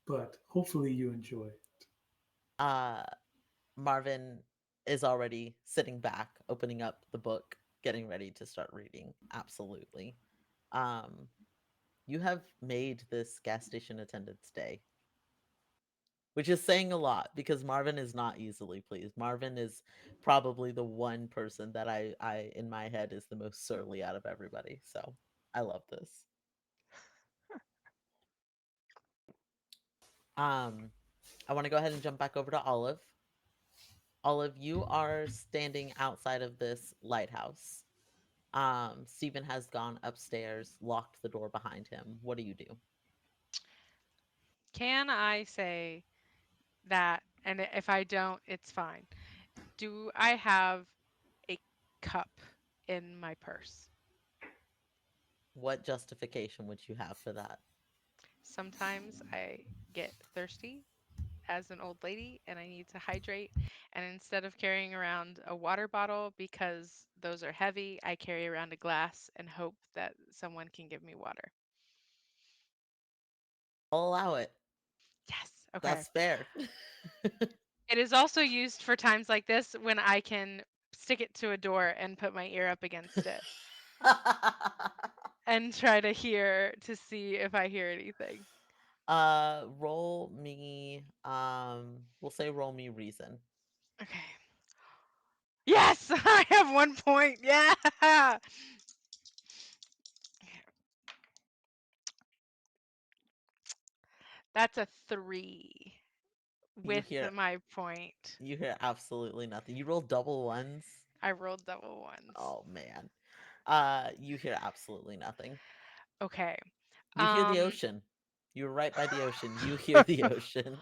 but hopefully you enjoy it.
Uh, Marvin is already sitting back, opening up the book, getting ready to start reading. Absolutely. Um, you have made this gas station attendant's day, which is saying a lot because Marvin is not easily pleased. Marvin is probably the one person that I in my head is the most surly out of everybody. So I love this. Um, I want to go ahead and jump back over to Olive. Olive, you are standing outside of this lighthouse. Stephen has gone upstairs, locked the door behind him. What do you do?
Can I say that? And if I don't, it's fine. Do I have a cup in my purse?
What justification would you have for that?
Sometimes I get thirsty as an old lady and I need to hydrate. And instead of carrying around a water bottle because those are heavy, I carry around a glass and hope that someone can give me water.
I'll allow it.
Yes. Okay.
That's fair.
It is also used for times like this when I can stick it to a door and put my ear up against it and try to hear to see if I hear anything.
Roll me, we'll say roll me reason.
Okay. Yes, I have 1 point. Yeah. That's a 3
You
with
hear
my point.
you hear absolutely nothing. You roll double ones.
I rolled double ones.
Oh man. You hear absolutely nothing.
Okay.
You hear the
Um
ocean. You're right by the ocean. You hear the ocean.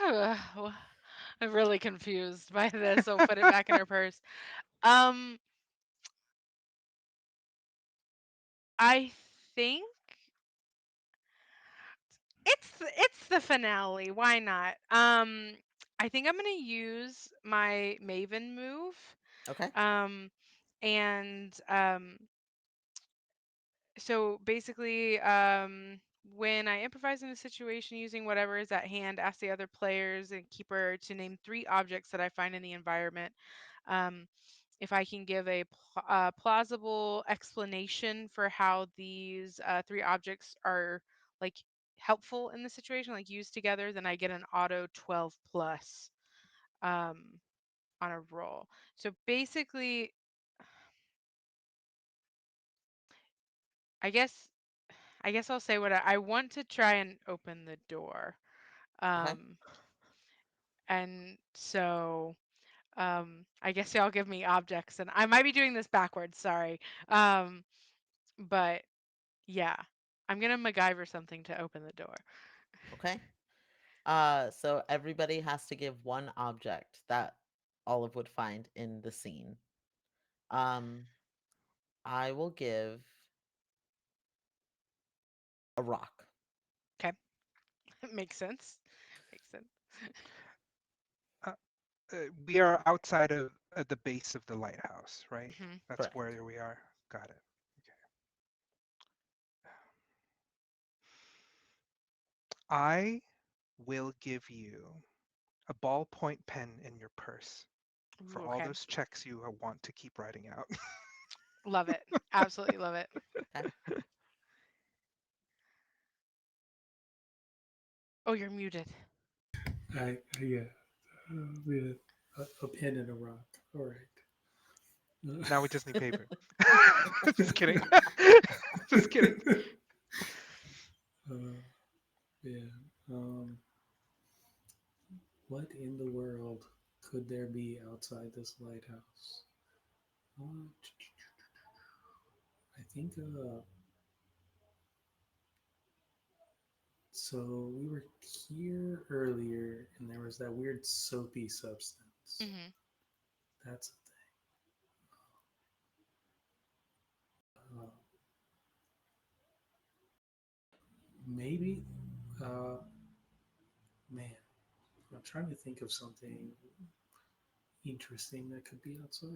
I'm really confused by this. So put it back in her purse. Um I think it's the finale. Why not? I think I'm gonna use my Maven move.
Okay.
Um, and so basically, when I improvise in a situation using whatever is at hand, ask the other players and keeper to name 3 objects that I find in the environment. Um, if I can give a plausible explanation for how these 3 objects are like helpful in the situation, like used together, then I get an auto 12 plus um, on a roll. So basically, I guess I guess I'll say what I want to try and open the door.
Okay.
Um, and so I guess y'all give me objects, and I might be doing this backwards. Sorry. Um, but yeah, I'm gonna MacGyver something to open the door.
Okay. So everybody has to give one object that Olive would find in the scene. Um, I will give a rock.
Okay, makes sense. Makes sense.
Uh, we are outside of at the base of the lighthouse, right?
Hmm.
That's
Correct.
where we are. Got it. Okay. I will give you a ballpoint pen in your purse for
Ooh,
all
okay.
those checks you want to keep writing out.
Love it. Absolutely love it.
Okay.
Oh, you're muted.
Yeah, with a pen and a rock. All right.
Now we just need paper. Just kidding. Just kidding.
uh, yeah. Um, what in the world could there be outside this lighthouse? Uh, I think so. We were here earlier, and there was that weird soapy substance.
Hmm.
That's a thing. Maybe, uh, man, I'm trying to think of something interesting that could be outside.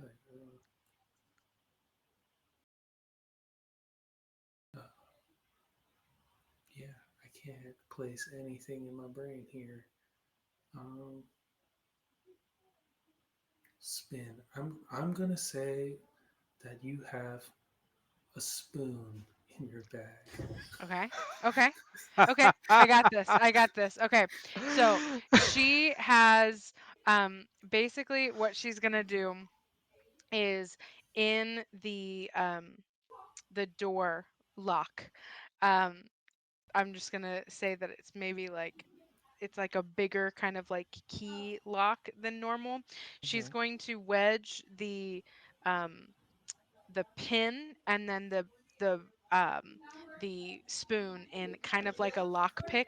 Uh, yeah, I can't place anything in my brain here. Um, spin. I'm gonna say that you have a spoon in your bag.
Okay. Okay. Okay. I got this. I got this. Okay. So she has basically what she's gonna do is in the door lock. Um, I'm just gonna say that it's maybe like it's like a bigger kind of like key lock than normal. She's
Hmm.
going to wedge um the pin and then um the spoon in kind of like a lockpick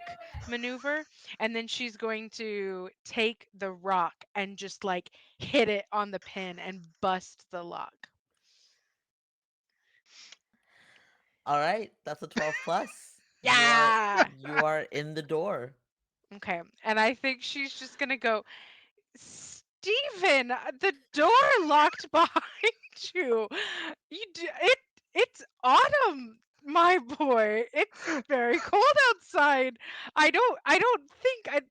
maneuver, and then she's going to take the rock and just like hit it on the pin and bust the lock.
All right. That's a 12 plus.
Yeah.
You are in the door.
Okay. And I think she's just gonna go, Stephen, the door locked behind you. It's autumn, my boy. It's very cold outside. I don't think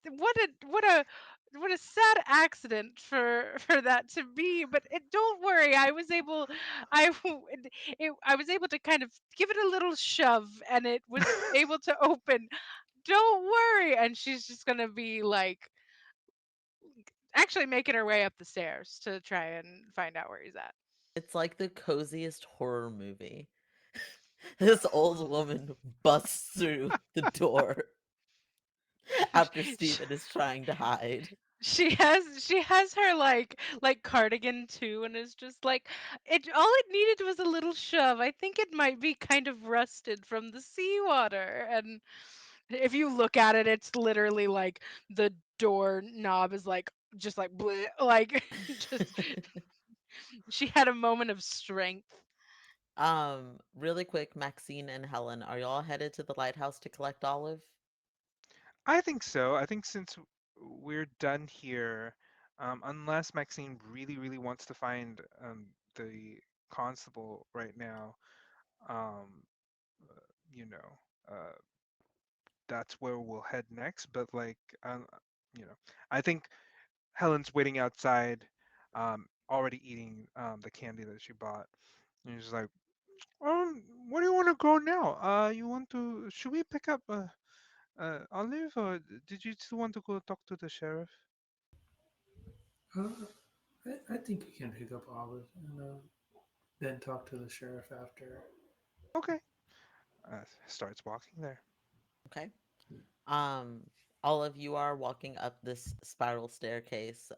what a sad accident for that to be, but don't worry. I was able to kind of give it a little shove and it was able to open. Don't worry. And she's just going to be like actually making her way up the stairs to try and find out where he's at.
It's like the coziest horror movie. This old woman busts through the door after
Sh-
Steven is trying to hide.
she has her like cardigan too, and is just like, it all it needed was a little shove. I think it might be kind of rusted from the seawater. And if you look at it, it's literally like the door knob is like just like bleh, like just she had a moment of strength.
Really quick, Maxine and Helen, are y'all headed to the lighthouse to collect Olive?
I think so. I think since we're done here, unless Maxine really, really wants to find the constable right now, um, uh, you know, uh, that's where we'll head next. But like, you know, I think Helen's waiting outside, already eating the candy that she bought. And she's like, where do you want to go now? You want to? Should we pick up Olive, or did you still want to go talk to the sheriff?
Uh, I think we can pick up Olive and then talk to the sheriff after.
Okay. Starts walking there.
Okay. Um, all of you are walking up this spiral staircase.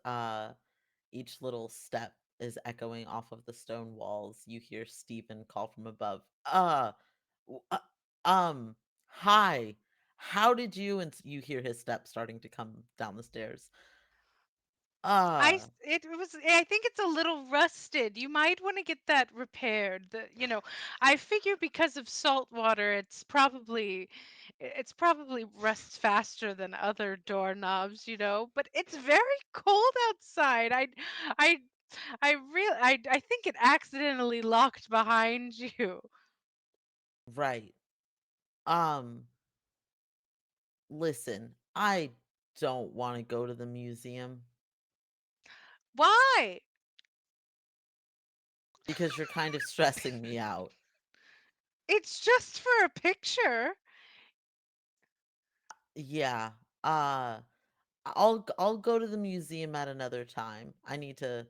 Each little step is echoing off of the stone walls. You hear Stephen call from above. W- uh, um, hi. How did you? And you hear his steps starting to come down the stairs. Uh,
I think it's a little rusted. You might want to get that repaired. I figure because of salt water, it's probably rusts faster than other doorknobs, but it's very cold outside. I I think it accidentally locked behind you.
right. Um, Listen, I don't want to go to the museum
Why?
because you're kind of stressing me out.
It's just for a picture.
Yeah. Uh, I'll go to the museum at another time. I need to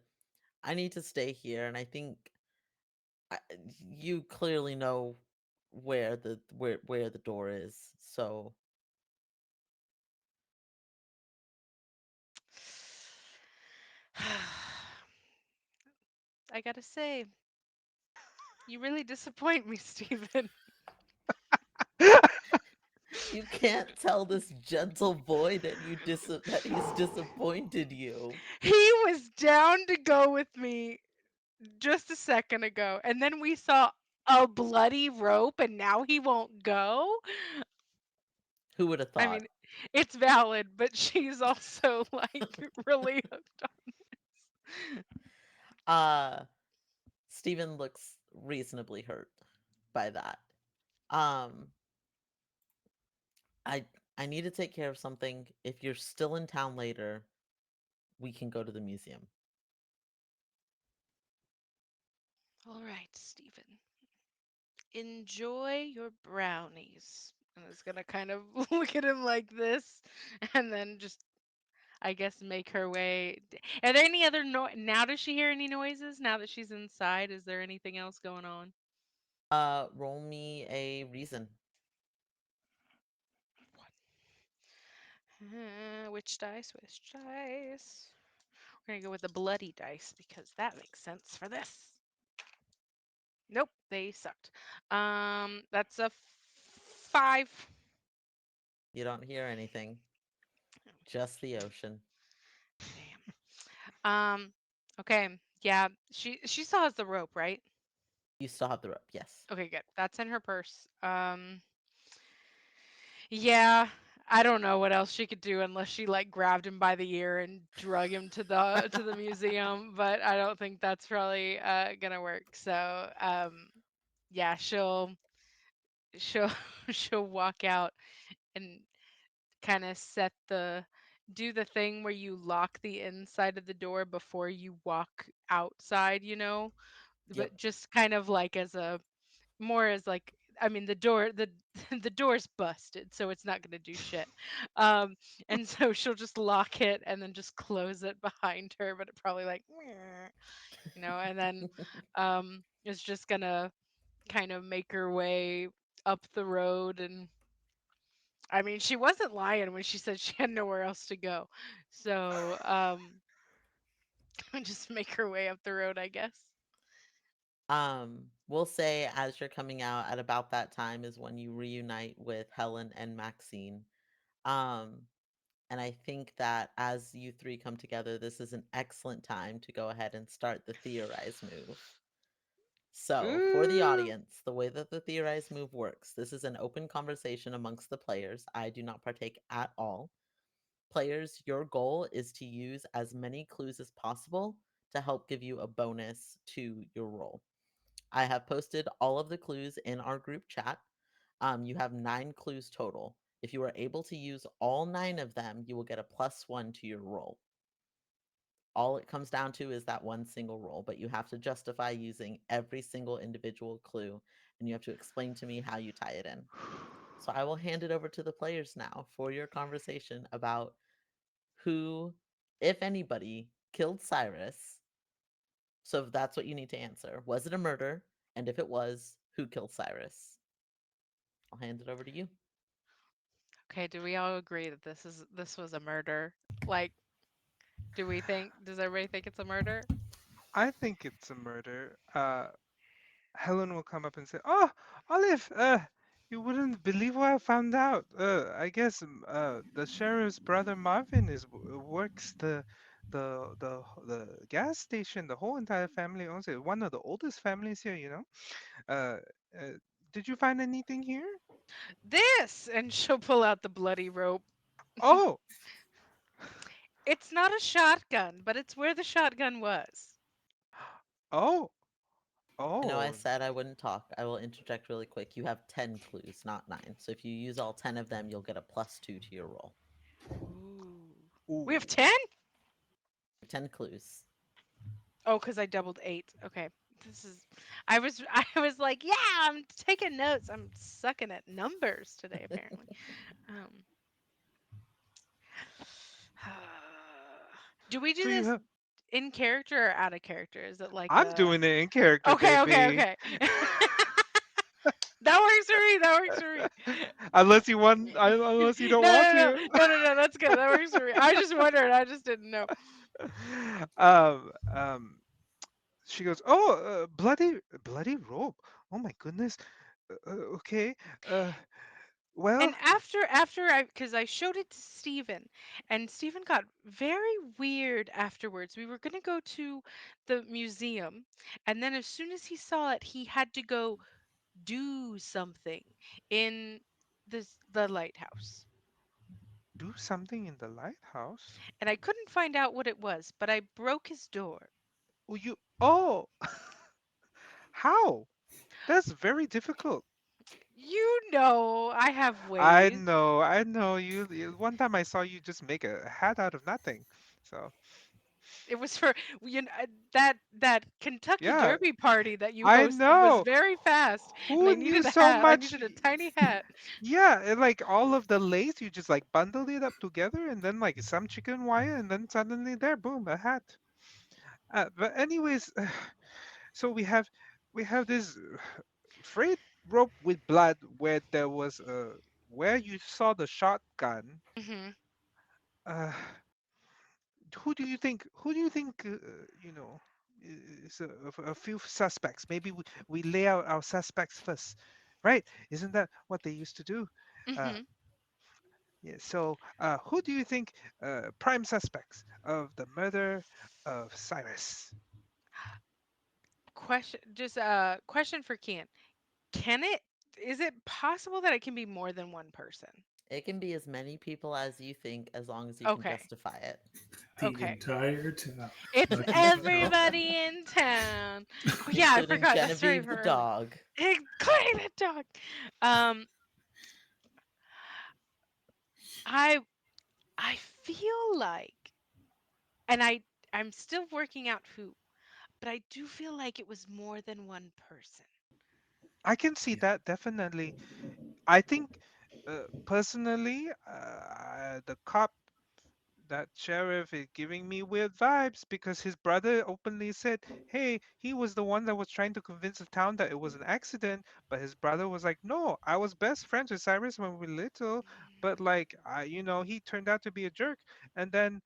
stay here, and I think I, you clearly know where the door is. So
I gotta say, you really disappoint me, Steven.
you can't tell this gentle boy that he's disappointed you.
He was down to go with me just a second ago, and then we saw a bloody rope, and now he won't go?
Who would have
I
thought?
mean, it's valid, but she's also, like, really hooked on this.
Uh Steven looks reasonably hurt by that. Um I I need to take care of something. If you're still in town later, we can go to the museum.
All right, Steven. Enjoy your brownies. And it's gonna kind of look at him like this, and then just, I guess, make her way. Are there any other now? Does she hear any noises now that she's inside? Is there anything else going on?
Roll me a reason.
Which dice? Which dice? We're gonna go with the bloody dice because that makes sense for this. Nope, they sucked. That's a 5.
You don't hear anything. Just the ocean.
Damn. Okay. Yeah, she still has the rope, right?
You still have the rope, yes.
Okay, good. That's in her purse. Yeah, I don't know what else she could do unless she like grabbed him by the ear and drug him to the museum, but I don't think that's probably gonna work. So, yeah, she'll she'll walk out and kind of do the thing where you lock the inside of the door before you walk outside,
Yep.
but just kind of like as a more as like, I mean, the the door's busted, so it's not gonna do shit. Um, and so she'll just lock it and then just close it behind her, but it probably like, and then it's just gonna kind of make her way up the road. And I mean, she wasn't lying when she said she had nowhere else to go. So just make her way up the road, I guess.
We'll say as you're coming out at about that time is when you reunite with Helen and Maxine. Um, and I think that as you three come together, this is an excellent time to go ahead and start the theorize move. So, for the
Ooh.
audience, the way that the theorize move works, this is an open conversation amongst the players. I do not partake at all. Players, your goal is to use as many clues as possible to help give you a bonus to your roll. I have posted all of the clues in our group chat. You have 9 clues total. If you are able to use all 9 of them, you will get a +1 to your roll. All it comes down to is that one single roll, but you have to justify using every single individual clue, and you have to explain to me how you tie it in. So I will hand it over to the players now for your conversation about who, if anybody, killed Cyrus. So if that's what you need to answer. Was it a murder? And if it was, who killed Cyrus? I'll hand it over to you.
Okay, do we all agree that this was a murder? Like, Does everybody think it's a murder?
I think it's a murder. Helen will come up and say, "Oh, Olive, you wouldn't believe what I found out. I guess the sheriff's brother Marvin works the gas station. The whole entire family owns it. One of the oldest families here, you know. Uh, uh, did you find anything here?
This, and she'll pull out the bloody rope.
Oh,
It's not a shotgun, but it's where the shotgun was.
oh,
I know I
oh,
said I wouldn't talk. I will interject really quick. You have 10 clues, not 9. So if you use all 10 of them, you'll get a +2 to your roll.
Ooh. We have
ooh.
10?
10 clues.
Oh, because I doubled 8. Okay. This is I was like, yeah, I'm taking notes. I'm sucking at numbers today, apparently. Um Do we do
So you
this
have.
in character or out of character? Is it like
I'm
a
doing it in character,
Okay, okay,
baby.
okay. That works for me. That works for me.
Unless you don't
No,
want
no, no,
to.
no, no, no. That's good. That works for me. I just wondered. I just didn't know.
um, um, she goes, "Oh, bloody rope. Oh my goodness. Okay. Uh, well,
And after I because I showed it to Steven, and Steven got very weird afterwards. We were gonna go to the museum, and then as soon as he saw it, he had to go do something in the lighthouse.
do something in the lighthouse.
And I couldn't find out what it was, but I broke his door.
Oh, Oh, how? That's very difficult.
You know, I have
I
ways.
know, I know. One time I saw you just make a hat out of nothing. So
It was for that Kentucky
yeah,
Derby party that you
I
hosted was
know.
very fast, and
Who
I
knew
needed a
so
hat. I
much?
needed a tiny hat.
Yeah, and like all of the lace, you just like bundled it up together, and then like some chicken wire, and then suddenly there, boom, a hat. But anyways, so we have this frayed rope with blood where there was where you saw the shotgun.
Hmm.
Uh, who do you think you know is a few suspects? Maybe we lay out our suspects first, right? Isn't that what they used to do? Uh,
Hmm.
yeah, so who do you think prime suspects of the murder of Cyrus?
Question for Kian. Can it is it possible that it can be more than one person?
It can be as many people as you think as long as you can
Okay.
justify it,
The
Okay.
entire town.
It's
Mucky style.
everybody in town. Oh yeah, I
including
forgot. That's right
Genevieve
for
the
early.
dog.
Including the dog. Um, I I feel like, and I'm still working out who, but I do feel like it was more than one person.
I can see
Yeah.
that definitely. I think personally, the cop, that sheriff is giving me weird vibes because his brother openly said, "Hey, he was the one that was trying to convince the town that it was an accident." But his brother was like, "No, I was best friends with Cyrus when we were little, but like, he turned out to be a jerk, and then."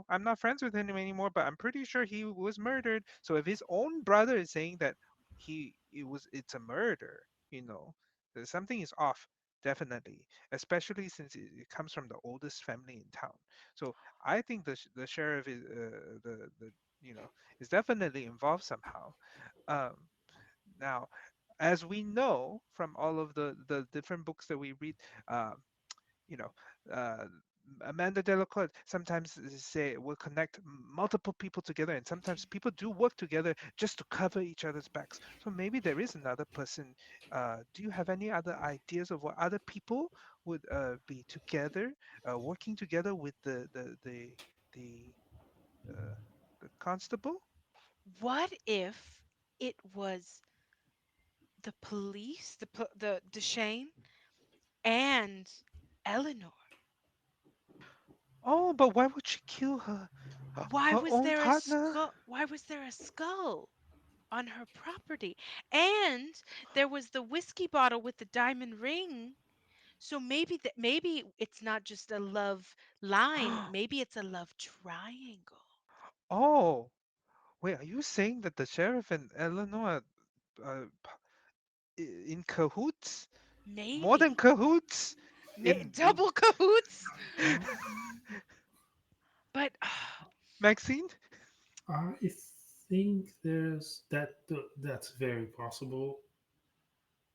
I'm not friends with him anymore, but I'm pretty sure he was murdered. So if his own brother is saying that it's a murder, something is off, definitely, especially since it comes from the oldest family in town. So I think the sheriff the you know is definitely involved somehow. Um, Now, as we know from all of the different books that we read, uh, you know, uh, Amanda Delacote sometimes say will connect multiple people together, and sometimes people do work together just to cover each other's backs. So maybe there is another person. Do you have any other ideas of what other people would be together, working together with the uh, the constable?
What if it was the police, the Deshane, and Eleanor?
Oh, but why would she kill her own partner?
Why was there a skull on her property? And there was the whiskey bottle with the diamond ring. So maybe it's not just a love line, maybe it's a love triangle.
Oh, wait, are you saying that the sheriff and Eleanor are in cahoots? More than
Maybe.
cahoots? In
Double cahoots.
Um,
But
Maxine?
I think there's that's very possible,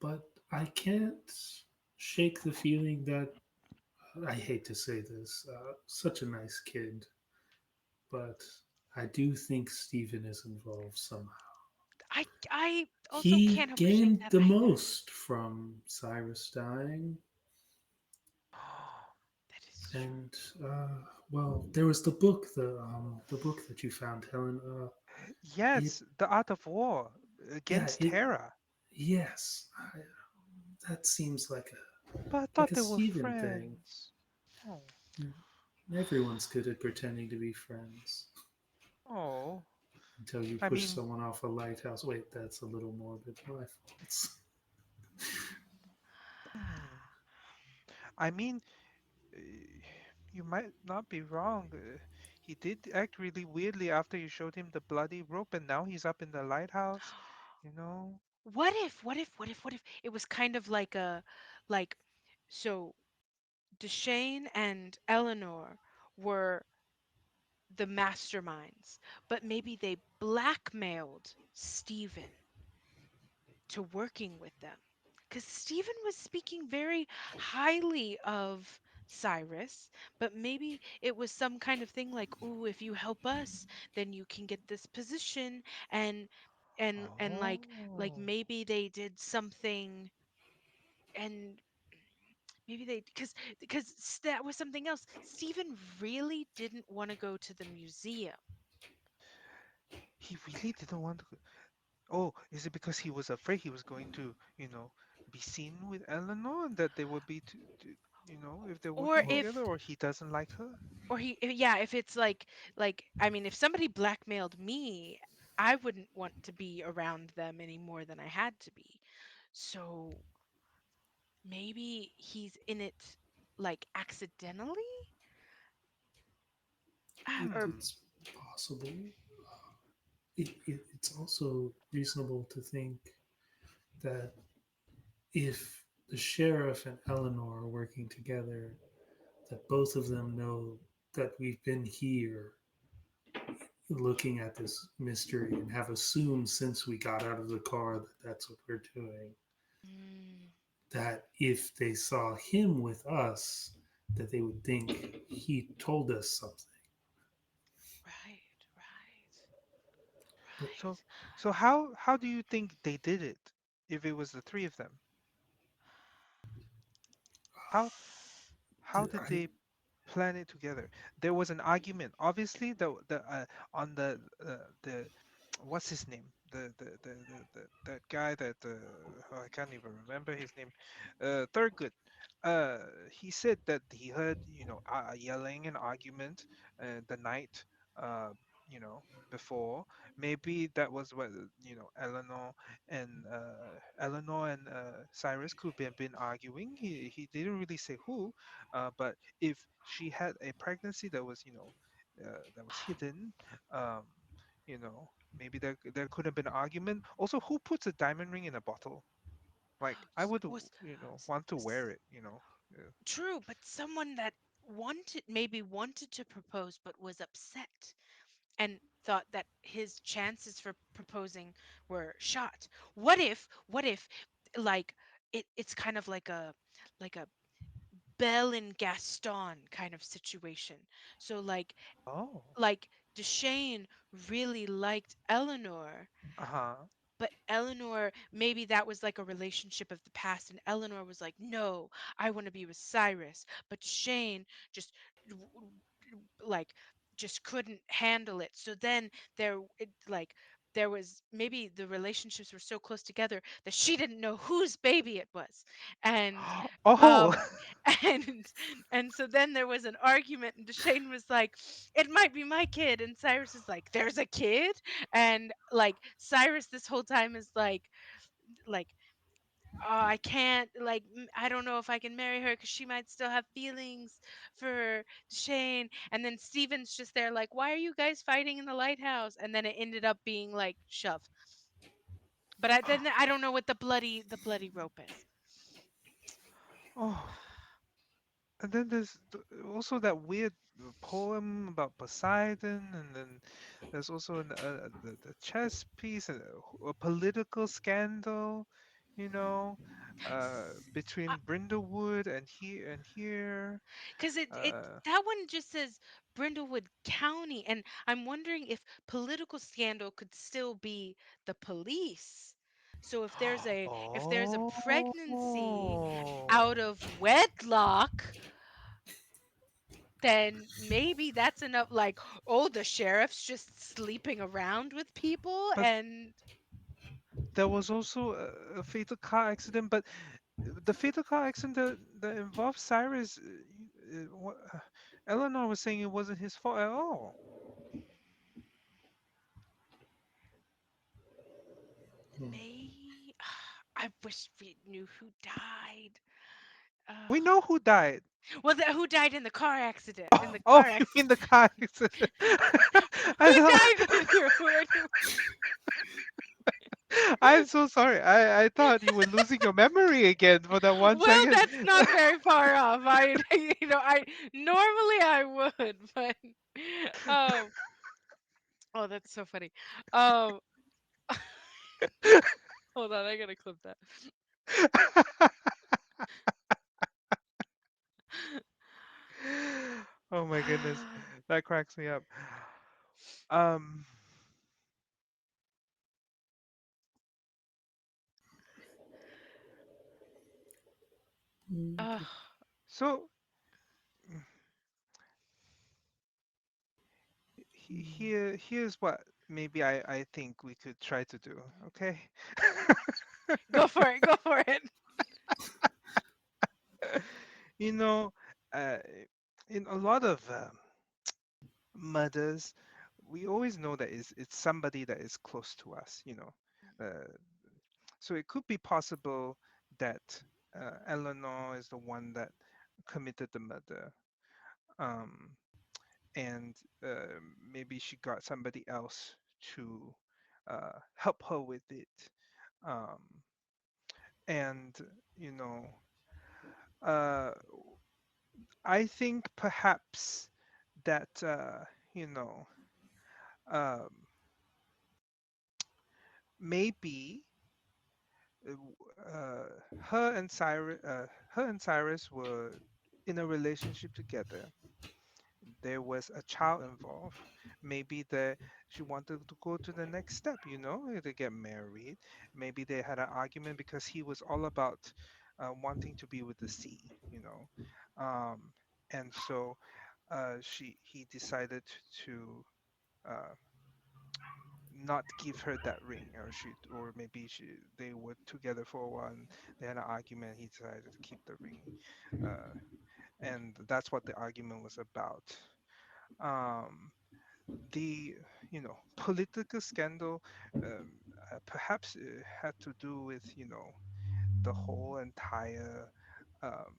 but I can't shake the feeling that I hate to say this, such a nice kid, but I do think Steven is involved somehow.
I also
He
can't help but think
gained
that
the
either.
most from Cyrus dying,
That is true.
and uh, well, there was the book that you found, Helen. It
Yes, the art of war
yeah
against
it
terror.
yes, that seems
But I
like
thought
a
they were
Steven thing.
friends. Oh,
Everyone's good at pretending to be friends
oh.
until you
I
push
mean,
someone off a lighthouse. Wait, that's a little morbid. My fault.
hmm. I mean, uh, you might not be wrong. He did act really weirdly after you showed him the bloody rope, and now he's up in the lighthouse. You know?
What if it was kind of like like so Deshane and Eleanor were the masterminds, but maybe they blackmailed Stephen to working with them. Because Stephen was speaking very highly of Cyrus, but maybe it was some kind of thing like, "Ooh, if you help us, then you can get this position," and and like
Oh.
maybe they did something, and maybe they because that was something else. Stephen really didn't want to go to the museum.
He really didn't want to. Oh, is it because he was afraid he was going to, be seen with Eleanor and that they would be, if they're
Or
working
Well,
together,
if
or he doesn't like her?
yeah, if it's like I mean, if somebody blackmailed me, I wouldn't want to be around them any more than I had to be. So maybe he's in it like accidentally. Or
it's possible. It's also reasonable to think that if the sheriff and Eleanor are working together, that both of them know that we've been here looking at this mystery and have assumed since we got out of the car that that's what we're doing.
mm,
That if they saw him with us, that they would think he told us something.
right, right,
But
So,
right.
so how do you think they did it? If it was the three of them, how how did
I,
they plan it together? There was an argument. Obviously, the on the what's his name? That guy that oh, I can't even remember his name. Thurgood. Uh, he said that he heard yelling and argument the night uh you know before. Maybe that was what Eleanor and Cyrus could have been arguing. He didn't really say who, but if she had a pregnancy that was that was hidden, um, you know maybe there could have been an argument. Also, who puts a diamond ring in a bottle? Like I would
Was
want to
s-
wear it. Yeah.
true, but someone that wanted to propose but was upset and thought that his chances for proposing were shot. What if like it's kind of like a Belle and Gaston kind of situation. So
Oh.
like Deshane really liked Eleanor,
Uh-huh.
but Eleanor, maybe that was like a relationship of the past, and Eleanor was like, "No, I want to be with Cyrus." But Shane just like just couldn't handle it. So then there was maybe the relationships were so close together that she didn't know whose baby it was, and
Oh.
um and so then there was an argument, and Shane was like, "It might be my kid," and Cyrus is like, "There's a kid," and like Cyrus this whole time is like oh, I can't, like, I don't know if I can marry her because she might still have feelings for Shane. And then Steven's just there, like, why are you guys fighting in the lighthouse? And then it ended up being like shove. But then I don't know what the bloody rope is.
Oh, and then there's also that weird poem about Poseidon, and then there's also the chess piece and a political scandal, you know, between Brindlewood and here.
Because it
Uh,
that one just says Brindlewood County, and I'm wondering if political scandal could still be the police. So if there's a pregnancy out
oh,
of wedlock, then maybe that's enough. Like, oh, the sheriff's just sleeping around with people,
but
and
there was also a fatal car accident, but the fatal car accident that involved Cyrus, Eleanor was saying it wasn't his fault at all.
Hmm.
may I wish we knew who died.
We
Uh,
know who died.
well, who died in the car accident? In
Oh,
the
oh,
car
you
accident.
mean the car accident?
Who
I thought,
died in the road?
I'm so sorry. I thought you were losing your memory again for that one
Well,
second.
that's not very far off. I normally I would, but oh, oh, that's so funny. Um, hold on, I gotta clip that.
Oh my goodness, that cracks me up. Um,
Ugh.
so here's what maybe I think we could try to do. Okay.
Go for it. Go for it.
You know, uh, in a lot of murders, we always know that it's somebody that is close to us. Uh, so it could be possible that Eleanor is the one that committed the murder, um, and maybe she got somebody else to help her with it. Um, and you know, uh, I think perhaps that you know um, maybe uh, her and Cyrus were in a relationship together. There was a child involved. Maybe she wanted to go to the next step, to get married. Maybe they had an argument because he was all about wanting to be with the sea, um, and so he decided to uh, not give her that ring, or maybe they were together for a while and they had an argument. He decided to keep the ring, uh, and that's what the argument was about. Um, the political scandal, um, perhaps had to do with the whole entire um,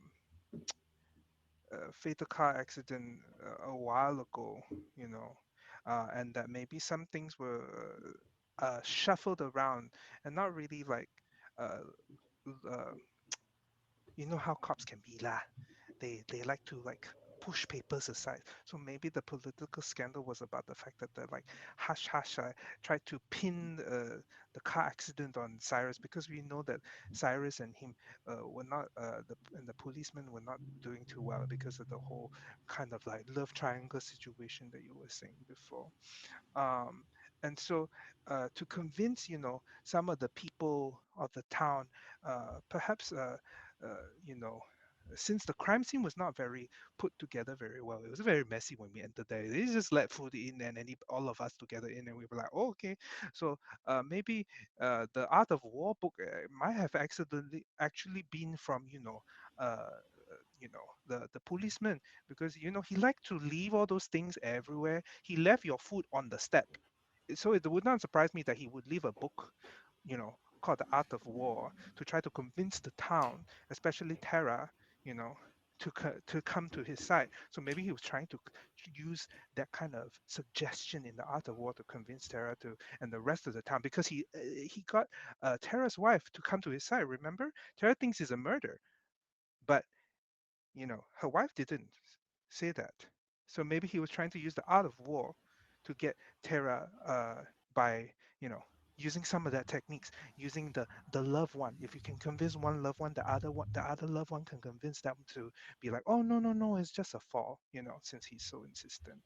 fatal car accident a while ago, you know, and that maybe some things were shuffled around and not really like, uh, uh, how cops can be lah. They like to like push papers aside. So maybe the political scandal was about the fact that they're like hush hush, tried to pin the car accident on Cyrus, because we know that Cyrus and him were not the policemen were not doing too well because of the whole kind of like love triangle situation that you were saying before. um, and so to convince some of the people of the town, perhaps you know since the crime scene was not very put together very well, it was very messy when we entered there. They just let food in, and all of us together in, and we were like, oh, okay. So maybe the Art of War book might have accidentally actually been from the policeman, because he liked to leave all those things everywhere. He left your food on the step, so it would not surprise me that he would leave a book, you know called the art of war, to try to convince the town, especially Terra, you know, to come to his side. So maybe he was trying to use that kind of suggestion in the art of war to convince Terra to and the rest of the town, because he got Terra's wife to come to his side. Remember, Terra thinks he's a murder, but her wife didn't say that. So maybe he was trying to use the art of war to get Terra by, you know, using some of that techniques, using the loved one. If you can convince one loved one, the other loved one can convince them to be like, oh no no no, it's just a fall, since he's so insistent.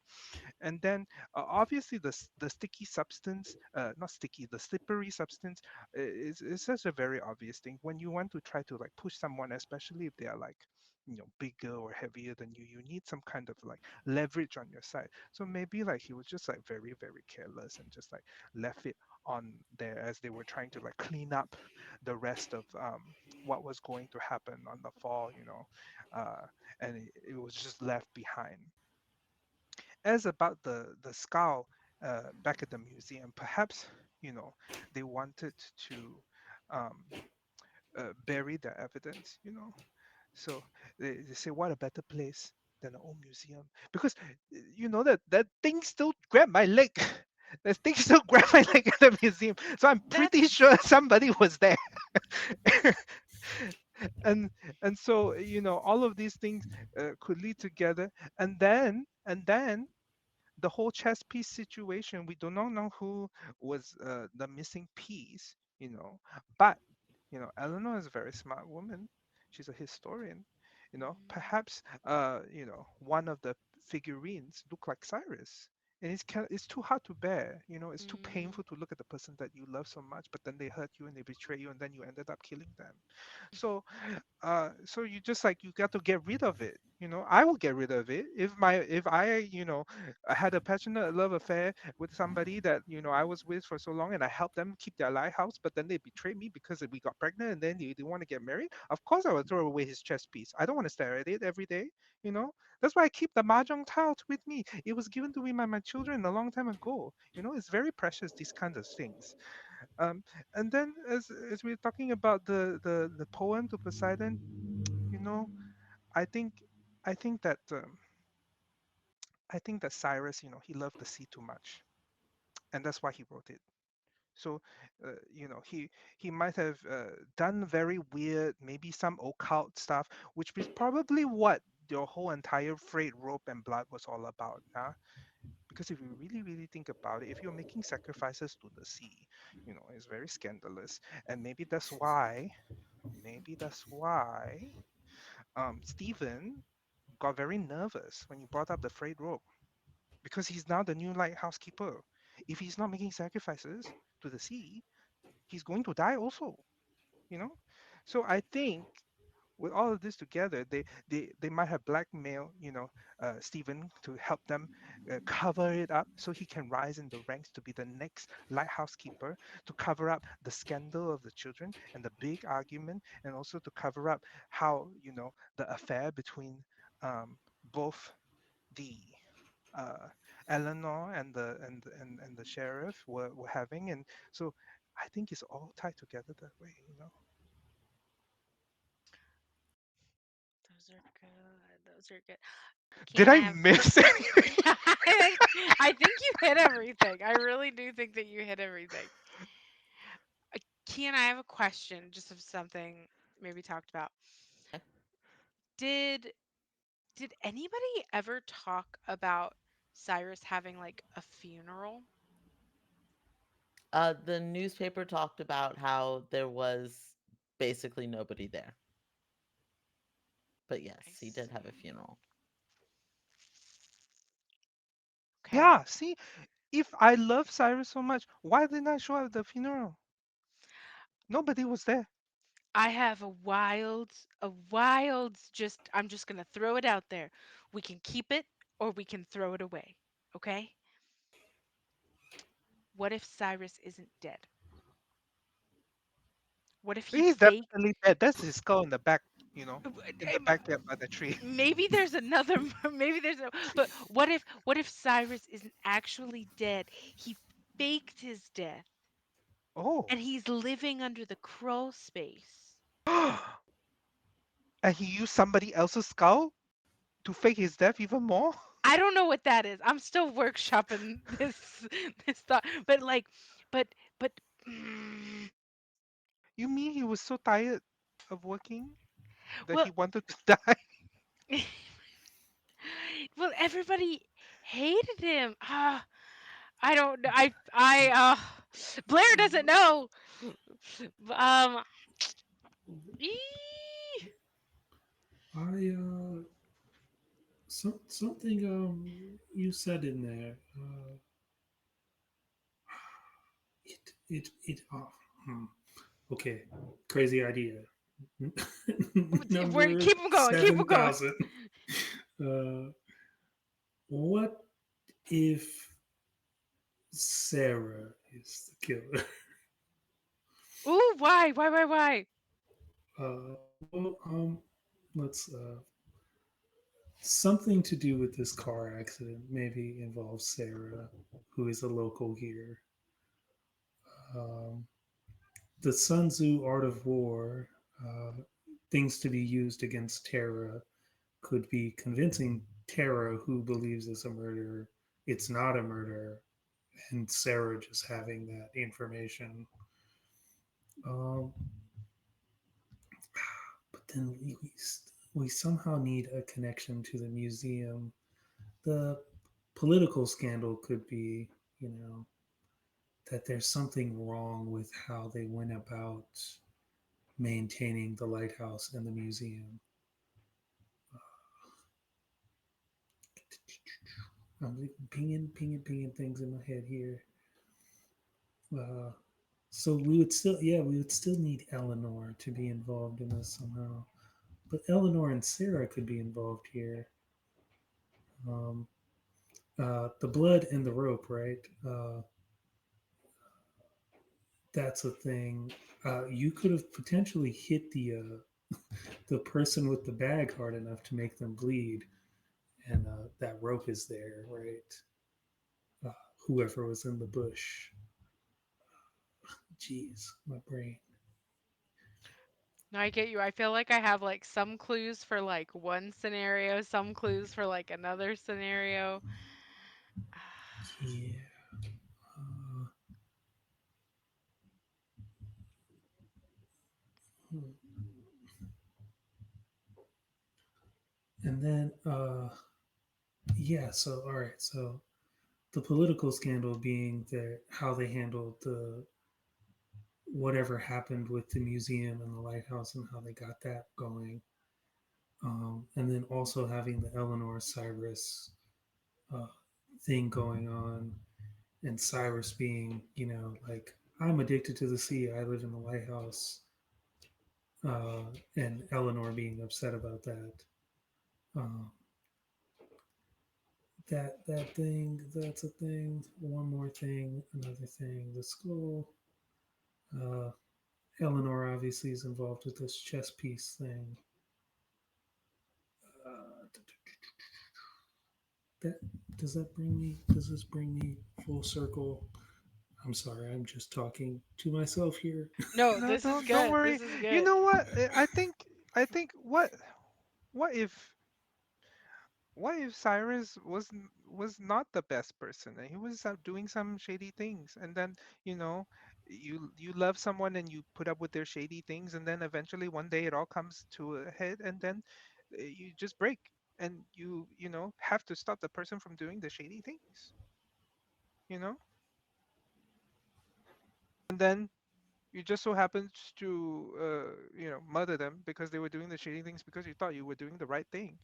And then obviously the sticky substance, not sticky, the slippery substance is such a very obvious thing when you want to try to like push someone, especially if they are like bigger or heavier than you need some kind of like leverage on your side. So maybe like he was just like very very careless and just like left it on there as they were trying to like clean up the rest of what was going to happen on the fall, and it was just left behind. As about the skull back at the museum, perhaps they wanted to um, bury the evidence. So they say, what a better place than an old museum? Because that thing still grabbed my leg. That thing still grabbed my leg at the museum. So I'm pretty
That's
sure somebody was there. and and so all of these things could lead together, and then the whole chess piece situation, we do not know who was the missing piece, but Eleanor is a very smart woman. She's a historian. Perhaps one of the figurines look like Cyrus. And it's too hard to bear. It's too
mm,
painful to look at the person that you love so much, but then they hurt you and they betray you, and then you ended up killing them. So so you just like you got to get rid of it. I will get rid of it if I I had a passionate love affair with somebody that I was with for so long, and I helped them keep their lighthouse, but then they betrayed me because we got pregnant, and then they want to get married. Of course I would throw away his chess piece. I don't want to stare at it every day. you know that's why I keep the mahjong tile with me. It was given to me by my children a long time ago. It's very precious, these kinds of things. um, and then as we're talking about the poem to Poseidon, you know, I think I think that Cyrus, he loved the sea too much, and that's why he wrote it. So, he might have done very weird, maybe some occult stuff, which is probably what your whole entire frayed rope and blood was all about. Huh? Because if you really, really think about it, if you're making sacrifices to the sea, it's very scandalous, and maybe that's why Stephen got very nervous when you brought up the frayed rope, because he's now the new lighthouse keeper. If he's not making sacrifices to the sea, he's going to die also. You know, so I think with all of this together, they might have blackmailed Stephen to help them cover it up so he can rise in the ranks to be the next lighthouse keeper, to cover up the scandal of the children and the big argument, and also to cover up how the affair between both the uh, Eleanor and the sheriff were having. And so I think it's all tied together that way.
those are good. Those are good.
Did
Can I
I
have?
miss anything?
I think you hit everything. I really do think that you hit everything. Can I have a question, just of something maybe talked about?
Okay.
Did did anybody ever talk about Cyrus having like a funeral?
The newspaper talked about how there was basically nobody there. But
I
yes, he did have a
see.
funeral.
Okay.
Yeah, see, if I love Cyrus so much, why didn't I show up at the funeral? Nobody was there.
I have a wild, just, I'm just gonna throw it out there. We can keep it or we can throw it away. Okay? What if Cyrus isn't dead? What if he
He's
faked?
definitely dead. That's his skull in the backyard by the tree.
Maybe there's another, maybe there's a, but what if Cyrus isn't actually dead? He faked his death.
Oh.
and he's living under the crawl space.
And he used somebody else's skull to fake his death even more?
I don't know what that is. I'm still workshopping this thought, but like, but but. mm,
You mean he was so tired of working that
well,
he wanted to die?
well, everybody hated him. I don't know. Blair doesn't know. Um, ee-
I something you said in there. It. Hmm. Okay, crazy idea.
we're
Number
keep him going. Keep him going.
7,000. Uh, what if Sarah is the killer?
Ooh, why? Why? Why? Why?
Well, let's something to do with this car accident. Maybe involves Sarah, who is a local here. Um, the Sun Tzu Art of War, uh, things to be used against Terra, could be convincing Terra, who believes it's a murder, it's not a murder, and Sarah just having that information. Um, but then we somehow need a connection to the museum. The political scandal could be, you know, that there's something wrong with how they went about maintaining the lighthouse and the museum. I'm pinging things in my head here. Uh, so we would still need Eleanor to be involved in this somehow. But Eleanor and Sarah could be involved here. Um, the blood and the rope, right? That's a thing. You could have potentially hit the person with the bag hard enough to make them bleed, and that rope is there, right? Uh, Whoever was in the bush. Jeez, my brain.
No, I get you. I feel like I have like some clues for like one scenario, some clues for like another scenario.
Yeah. Uh, and then, yeah. So, all right. So the political scandal being that how they handled the whatever happened with the museum and the lighthouse and how they got that going. And then also having the Eleanor Cyrus uh, thing going on, and Cyrus being, you know, like, I'm addicted to the sea. I live in the lighthouse. And Eleanor being upset about that. Um, that thing, that's a thing. One more thing, another thing. The school. Uh, Eleanor obviously is involved with this chess piece thing. Uh, that does this bring me full circle? I'm sorry, I'm just talking to myself here.
No,
No,
this is
don't
good.
worry.
This is
You
good.
know what? I think what if Cyrus was not the best person and he was out doing some shady things, and then you know you love someone and you put up with their shady things, and then eventually one day it all comes to a head, and then you just break, and you have to stop the person from doing the shady things, you know and then you just so happens to murder them because they were doing the shady things because you thought you were doing the right thing,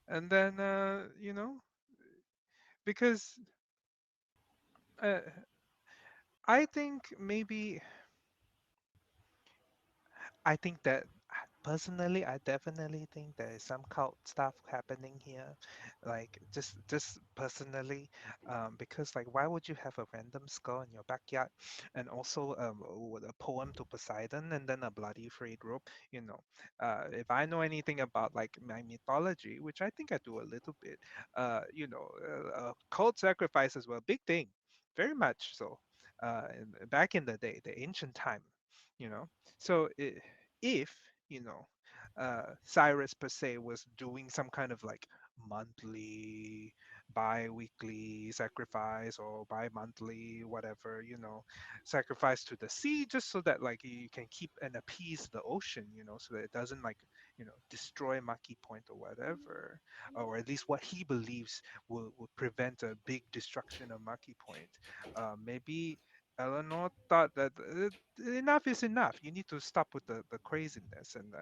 and then because uh, I think maybe I think that personally, I definitely think there is some cult stuff happening here. Like just personally, because like why would you have a random skull in your backyard, and also with a poem to Poseidon and then a bloody frayed rope? If I know anything about like my mythology, which I think I do a little bit, cult sacrifices were a big thing, very much so. back in the day, the ancient time, you know. So if you know Cyrus per se was doing some kind of like monthly, bi-weekly sacrifice or bi-monthly whatever, sacrifice to the sea just so that like you can keep and appease the ocean, so that it doesn't like destroy Maki Point or whatever, or at least what he believes will prevent a big destruction of Maki Point. Maybe Eleanor thought that enough is enough. You need to stop with the craziness and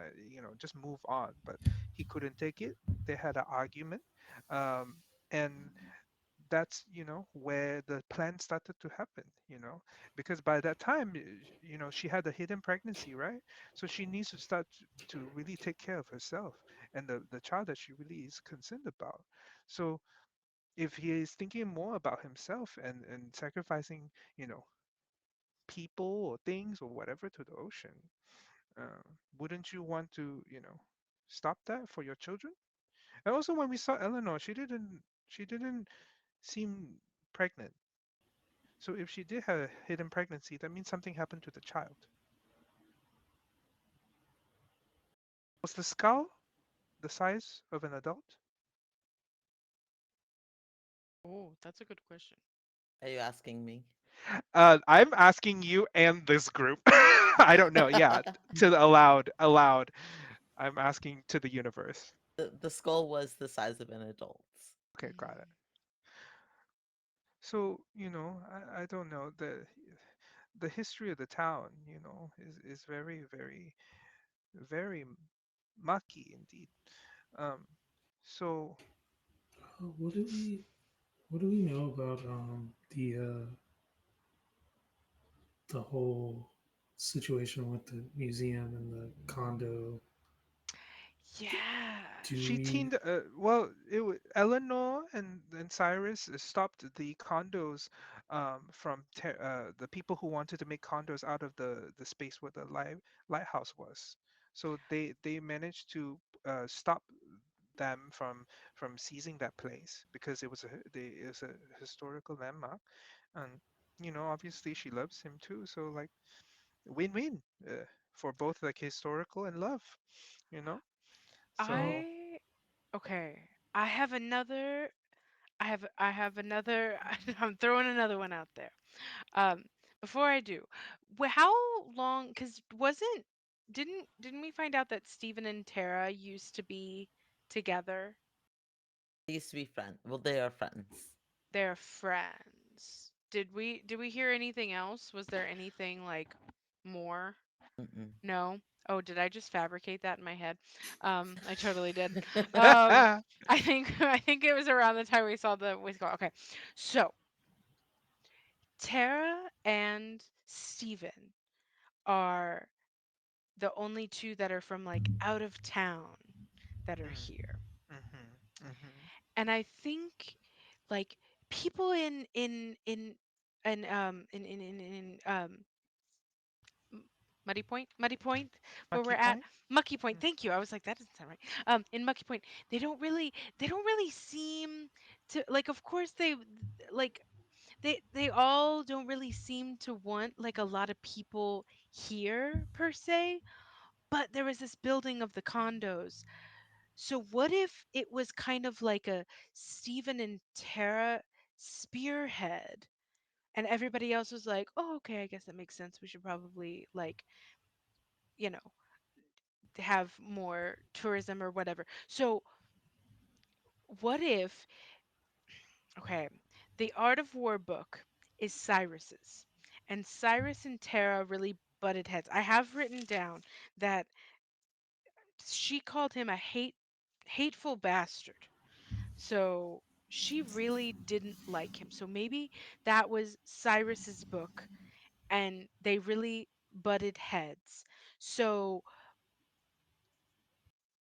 just move on. But he couldn't take it. They had an argument, um, and that's where the plan started to happen. Because by that time, she had a hidden pregnancy, right? So she needs to start to really take care of herself and the child that she really is concerned about. So if he is thinking more about himself and sacrificing, you know people or things or whatever to the ocean, uh, wouldn't you want to stop that for your children? And also when we saw Eleanor, she didn't seem pregnant. So if she did have a hidden pregnancy, that means something happened to the child. Was the skull the size of an adult?
Oh, that's a good question.
Are you asking me?
I'm asking you and this group. I don't know. Yeah, to the aloud. I'm asking to the universe.
The skull was the size of an adult's.
Okay, got it.
Mm.
So, I don't know. The history of the town, is very, very, very mucky indeed. Um, so
What do we know about the whole situation with the museum and the condo?
Yeah.
Do
she
we?
teamed. Well, Eleanor and Cyrus stopped the condos from the people who wanted to make condos out of the space where the lighthouse was. So they managed to stop them from seizing that place because it was a historical landmark, and obviously she loves him too. So like win-win for both like historical and love. You know. So
I okay. I have another I have another I'm throwing another one out there. Um Before I do, how long cuz wasn't didn't we find out that Steven and Tara used to be together?
They used to be friends. Well, they are friends.
They're friends. Did we hear anything else? Was there anything like more?
Mm-mm.
No. Oh, did I just fabricate that in my head? I totally did. Um, I think I think it was around the time we saw the with okay. So Tara and Steven are the only two that are from like out of town that are
Mm,
here.
mhm, mhm.
And I think like people in M- Muddy Point, where we're
Lucky
at,
point.
Mucky Point.
Mm,
Thank you. I was like, that doesn't sound right. In Mucky Point, they don't really seem to like. Of course, like they all don't really seem to want like a lot of people here per se. But there was this building of the condos. So what if it was kind of like a Stephen and Tara spearhead? And everybody else was like, "Oh, okay, I guess that makes sense. We should probably like, you know, have more tourism or whatever." So, what if, okay, the Art of War book is Cyrus's, and Cyrus and Tara really butted heads. I have written down that she called him a hateful bastard. So, she really didn't like him. So maybe that was Cyrus's book and they really butted heads. So,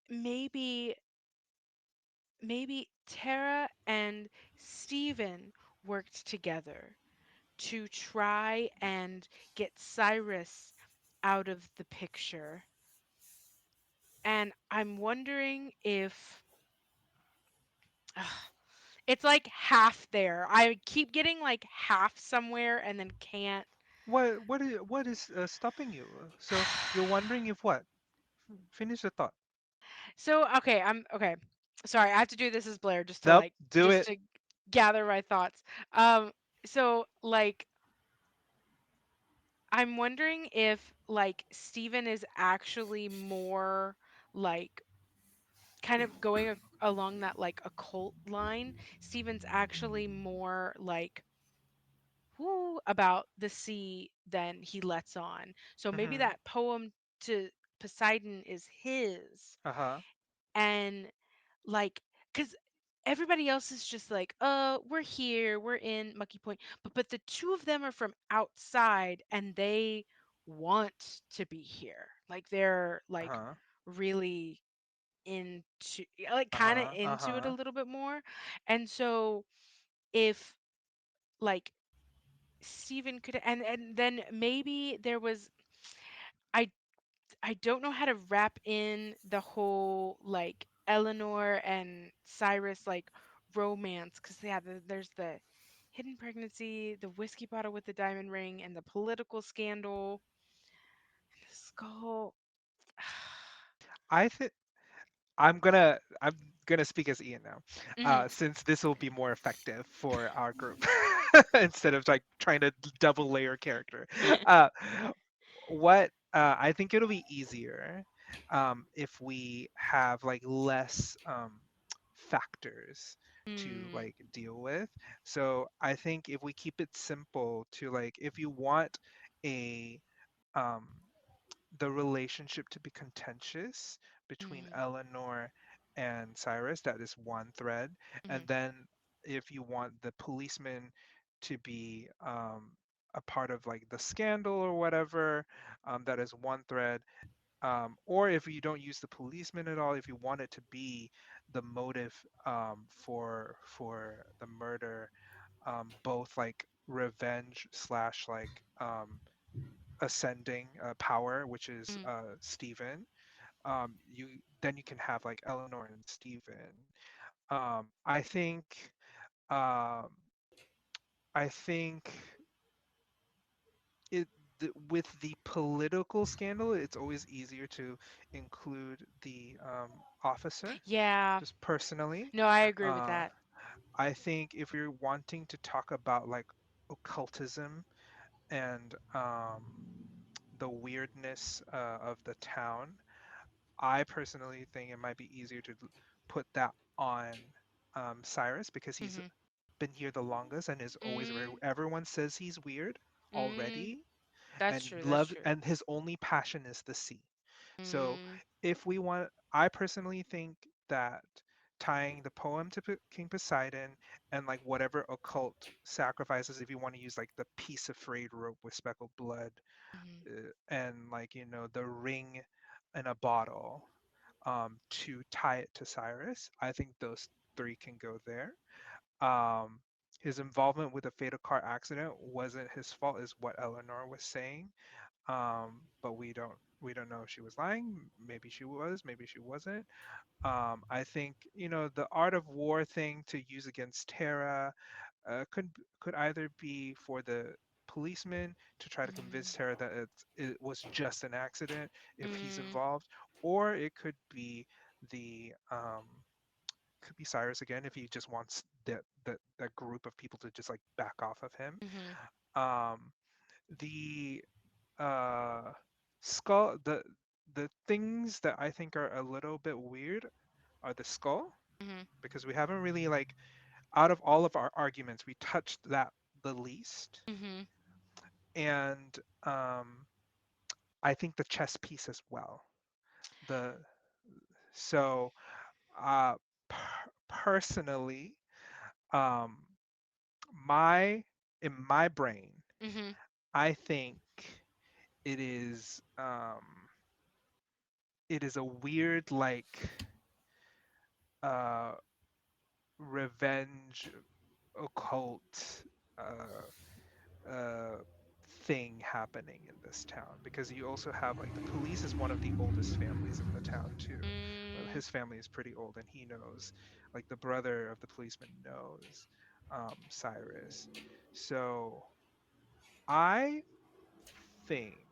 maybe maybe Tara and Steven worked together to try and get Cyrus out of the picture. And I'm wondering if It's like half there. I keep getting like half somewhere and then can't.
What is stopping you? So you're wondering if what? Finish the thought.
So, okay, I'm okay. Sorry, I have to do this as Blair
Nope, do
just
it.
to gather my thoughts. Um so like I'm wondering if like Steven is actually more like kind of going along that like occult line. Steven's actually more like whoo about the sea than he lets on. So maybe
Mm-hmm.
that poem to Poseidon is his.
Uh-huh.
And like, because everybody else is just like, we're here, we're in Mucky Point. But the two of them are from outside and they want to be here. Like they're like
Uh-huh.
really into like kind of
Uh-huh.
into it a
Uh-huh.
little bit more. And so if like Steven could and then maybe there was I I don't know how to wrap in the whole like Eleanor and Cyrus like romance because yeah, there's the hidden pregnancy, the whiskey bottle with the diamond ring, and the political scandal, and the skull.
I think I'm gonna speak as Ian now,
Hmm.
since this will be more effective for our group instead of like trying to double layer character. Uh, what I think it'll be easier if we have like less factors to
Mm,
like deal with. So I think if we keep it simple to like if you want a um, the relationship to be contentious between
mm,
Eleanor and Cyrus, that is one thread. And
mm,
then if you want the policeman to be a part of like the scandal or whatever, that is one thread. Or if you don't use the policeman at all, if you want it to be the motive for the murder, both like revenge slash like ascending power, which is
mm.
Stephen. You then you can have like Eleanor and Stephen. I think um, I think it with the political scandal, it's always easier to include the officer.
Yeah,
Just personally,
no, I agree with
uh,
that.
I think if you're wanting to talk about like occultism and the weirdness of the town, I personally think it might be easier to put that on Cyrus because he's
Hmm.
been here the longest and is always where
Mm,
everyone says he's weird
mm,
already
that's
and
true. That's
love
true.
and his only passion is the sea. So
Mm,
if we want, I personally think that tying the poem to King Poseidon and like whatever occult sacrifices, if you want to use like the piece of frayed rope with speckled blood,
mm,
and like the ring in a bottle, to tie it to Cyrus. I think those three can go there. Um, his involvement with the fatal car accident wasn't his fault, is what Eleanor was saying. But we don't know if she was lying. Maybe she was, maybe she wasn't. I think the art of war thing to use against Tara could either be for the policeman to try to convince
mm,
Tara that it was just an accident if he's
mm,
involved, or it the could be Cyrus again if he just wants that group of people to just like back off of him.
mhm,
Um, the uh, skull the things that I think are a little bit weird are the skull
mhm,
because we haven't really like out of all of our arguments we touched that the least,
mhm.
and I think the chess piece as well. The so uh, personally, um, my in my brain,
Mhm.
I think it is it is a weird like uh, revenge occult uh, uh, thing happening in this town, because you also have like the police is one of the oldest families in the town too.
Mm,
His family is pretty old, and he knows, like the brother of the policeman knows Cyrus. So I think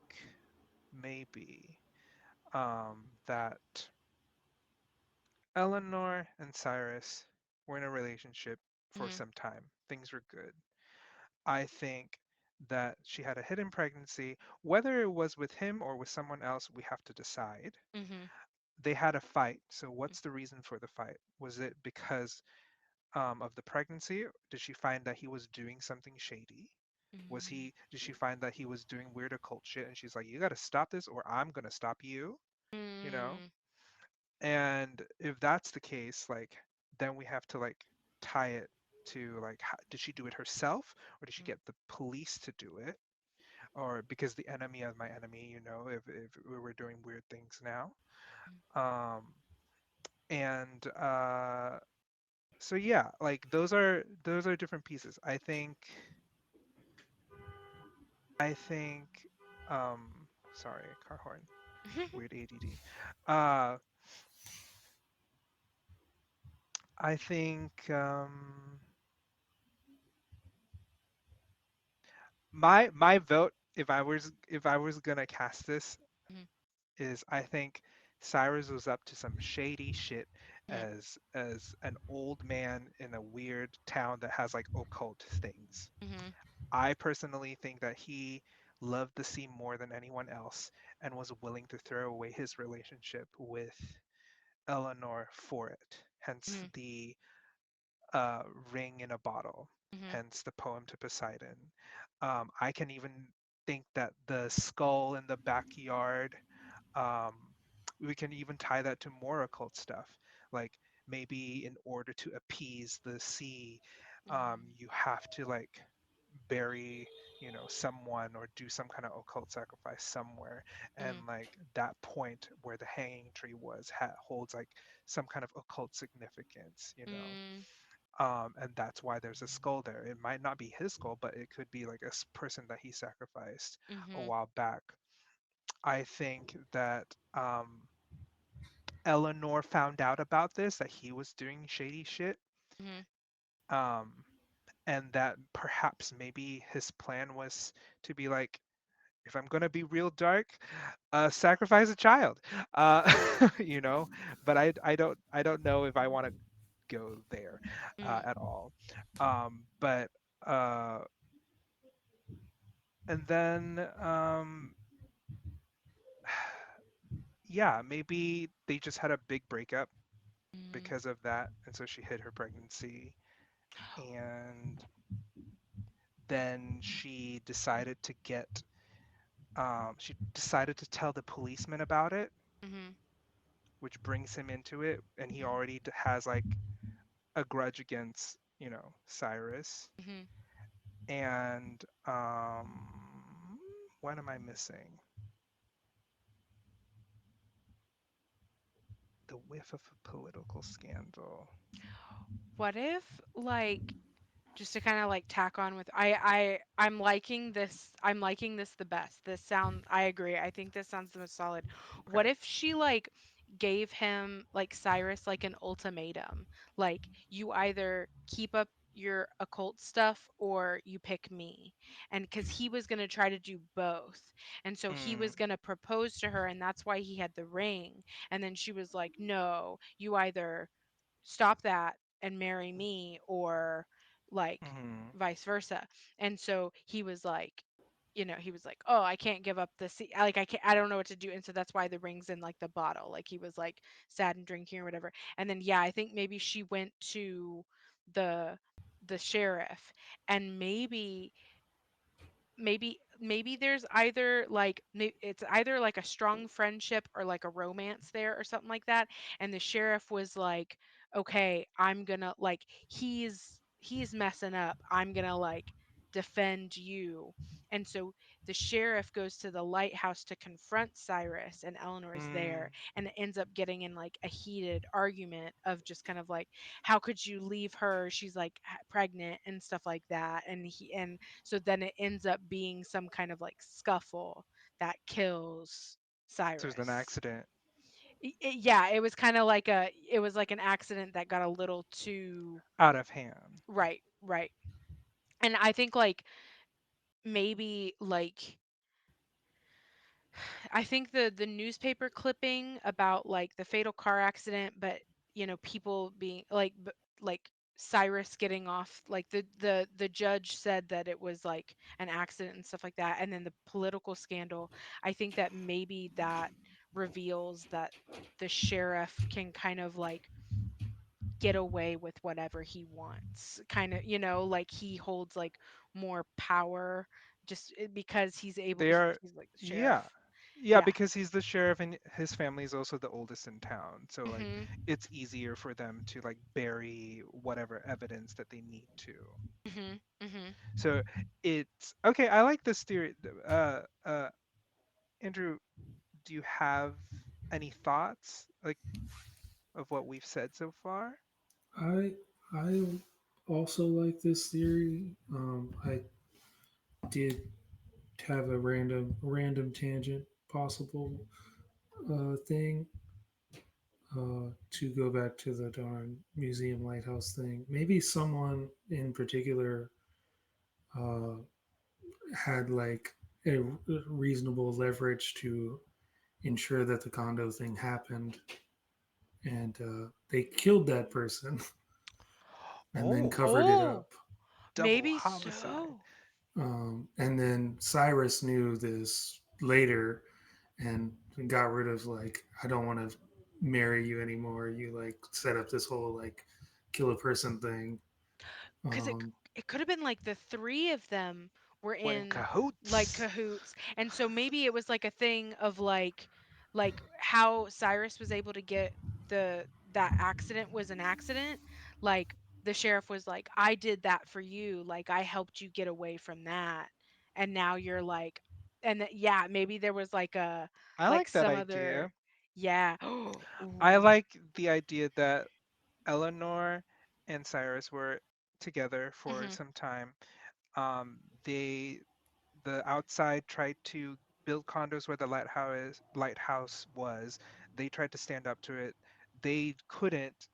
maybe that Eleanor and Cyrus were in a relationship for
mhm,
some time. Things were good. I think that she had a hidden pregnancy. Whether it was with him or with someone else, we have to decide.
mhm,
They had a fight. So, what's the reason for the fight? Was it because of the pregnancy? Did she find that he was doing something shady?
mhm,
Did she find that he was doing weird occult shit and she's like, you got to stop this or I'm going to stop you, you know?
mm,
And if that's the case, like, then we have to like tie it to like, how, did she do it herself or did she get the police to do it? Or because the enemy is my enemy, if we were doing weird things now. Um, and so yeah, like those are different pieces. I think sorry, car horn,
mhm,
weird ADD. Uh, I think my vote, if I was gonna cast this,
mhm,
is I think Cyrus was up to some shady shit
mhm,
as an old man in a weird town that has like occult things.
mhm,
I personally think that he loved the sea more than anyone else and was willing to throw away his relationship with Eleanor for it. Hence
mhm,
the ring in a bottle,
mhm,
hence the poem to Poseidon. I can even think that the skull in the backyard, um, we can even tie that to more occult stuff. Like maybe in order to appease the sea,
mhm,
you have to like bury someone or do some kind of occult sacrifice somewhere, and
mhm,
like that point where the hanging tree was holds like some kind of occult significance.
mm,
And that's why there's a skull there. It might not be his skull, but it could be like a person that he sacrificed a
mhm,
while back. I think that Eleanor found out about this, that he was doing shady shit,
mhm,
um, and that perhaps maybe his plan was to be like, if I'm gonna be real dark, sacrifice a child, uh, you know. But I don't know if I want to go there
mm,
at all. But uh, and then yeah, maybe they just had a big breakup
mm.
because of that, and so she hid her pregnancy, and then she decided to tell the policeman about it,
Mhm,
which brings him into it, and he
mhm,
already has like a grudge against Cyrus.
mhm.
And what am I missing? The whiff of a political scandal.
What if, like, just to kind of like tack on with I'm liking this the best. This sound I agree. I think this sounds the most solid. What
Okay.
if she like gave him, like, Cyrus, like an ultimatum? Like, you either keep up your occult stuff or you pick me. And cuz he was going to try to do both. And so he
Mm,
was going to propose to her, and that's why he had the ring. And then she was like, "No, you either stop that and marry me, or like
mm,
vice versa." And so he was like, he was like, "Oh, I can't give up the like, I don't know what to do." And so that's why the ring's in like the bottle. Like, he was like sad and drinking or whatever. And then, yeah, I think maybe she went to the the sheriff, and maybe there's either like it's either like a strong friendship or like a romance there or something like that. And the sheriff was like, "Okay, I'm gonna, like, he's messing up, I'm gonna like defend you." And so the sheriff goes to the lighthouse to confront Cyrus, and Eleanor's
Mm.
there, and it ends up getting in like a heated argument of just kind of like, how could you leave her, she's like pregnant and stuff like that. And so then it ends up being some kind of like scuffle that kills
So it was an
Cyrus.
accident.
Yeah, it was kind of like it was like an accident that got a little too
Out of hand.
right, right. And I think like maybe like I think the newspaper clipping about like the fatal car accident, but people being like like Cyrus getting off, like the judge said that it was like an accident and stuff like that, and then the political scandal. I think that maybe that reveals that the sheriff can kind of like get away with whatever he wants, kind of, like he holds like more power just because he's able,
They are,
he's like the sheriff.
yeah. Yeah,
Yeah.
because he's the sheriff and his family is also the oldest in town. So like
Mhm.
it's easier for them to like bury whatever evidence that they need to.
Mhm. Mhm.
So it's okay, I like this theory. Andrew, do you have any thoughts like of what we've said so far?
I I also like this theory. I did have a random tangent possible thing to go back to the darn museum lighthouse thing. Maybe someone in particular uh, had like a reasonable leverage to ensure that the condo thing happened, and they killed that person and then
Oh,
covered it
Oh,
up.
double
maybe
homicide.
so.
And then Cyrus knew this later and got rid of like, I don't want to marry you anymore. You like set up this whole like kill a person thing.
Because
Um,
it could have been like the three of them were
We're in
in like
cahoots.
cahoots, and so maybe it was like a thing of like how Cyrus was able to get that accident was an accident. Like the sheriff was like, I did that for you, like I helped you get away from that, and now you're like, and yeah, maybe there was like a
I
like
like that
some other,
idea.
yeah.
I
Ooh.
like the idea that Eleanor and Cyrus were together for
Mhm.
some time. They the outside tried to build condos where the lighthouse was. They tried to stand up to it. They couldn't,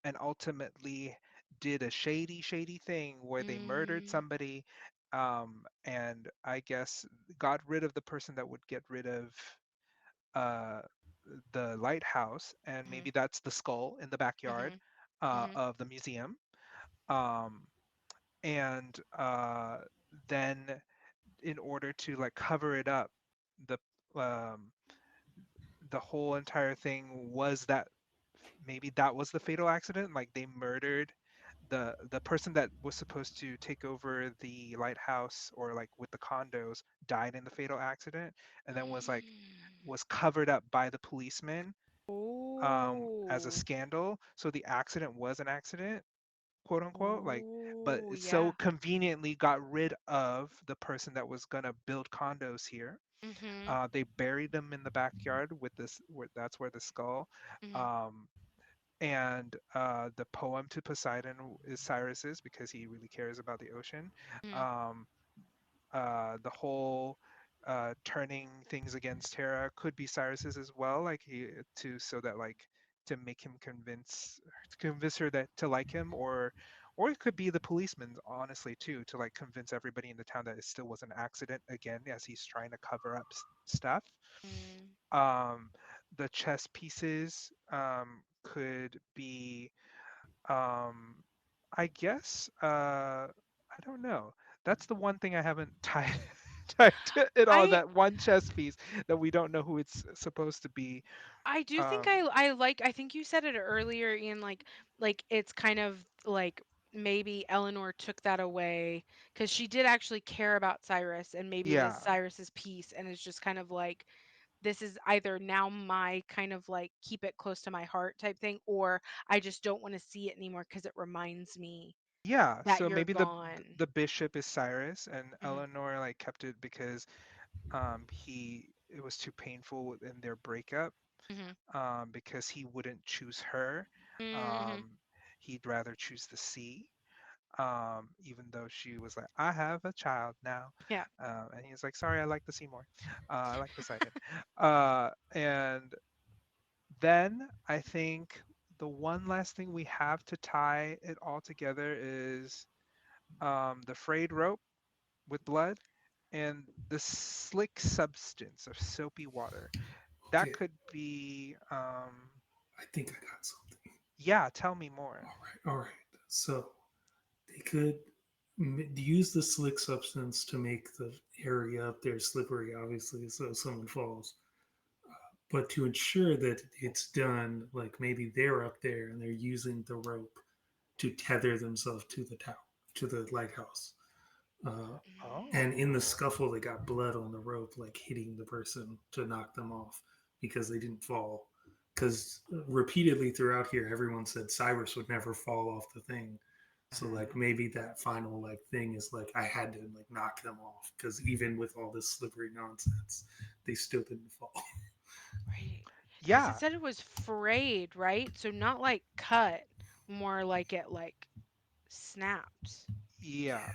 and ultimately did a shady thing where they murdered
Mm,
somebody, and I guess got rid of the person that would get rid of uh, the lighthouse, and
mhm.
maybe that's the skull in the backyard
Mhm. Mhm.
of the museum. Um, and then, in order to like cover it up, the um, the whole entire thing was that maybe that was the fatal accident. Like they murdered the person that was supposed to take over the lighthouse or like with the condos died in the fatal accident, and then
Mm.
was covered up by the policeman as a
Oh.
scandal. So the accident was an accident, quote unquote. Like, but
Oh,
it so
yeah.
conveniently got rid of the person that was gonna build condos here.
Mhm.
They buried them in the backyard with this. That's where the skull.
Mhm.
Um, and the poem to Poseidon is Cyrus's because he really cares about the ocean.
Mhm.
Um, the whole turning things against Hera could be Cyrus's as well, like he to so that like to make him convince her that to like him, or it could be the policeman's honestly too, to like convince everybody in the town that it still was an accident again as he's trying to cover up stuff.
Mm.
Um, the chess pieces could be um, I guess I don't know. That's the one thing I haven't tied tied to it all.
I
That one chess piece that we don't know who it's supposed to be.
I do think
Um,
I think you said it earlier, Ian, like it's kind of like maybe Eleanor took that away because she did actually care about Cyrus, and maybe it is
yeah,
Cyrus's piece, and it's just kind of like this is either now my kind of like keep it close to my heart type thing, or I just don't want to see it anymore because it reminds me
yeah.
that
So
you're
maybe
gone.
the bishop is Cyrus, and
Mhm.
Eleanor like kept it because He it was too painful in their breakup,
Mhm.
because he wouldn't choose her.
Mhm.
Um, he'd rather choose the sea, even though she was like, "I have a child now,"
Yeah.
and he's like, "Sorry, I like the sea more. I like Poseidon." And then I think the one last thing we have to tie it all together is, the frayed rope with blood and the slick substance of soapy water. That
Okay,
could be,
I think I got something.
yeah, tell me more.
All right. So they could use the slick substance to make the area up there slippery, obviously, so if someone falls. But to ensure that it's done, like maybe they're up there and they're using the rope to tether themselves to the tower, to the lighthouse. Uh, and in the
Oh.
scuffle, they got blood on the rope, like hitting the person to knock them off because they didn't fall. Because repeatedly throughout here, everyone said Cyrus would never fall off the thing. So like
Mhm.
maybe that final like thing is like I had to like knock them off because even with all this slippery nonsense, they still didn't fall.
Right. Because it
Yeah,
said it was frayed, right? So not like cut, more like it like snapped.
yeah.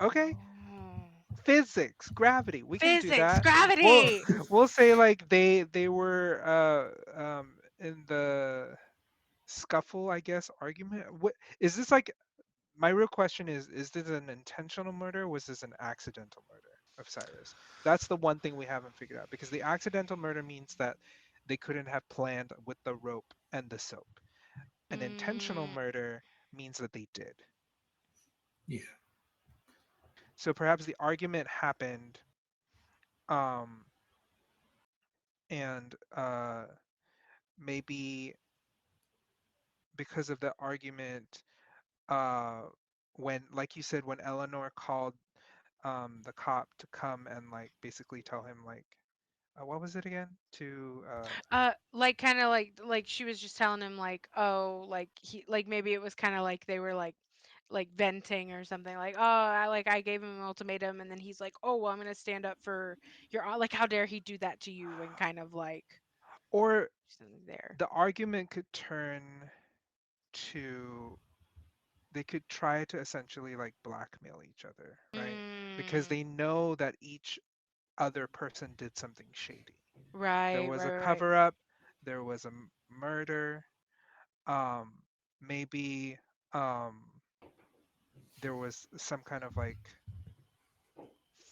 Okay.
Oh.
Physics, gravity. We can do
Physics,
that. We'll
gravity.
we'll say like they were, in the scuffle, I guess, argument. What is this like? My real question is this an intentional murder or was this an accidental murder of Cyrus? That's the one thing we haven't figured out, because the accidental murder means that they couldn't have planned with the rope and the soap. An intentional
Mm,
murder means that they did.
Yeah,
So perhaps the argument happened, um, and maybe because of the argument, uh, when, like you said, when Eleanor called, the cop to come and like basically tell him like, what was it again? To
like kind of like she was just telling him like, oh, like he like maybe it was kind of like they were like venting or something like, oh, I gave him an ultimatum and then he's like, oh, well, I'm gonna stand up for like how dare he do that to you and kind of like
or
something there.
the argument could turn to, they could try to essentially like blackmail each other, right? Because
Mm,
they know that each other person did something shady. There
right,
was a
right, right.
cover up, there was a murder, um, maybe, um, there was some kind of like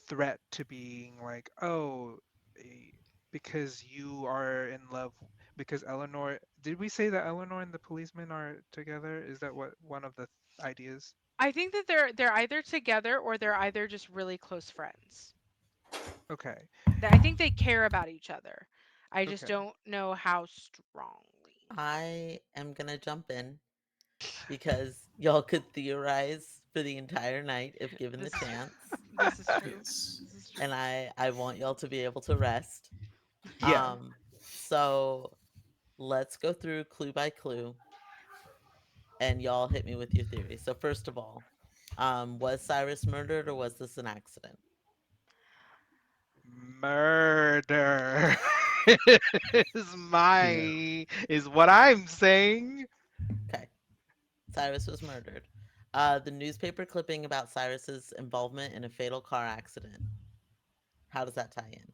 threat to being like, oh, eh, because you are in love, because Eleanor, did we say that Eleanor and the policeman are together? Is that what one of the ideas?
I think that they're either together or they're either just really close friends.
Okay,
I think they care about each other. I just
okay.
don't know how strongly.
I am gonna jump in because y'all could theorize for the entire night if given the
This is true.
chance.
This is true.
yes.
This is true.
And I want y'all to be able to rest.
Yeah.
Um so let's go through clue by clue and y'all hit me with your theory. So first of all, was Cyrus murdered or was this an accident?
Murder is
Yeah.
is what I'm saying.
Okay. Cyrus was murdered. The newspaper clipping about Cyrus's involvement in a fatal car accident. How does that tie in?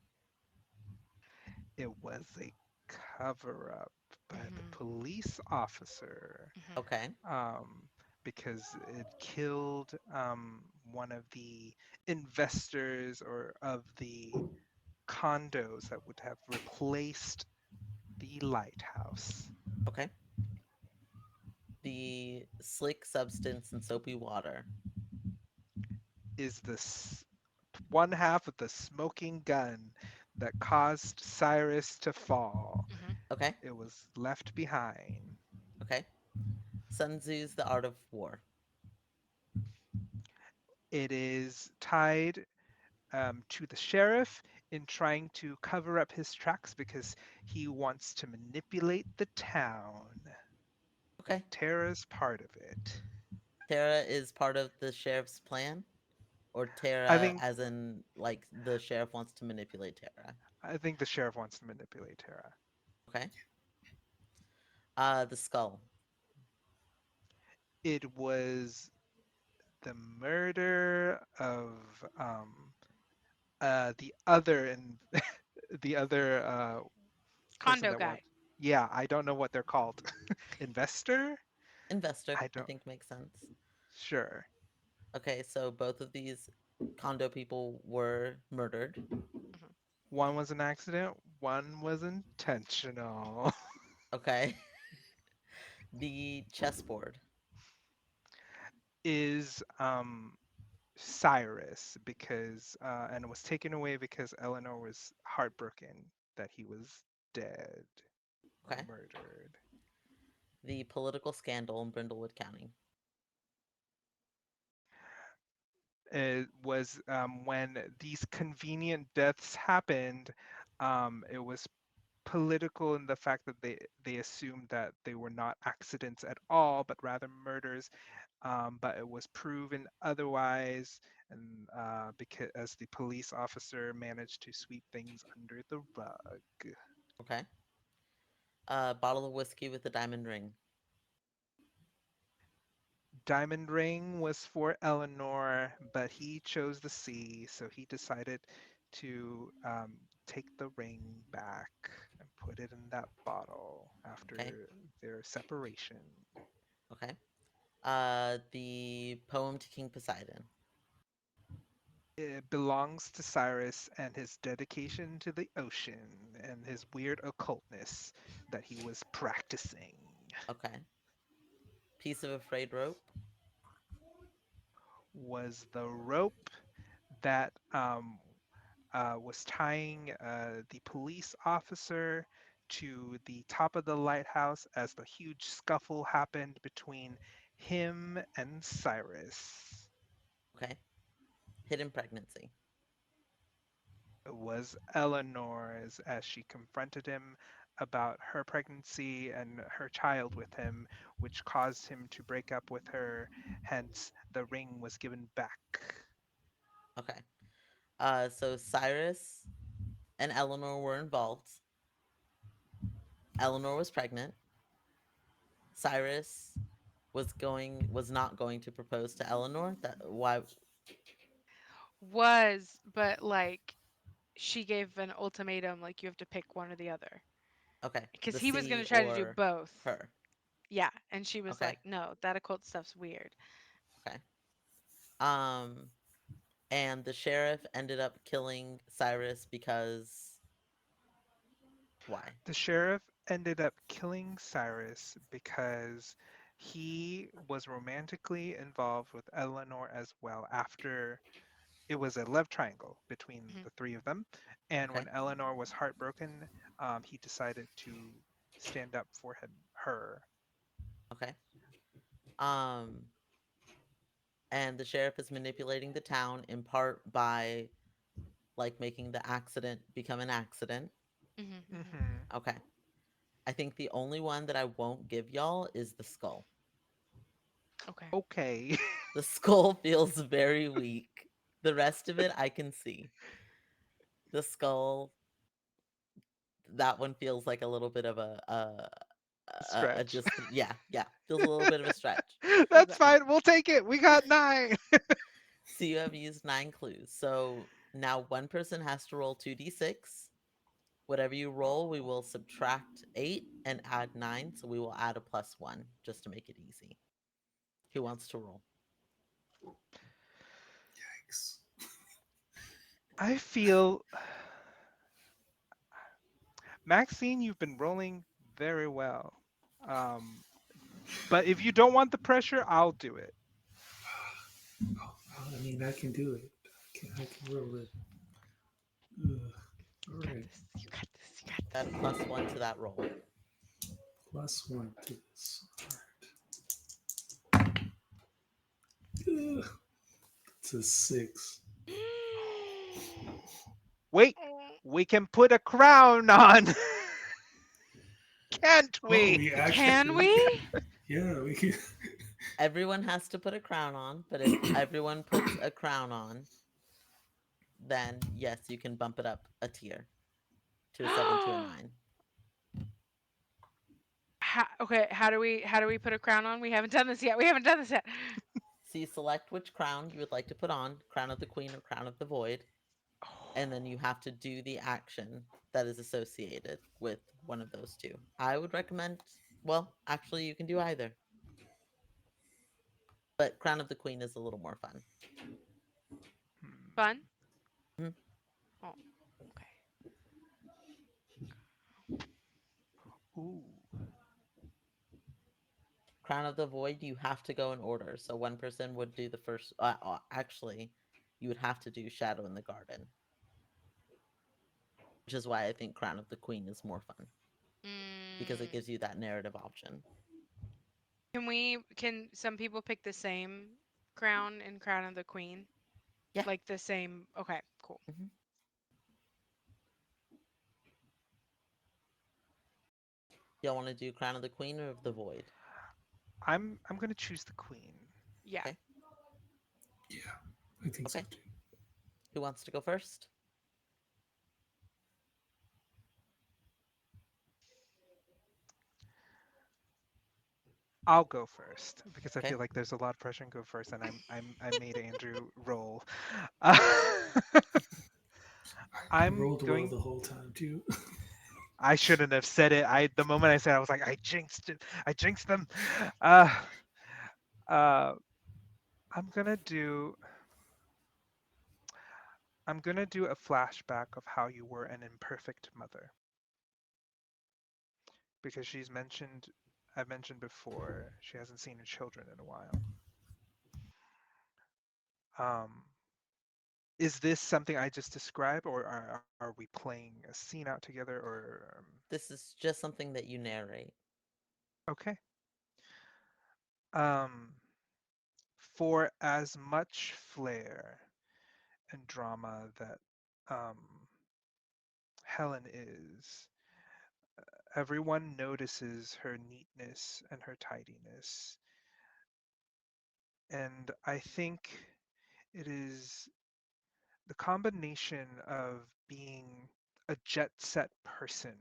It was a cover up by the
Mhm.
police officer,
Mhm.
Okay.
um, because it killed, one of the investors or of the condos that would have replaced the lighthouse.
Okay. The slick substance and soapy water.
Is the one half of the smoking gun that caused Cyrus to fall.
Mhm.
Okay.
It was left behind.
Okay. Sun Tzu's The Art of War.
It is tied, to the sheriff in trying to cover up his tracks because he wants to manipulate the town.
Okay.
Tara's part of it.
Tara is part of the sheriff's plan. Or
I
Tara,
think
as in like the sheriff wants to manipulate Tara?
I think the sheriff wants to manipulate Tara.
Okay. The skull.
It was the murder of the other and the other person
Condo
that wants.
guy.
Yeah, I don't know what they're called. Investor?
Investor,
I
I
don't.
think makes sense.
Sure.
Okay, so both of these condo people were murdered.
Mhm.
One was an accident. One was intentional.
Okay. The chessboard.
Is Cyrus because and was taken away because Eleanor was heartbroken that he was dead or
Okay.
murdered.
The political scandal in Brindlewood County.
It was when these convenient deaths happened. It was political in the fact that they assumed that they were not accidents at all, but rather murders. But it was proven otherwise, and because as the police officer managed to sweep things under the rug.
Okay. Bottle of whiskey with a diamond ring.
Diamond ring was for Eleanor, but he chose the sea, so he decided to take the ring back and put it in that bottle
Okay.
after their separation.
Okay. The poem to King Poseidon.
It belongs to Cyrus and his dedication to the ocean and his weird occultness that he was practicing.
Okay. Piece of a frayed rope.
Was the rope that was tying the police officer to the top of the lighthouse as the huge scuffle happened between him and Cyrus.
Okay. Hidden pregnancy.
It was Eleanor's as she confronted him about her pregnancy and her child with him, which caused him to break up with her. Hence, the ring was given back.
Okay. So Cyrus and Eleanor were involved. Eleanor was pregnant. Cyrus was not going to propose to Eleanor. That why?
Was, but like she gave an ultimatum, like you have to pick one or the other.
Okay,
Because
the
he was
sea
gonna try to do
or
both.
her.
Yeah, and she was
Okay.
like, "No, that occult stuff's weird."
Okay. Um, and the sheriff ended up killing Cyrus because why?
The sheriff ended up killing Cyrus because he was romantically involved with Eleanor as well after it was a love triangle between
Mhm.
the three of them. And
Okay.
when Eleanor was heartbroken, he decided to stand up for her.
Okay. Um, and the sheriff is manipulating the town in part by like making the accident become an accident.
Mhm. Mhm.
Hmm.
Okay. I think the only one that I won't give y'all is the skull.
Okay.
Okay.
The skull feels very weak. The rest of it I can see. The skull, that one feels like a little bit of a
Stretch.
just yeah, yeah, feels a little bit of a stretch.
That's fine. We'll take it. We got 9.
So you have used 9 clues. So now one person has to roll 2d6. Whatever you roll, we will subtract 8 and add 9. So we will add a +1 just to make it easy. Who wants to roll?
Yikes.
I feel, Maxine, you've been rolling very well. Um, but if you don't want the pressure, I'll do it.
Oh, I mean, I can do it. I can roll it. Ugh. All
You got
right.
this. You got this. You got
Add a
this.
+1 to that roll.
+1 to this. Ugh. It's a 6.
Wait, we can put a crown on, can't
Oh,
we?
we
Can
actually,
we?
yeah, we can.
Everyone has to put a crown on, but if everyone puts a crown on, then yes, you can bump it up a tier to a 7 to a 9.
Okay, how do we put a crown on? We haven't done this yet. We haven't done this yet.
So you select which crown you would like to put on, Crown of the Queen or Crown of the Void, and then you have to do the action that is associated with one of those two. I would recommend, well, actually, you can do either, but Crown of the Queen is a little more fun.
Fun.
Mhm.
Oh, okay.
Ooh.
Crown of the Void, you have to go in order. So one person would do the first. Actually, you would have to do Shadow in the Garden, which is why I think Crown of the Queen is more fun because it
Mm,
gives you that narrative option.
can some people pick the same crown in Crown of the Queen?
Yeah.
Like the same. Okay, cool.
Hmm. Y'all want to do Crown of the Queen or of the Void?
I'm gonna choose the queen.
Yeah.
Okay.
Yeah, I think so
Okay.
too.
Who wants to go first?
I'll go first because I
Okay.
feel like there's a lot of pressure and go first, and I made Andrew roll. Uh,
I
I'm
rolled well
going.
the whole time too.
I shouldn't have said it. The moment I said it, I was like, I jinxed it. I jinxed them. Uh, uh, I'm gonna do. I'm gonna do a flashback of how you were an imperfect mother because she's mentioned. I've mentioned before she hasn't seen her children in a while. Um, is this something I just described, or are we playing a scene out together, or
This is just something that you narrate.
okay? Um, for as much flair and drama that um, Helen is, everyone notices her neatness and her tidiness, and I think it is the combination of being a jet set person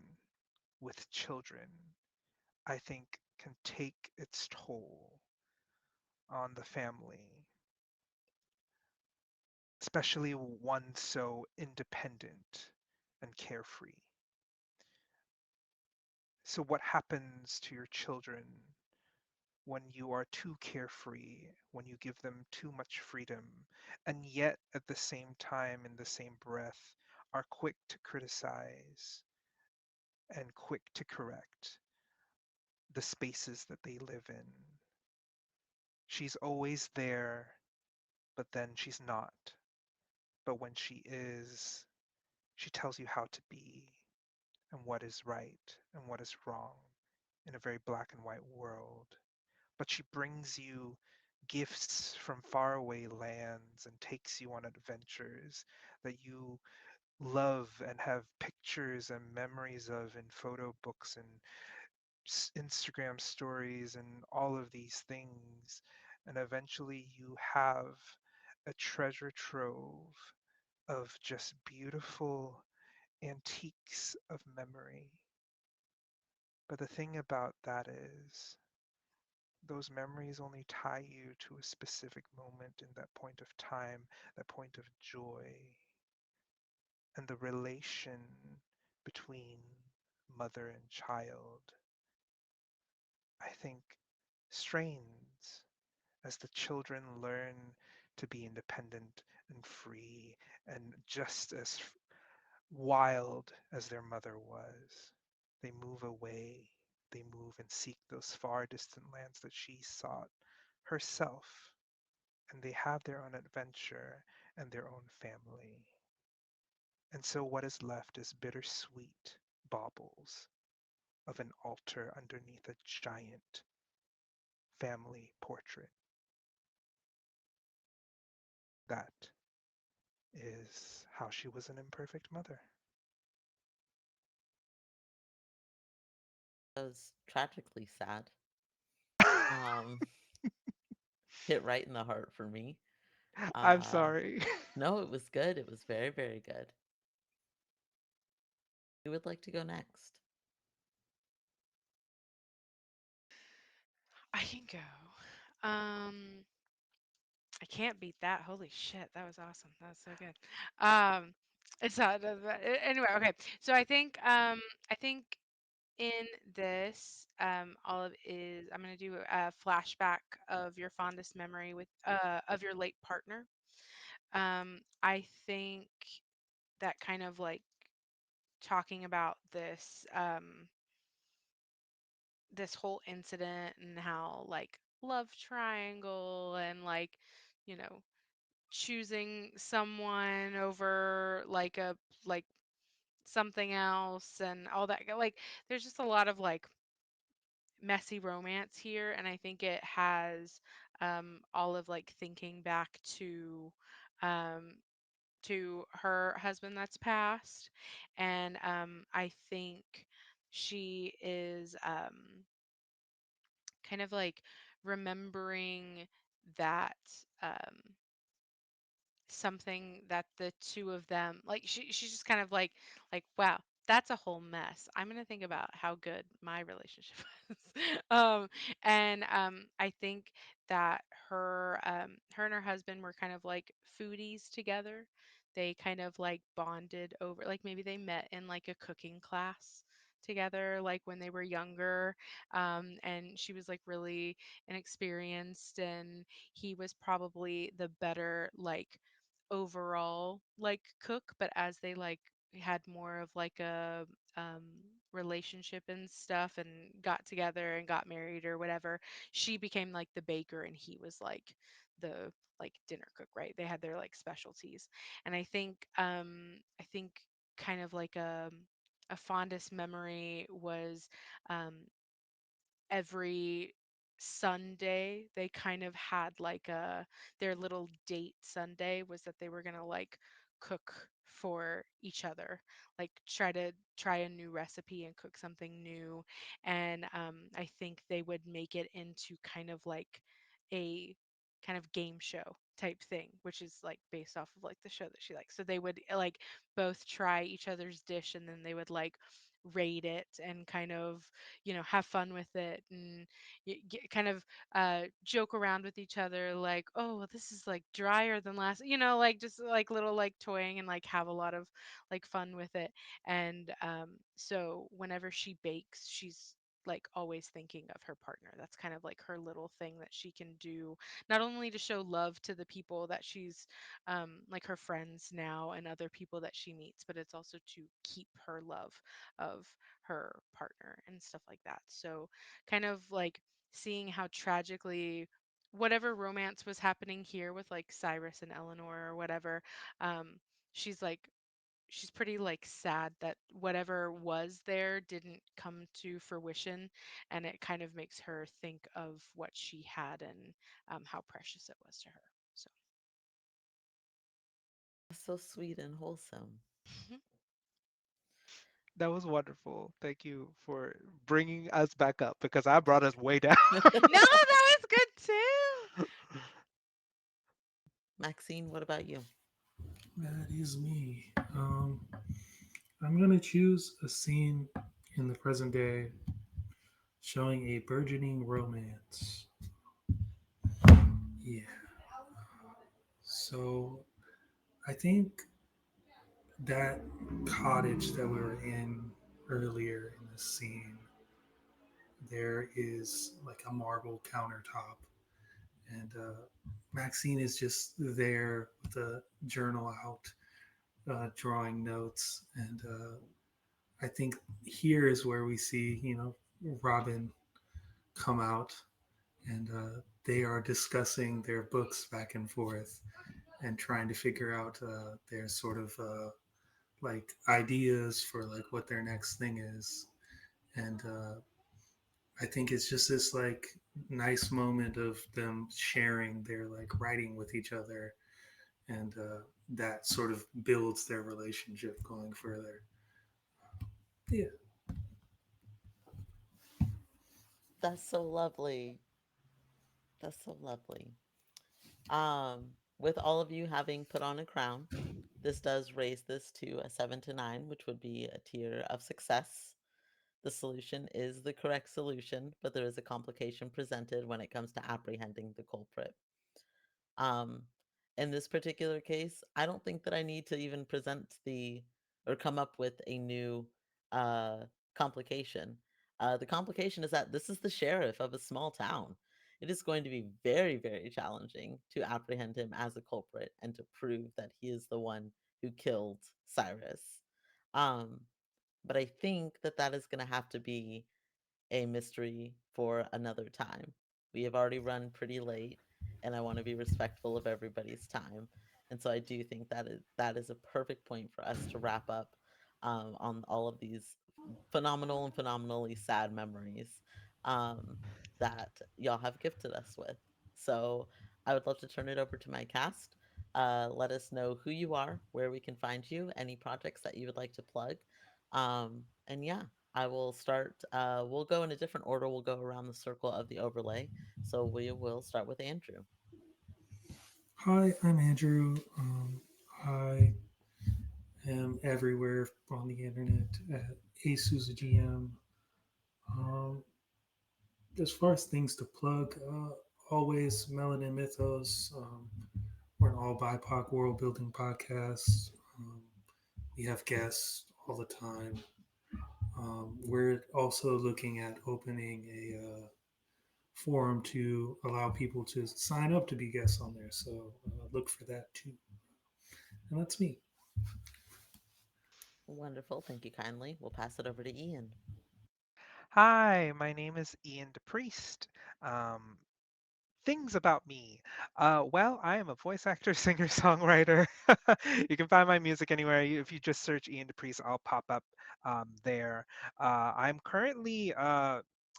with children, I think, can take its toll on the family, especially one so independent and carefree. So, what happens to your children when you are too carefree, when you give them too much freedom, and yet at the same time, in the same breath, are quick to criticize and quick to correct the spaces that they live in? She's always there, but then she's not. But when she is, she tells you how to be and what is right and what is wrong in a very black and white world. But she brings you gifts from faraway lands and takes you on adventures that you love and have pictures and memories of in photo books and Instagram stories and all of these things. And eventually you have a treasure trove of just beautiful antiques of memory. But the thing about that is, those memories only tie you to a specific moment in that point of time, that point of joy, and the relation between mother and child, I think, strains as the children learn to be independent and free and just as wild as their mother was. They move away, they move and seek those far distant lands that she sought herself, and they have their own adventure and their own family. And so what is left is bittersweet baubles of an altar underneath a giant family portrait. That is how she was an imperfect mother.
That was tragically sad. Um, hit right in the heart for me.
I'm
Uh,
sorry.
no, it was good. It was very, very good. Who would like to go next?
I can go. I can't beat that. Holy shit, that was awesome. That was so good. It's not anyway. Okay, so I think in this Olive is I'm gonna do a flashback of your fondest memory with of your late partner. I think that kind of like talking about this whole incident and how like love triangle and like you know choosing someone over like a like something else and all that like there's just a lot of like messy romance here and I think it has Olive like thinking back um to her husband that's passed and I think she is kind of like remembering that um something that the two of them like she's just kind of like wow, that's a whole mess. I'm going to think about how good my relationship was. And I think that her and her husband were kind of like foodies together. They kind of like bonded over like maybe they met in like a cooking class together like when they were younger, and she was like really inexperienced and he was probably the better like overall like cook, but as they like had more of like a um relationship and stuff and got together and got married or whatever, she became like the baker and he was like the like dinner cook, right? They had their like specialties. And I think kind of like a fondest memory was um every Sunday they kind of had like a their little date Sunday was that they were going to like cook for each other, like try a new recipe and cook something new. And I think they would make it into kind of like a kind of game show type thing, which is like based off of like the show that she likes. So they would like both try each other's dish and then they would like rate it and kind of have fun with it and kind of joke around with each other like, oh well, this is like drier than last, like just like little like toying and like have a lot of like fun with it. And so whenever she bakes, she's like always thinking of her partner. That's kind of like her little thing that she can do, not only to show love to the people that she's like her friends now and other people that she meets, but it's also to keep her love of her partner and stuff like that. So kind of like seeing how tragically whatever romance was happening here with like Cyrus and Eleanor or whatever, um, she's like she's pretty like sad that whatever was there didn't come to fruition, and it kind of makes her think of what she had and how precious it was to her. So
So sweet and wholesome.
That was wonderful. Thank you for bringing us back up because I brought us way down.
no, that was good too.
Maxine, what about you?
That is me. I'm gonna choose a scene in the present day showing a burgeoning romance. Yeah. So I think that cottage that we were in earlier in the scene, there is like a marble countertop, and Maxine is just there with a journal out, drawing notes, and I think here is where we see, Robin come out, and they are discussing their books back and forth and trying to figure out their sort of like ideas for like what their next thing is. And I think it's just this like nice moment of them sharing their like writing with each other, and that sort of builds their relationship going further. Yeah.
That's so lovely. That's so lovely. With all of you having put on a crown, this does raise this to a 7 to 9, which would be a tier of success. The solution is the correct solution, but there is a complication presented when it comes to apprehending the culprit. Um, in this particular case, I don't think that I need to even present the or come up with a new uh, complication. The complication is that this is the sheriff of a small town. It is going to be very, very challenging to apprehend him as a culprit and to prove that he is the one who killed Cyrus. Um, but I think that that is going to have to be a mystery for another time. We have already run pretty late, and I want to be respectful of everybody's time. And so I do think that is a perfect point for us to wrap up on all of these phenomenal and phenomenally sad memories um, that y'all have gifted us with. So I would love to turn it over to my cast. Let us know who you are, where we can find you, any projects that you would like to plug. And yeah, I will start. We'll go in a different order. We'll go around the circle of the overlay. So we will start with Andrew.
Hi, I'm Andrew. I am everywhere on the internet at ASUSAGM. Um, as far as things to plug, always Melanin Mythos. We're an all BIPOC world building podcast. We have guests all the time. We're also looking at opening a forum to allow people to sign up to be guests on there. So look for that too. And that's me.
Wonderful. Thank you kindly. We'll pass it over to Ian.
Hi, my name is Ian DePriest. Um, Things about me. Well, I am a voice actor, singer, songwriter. You can find my music anywhere. If you just search Ian DePriest, I'll pop up there. I'm currently,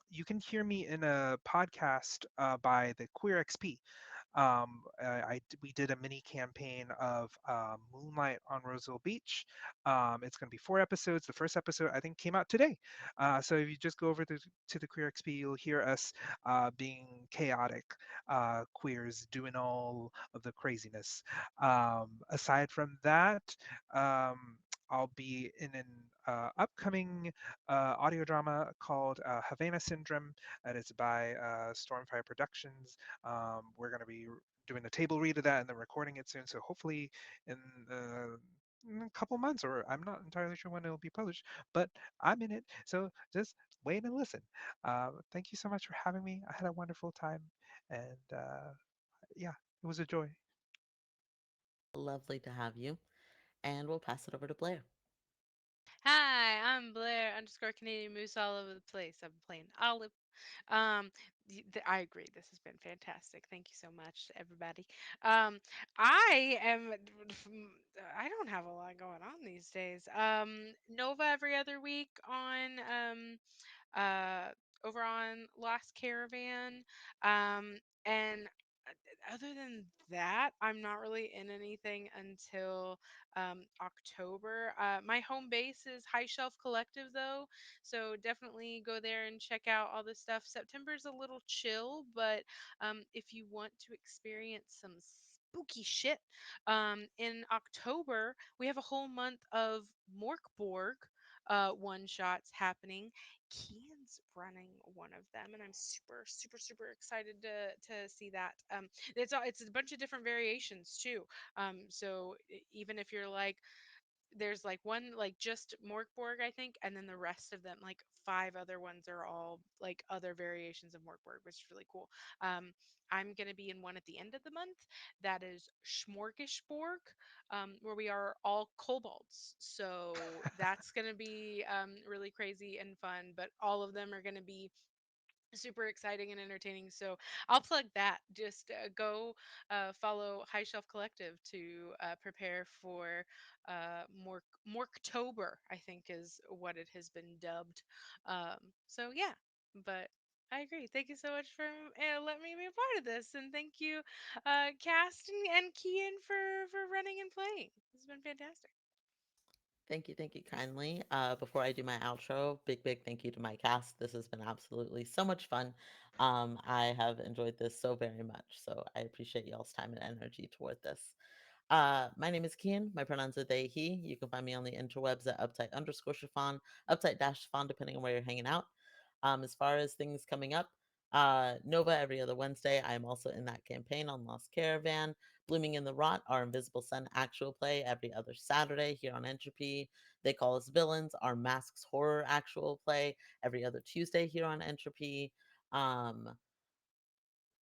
you can hear me in a podcast by the Queer XP. We did a mini campaign of Moonlight on Roseville Beach. It's going to be 4 episodes. The first episode I think came out today. So if you just go over to the Queer XP, you'll hear us being chaotic queers doing all of the craziness. Aside from that, um, I'll be in an upcoming audio drama called Havana Syndrome. That is by Stormfire Productions. We're going to be doing a table read of that and then recording it soon. So hopefully in, in a couple months, or I'm not entirely sure when it'll be published, but I'm in it. So just wait and listen. Thank you so much for having me. I had a wonderful time, and yeah, it was a joy.
Lovely to have you. And we'll pass it over to Blair.
Hi, I'm Blair underscore Canadian Moose all over the place. I'm playing Olive. Um, I agree. This has been fantastic. Thank you so much, everybody. Um, I am. I don't have a lot going on these days. Nova every other week on uh, over on Lost Caravan. And other than that, I'm not really in anything until October. My home base is High Shelf Collective, though, so definitely go there and check out all this stuff. September's a little chill, but if you want to experience some spooky shit, in October we have a whole month of Morkborg one shots happening. Kian's running one of them, and I'm super, super, super excited to see that. It's a bunch of different variations too. So even if you're like, there's like one like just Morkborg, I think, and then the rest of them, like five other ones, are all like other variations of Morkborg, which is really cool. Um, I'm gonna be in one at the end of the month that is Schmorgasborg, where we are all kobolds. So that's gonna be really crazy and fun. But all of them are gonna be super exciting and entertaining. So I'll plug that. Just go follow High Shelf Collective to prepare for Morktober, I think is what it has been dubbed. So yeah, but I agree. Thank you so much for letting me be a part of this, and thank you, Cast and Kian for running and playing. This has been fantastic.
Thank you kindly. Before I do my outro, big thank you to my cast. This has been absolutely so much fun. I have enjoyed this so very much, so I appreciate y'all's time and energy toward this. My name is Kian. My pronouns are they, he. You can find me on the interwebs at uptight underscore chiffon, uptight dash chiffon, depending on where you're hanging out. As far as things coming up, Nova every other Wednesday. I am also in that campaign on Lost Caravan. Blooming in the Rot, our Invisible Sun actual play every other Saturday here on Entropy. They Call Us Villains, our Masks Horror actual play every other Tuesday here on Entropy. Um,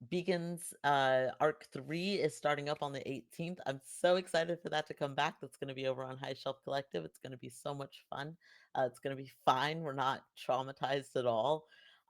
Beacons Arc 3 is starting up on the 18th. I'm so excited for that to come back. That's going to be over on High Shelf Collective. It's going to be so much fun. It's going to be fine. We're not traumatized at all.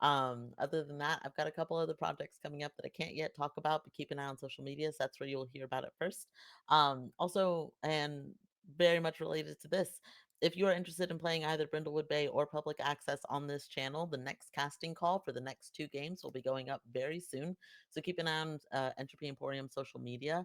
Other than that, I've got a couple other projects coming up that I can't yet talk about, but keep an eye on social medias. That's where you'll hear about it first. Also, and very much related to this, if you are interested in playing either Brindlewood Bay or Public Access on this channel, the next casting call for the next two games will be going up very soon. So keep an eye on Entropy Emporium social media.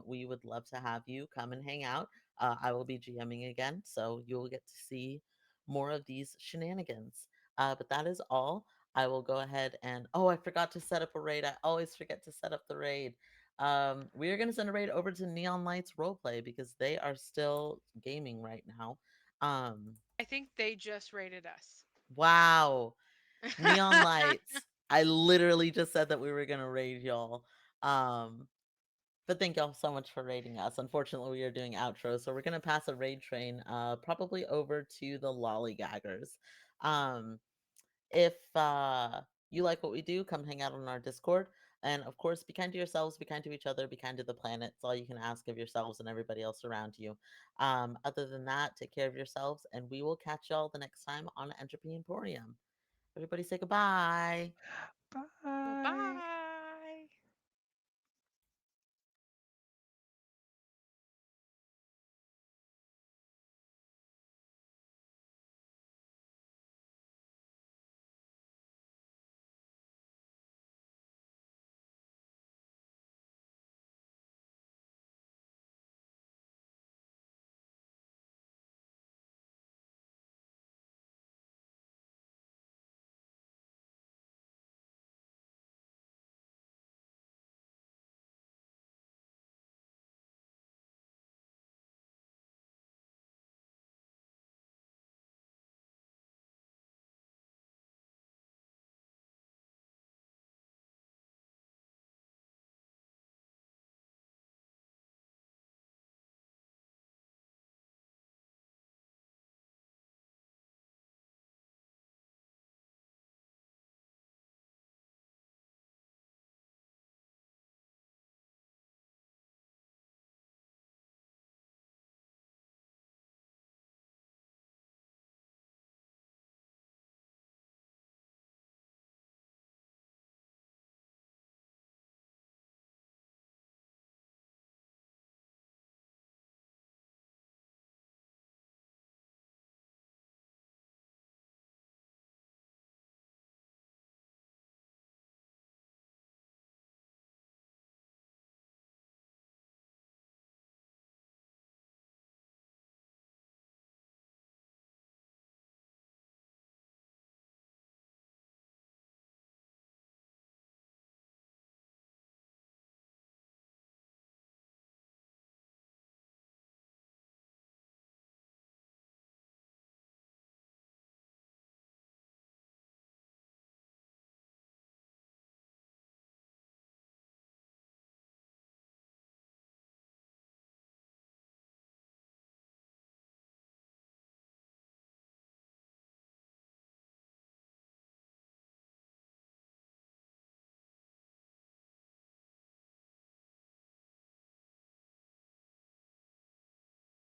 We would love to have you come and hang out. I will be GMing again, so you'll get to see more of these shenanigans. But that is all. I will go ahead and I forgot to set up a raid. I always forget to set up the raid. We are going to send a raid over to Neon Lights Roleplay because they are still gaming right now. Um,
I think they just rated us.
wow. Neon Lights. I literally just said that we were gonna raid y'all. Um, but thank y'all so much for raiding us. Unfortunately, we are doing outros, so we're gonna pass a raid train, probably over to the lollygaggers. Um, if you like what we do, come hang out on our Discord. And of course, be kind to yourselves, be kind to each other, be kind to the planet. It's all you can ask of yourselves and everybody else around you. Other than that, take care of yourselves, and we will catch y'all the next time on Entropy Emporium. Everybody say goodbye.
Well,
Bye.